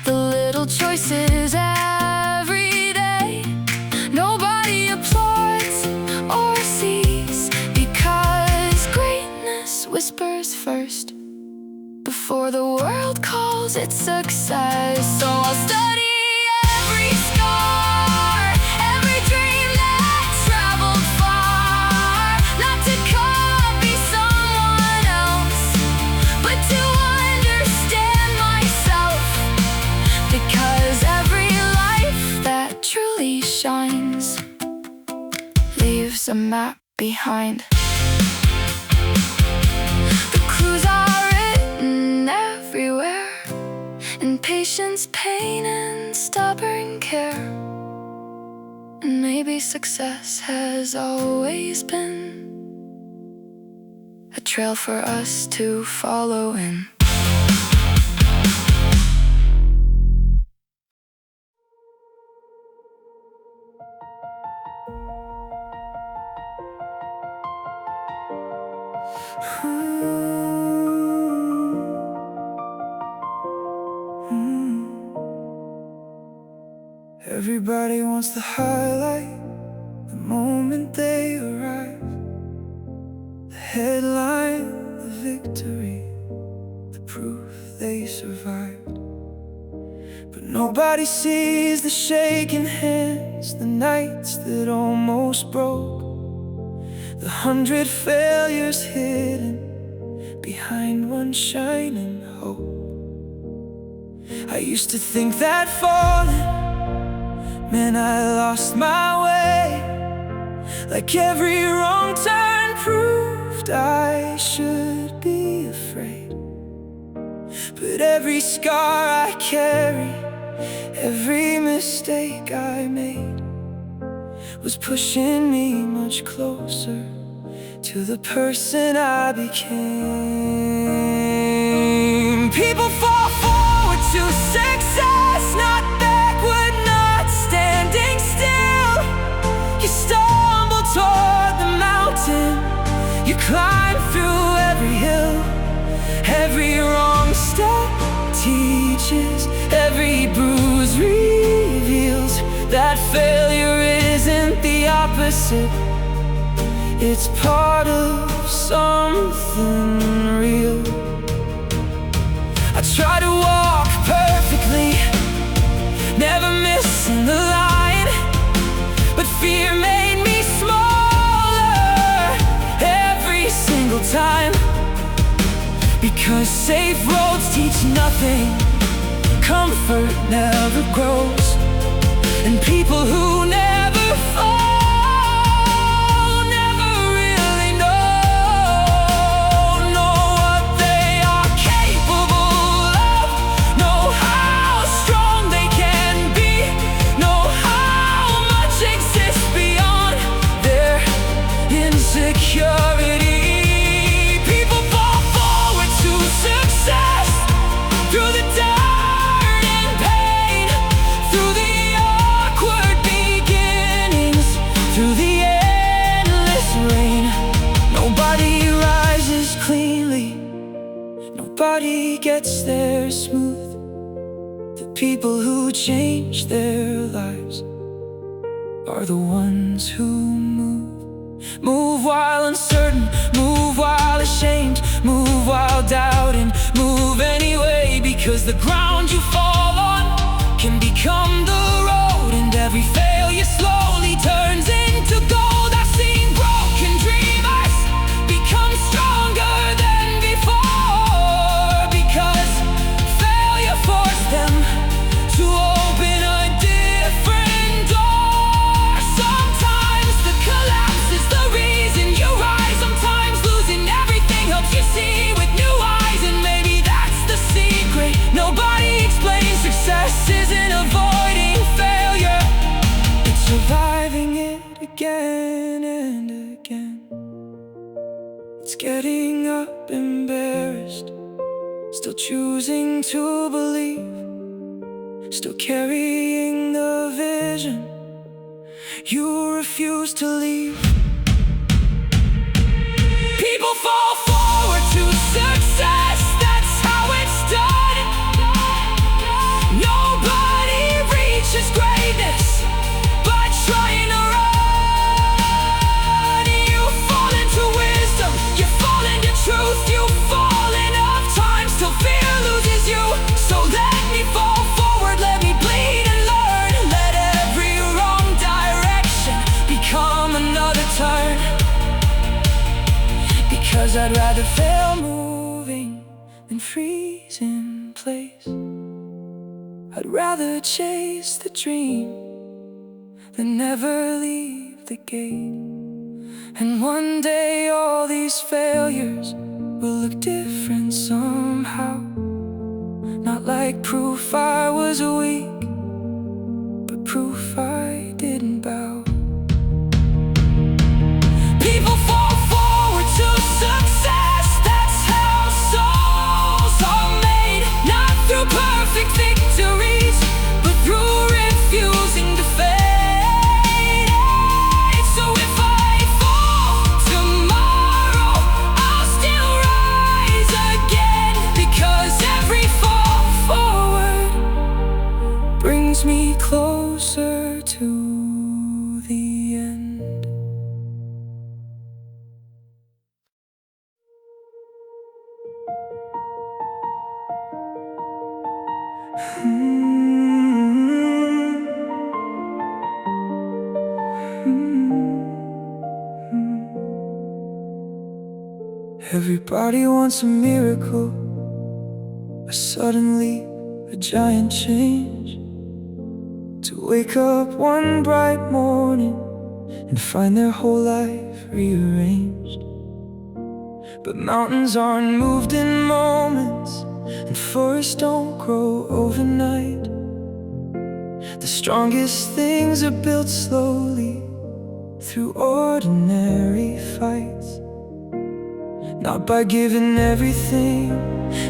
The little choices every day nobody applauds or sees, because greatness whispers first before the world calls it success. So I'll study there's a map behind. The clues are written everywhere, in patience, pain, and stubborn care. And maybe success has always been a trail for us to follow in. Everybody wants the highlight, the moment they arrive, the headline, the victory, the proof they survived. But nobody sees the shaking hands, the nights that almost broke, the 100 failures hidden behind one shining hope. I used to think that falling meant I lost my way, like every wrong turn proved I should be afraid. But every scar I carry, every mistake I made, was pushing me much closer to the person I became. People fall forward to success, not backward, not standing still. You stumble toward the mountain, you climb through every hill. Every wrong step teaches, every bruise reveals that failure isn't the opposite, it's part of something real. I try to walk perfectly, never missing the line, but fear made me smaller every single time. Because safe roads teach nothing, comfort never grows, and people who never fall never really know what they are capable of, know how strong they can be, know how much exists beyond their insecurity. People fall forward to success through the dirt and pain, through the awkward beginnings, through the endless rain. Nobody rises cleanly, nobody gets there smooth. The people who change their lives are the ones who move. Move while uncertain, move while ashamed, move while doubting, move anyway. Because the ground you fall on can become the road, and every failure slowly turns into gold. I've seen broken dreamers become stronger than before, because failure forced them to open a different door. Sometimes the collapse is the reason you rise. Sometimes losing everything helps you see with new eyes, and maybe that's the secret. Nobody explains success isn't avoiding failure, it's surviving it again and again. It's getting up embarrassed, still choosing to believe, still carrying the vision you refuse to leave. People fall forward to success, that's how it's done. Nobody reaches greatness by trying to run. You fall into wisdom, you fall into truth, you fall enough times till fear loses you. So let me fall forward, let me bleed and learn. Let every wrong direction become another turn. Because I'd rather fail moving than freeze in place. I'd rather chase the dream than never leave the gate. And one day all these failures will look different somehow. Not like proof I was weak, but proof I didn't bow. People fall forward to success. That's how souls are made. Not through perfect victories, but through refusing to fade. So if I fall tomorrow, I'll still rise again, because every fall forward brings me closer to the end. Everybody wants a miracle, a sudden leap, a giant change. To wake up one bright morning and find their whole life rearranged. But mountains aren't moved in moments, and forests don't grow overnight. The strongest things are built slowly through ordinary fights. Not by giving everything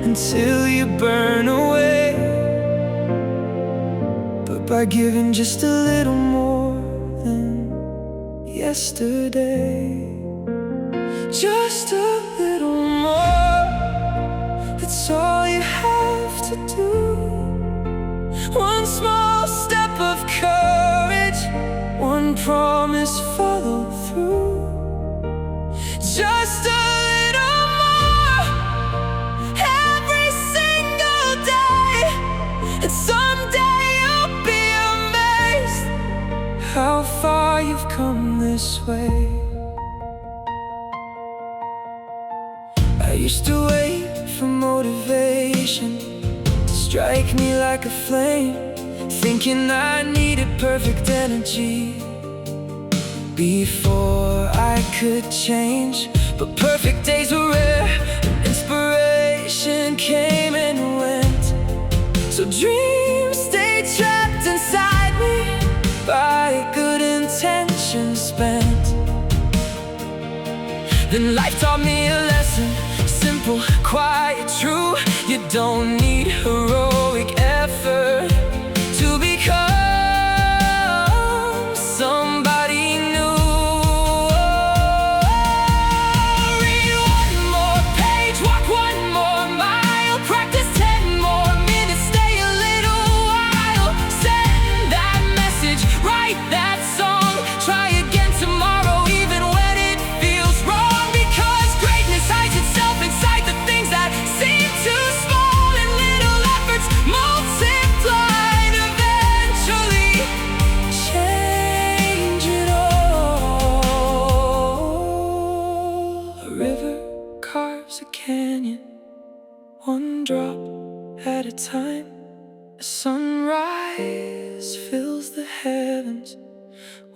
until you burn away, but by giving just a little more than yesterday. Just a little more, that's all you have to do. One small step of courage, one promise followed through. Just a little more, every single day, and someday you'll be amazed how far you've come this way. I used to wait for motivation to strike me like a flame, thinking I needed perfect energy before I could change. But perfect days were rare, and inspiration came and went. So dreams stayed trapped inside me by good intentions spent. Then life taught me a lesson, simple, quiet, true. You don't need heroic effort to become somebody new. Read one more page, walk one more mile, practice 10 more minutes, stay a little while. Send that message, write that song, try again tomorrow even when it feels wrong. Because greatness hides itself inside the things that seem too small, and little efforts multiplied eventually change it all. A river carves a canyon, one drop at a time. A sunrise fills the heavens,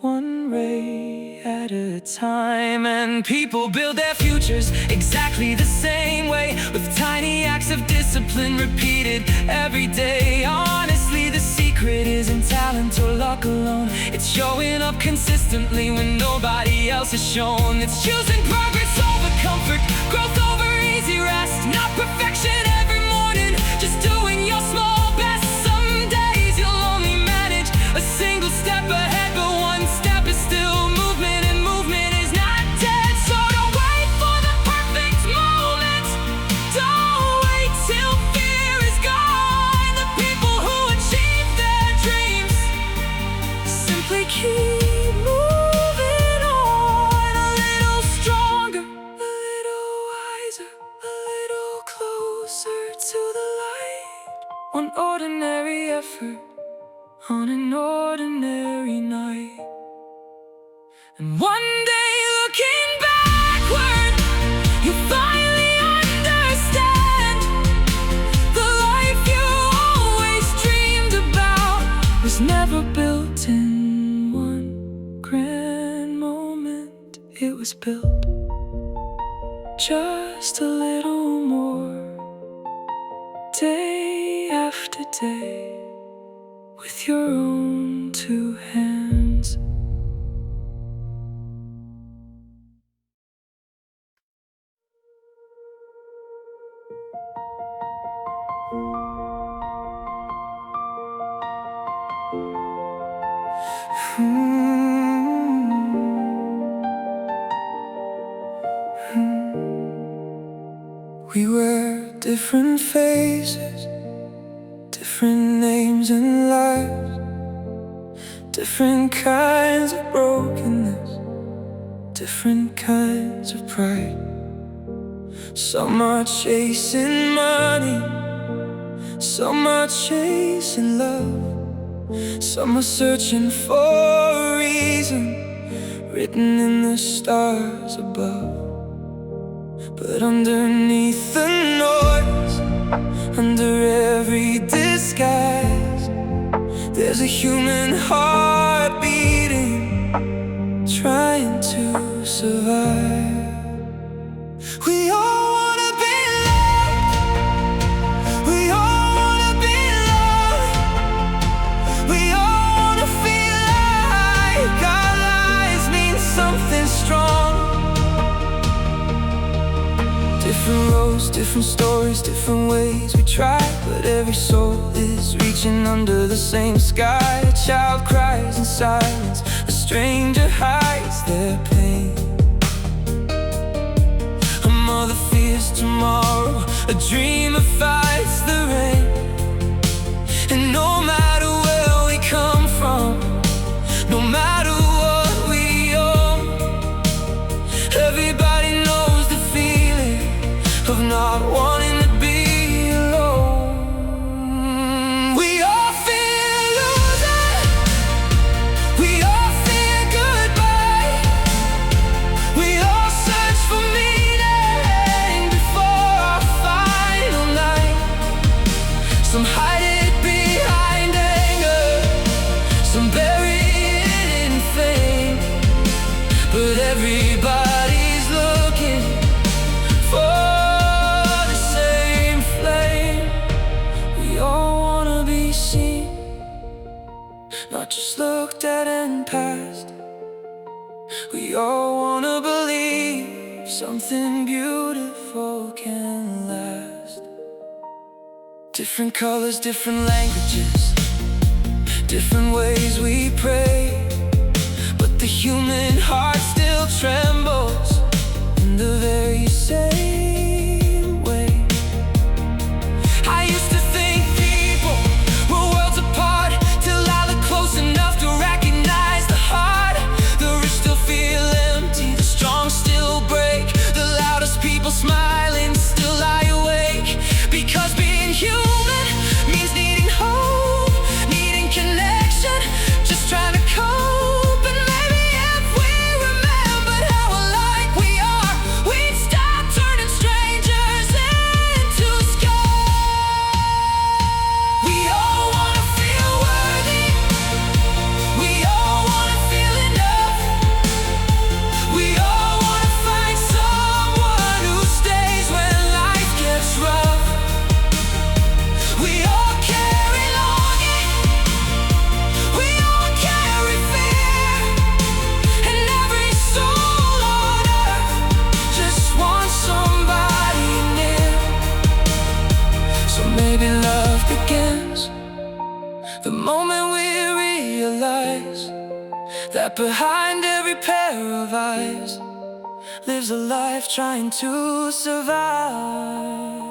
one ray at a time. And people build their futures exactly the same way, with tiny acts of discipline repeated every day. Honestly, the secret isn't talent or luck alone. It's showing up consistently when nobody else has shown. It's choosing progress over comfort, growth over easy rest. Not perfection every morning, just doing your small best. Some days you'll only manage a single step ahead, but one step is still movement, and movement is not dead. So don't wait for the perfect moment, don't wait till fear is gone. The people who achieve their dreams simply keep moving on. A little stronger, a little wiser, a little closer to the light. One ordinary effort on an ordinary night. And one day looking backward, you finally understand the life you always dreamed about was never built in one grand moment. it was built. Just a little more, day after day, with your own two hands. We wear different faces, different names and lives, different kinds of brokenness, different kinds of pride. Some are chasing money, some are chasing love, some are searching for a reason written in the stars above. But underneath the noise, under every disguise, there's a human heart beating, trying to survive. We all wanna be loved, we all wanna be loved, we all wanna feel like our lives mean something strong. Different roads, different stories, different ways we try, but every soul is reaching under the same sky. A child cries in silence, a stranger hides their pain. A mother fears tomorrow, a dreamer fights the rain. And no matter where we come from, no matter what we own, everybody knows the feeling of not wanting to be alone. We all fear losing, we all fear goodbye, we all search for meaning before our final night. Some hide it behind anger, some bury it in fame, but everybody's looking for not just looked at and passed. We all wanna believe something beautiful can last. Different colors, different languages, different ways we pray, but the human heart still trembles in the very same way. I used to think people were worlds apart, till I look close enough to recognize the heart. The rich still feel empty, the strong still break, the loudest people smiling still lie awake. Because being human means needing hope, needing connection, just trying to cope. And maybe if we remembered how alike we are, we'd stop turning strangers into scars. We all wanna feel worthy, we all wanna feel enough, we all wanna find someone who stays when life gets rough. We all carry longing, we all carry fear, and every soul on earth just wants somebody near. So maybe love begins the moment we realize that behind every pair of eyes lives a life trying to survive.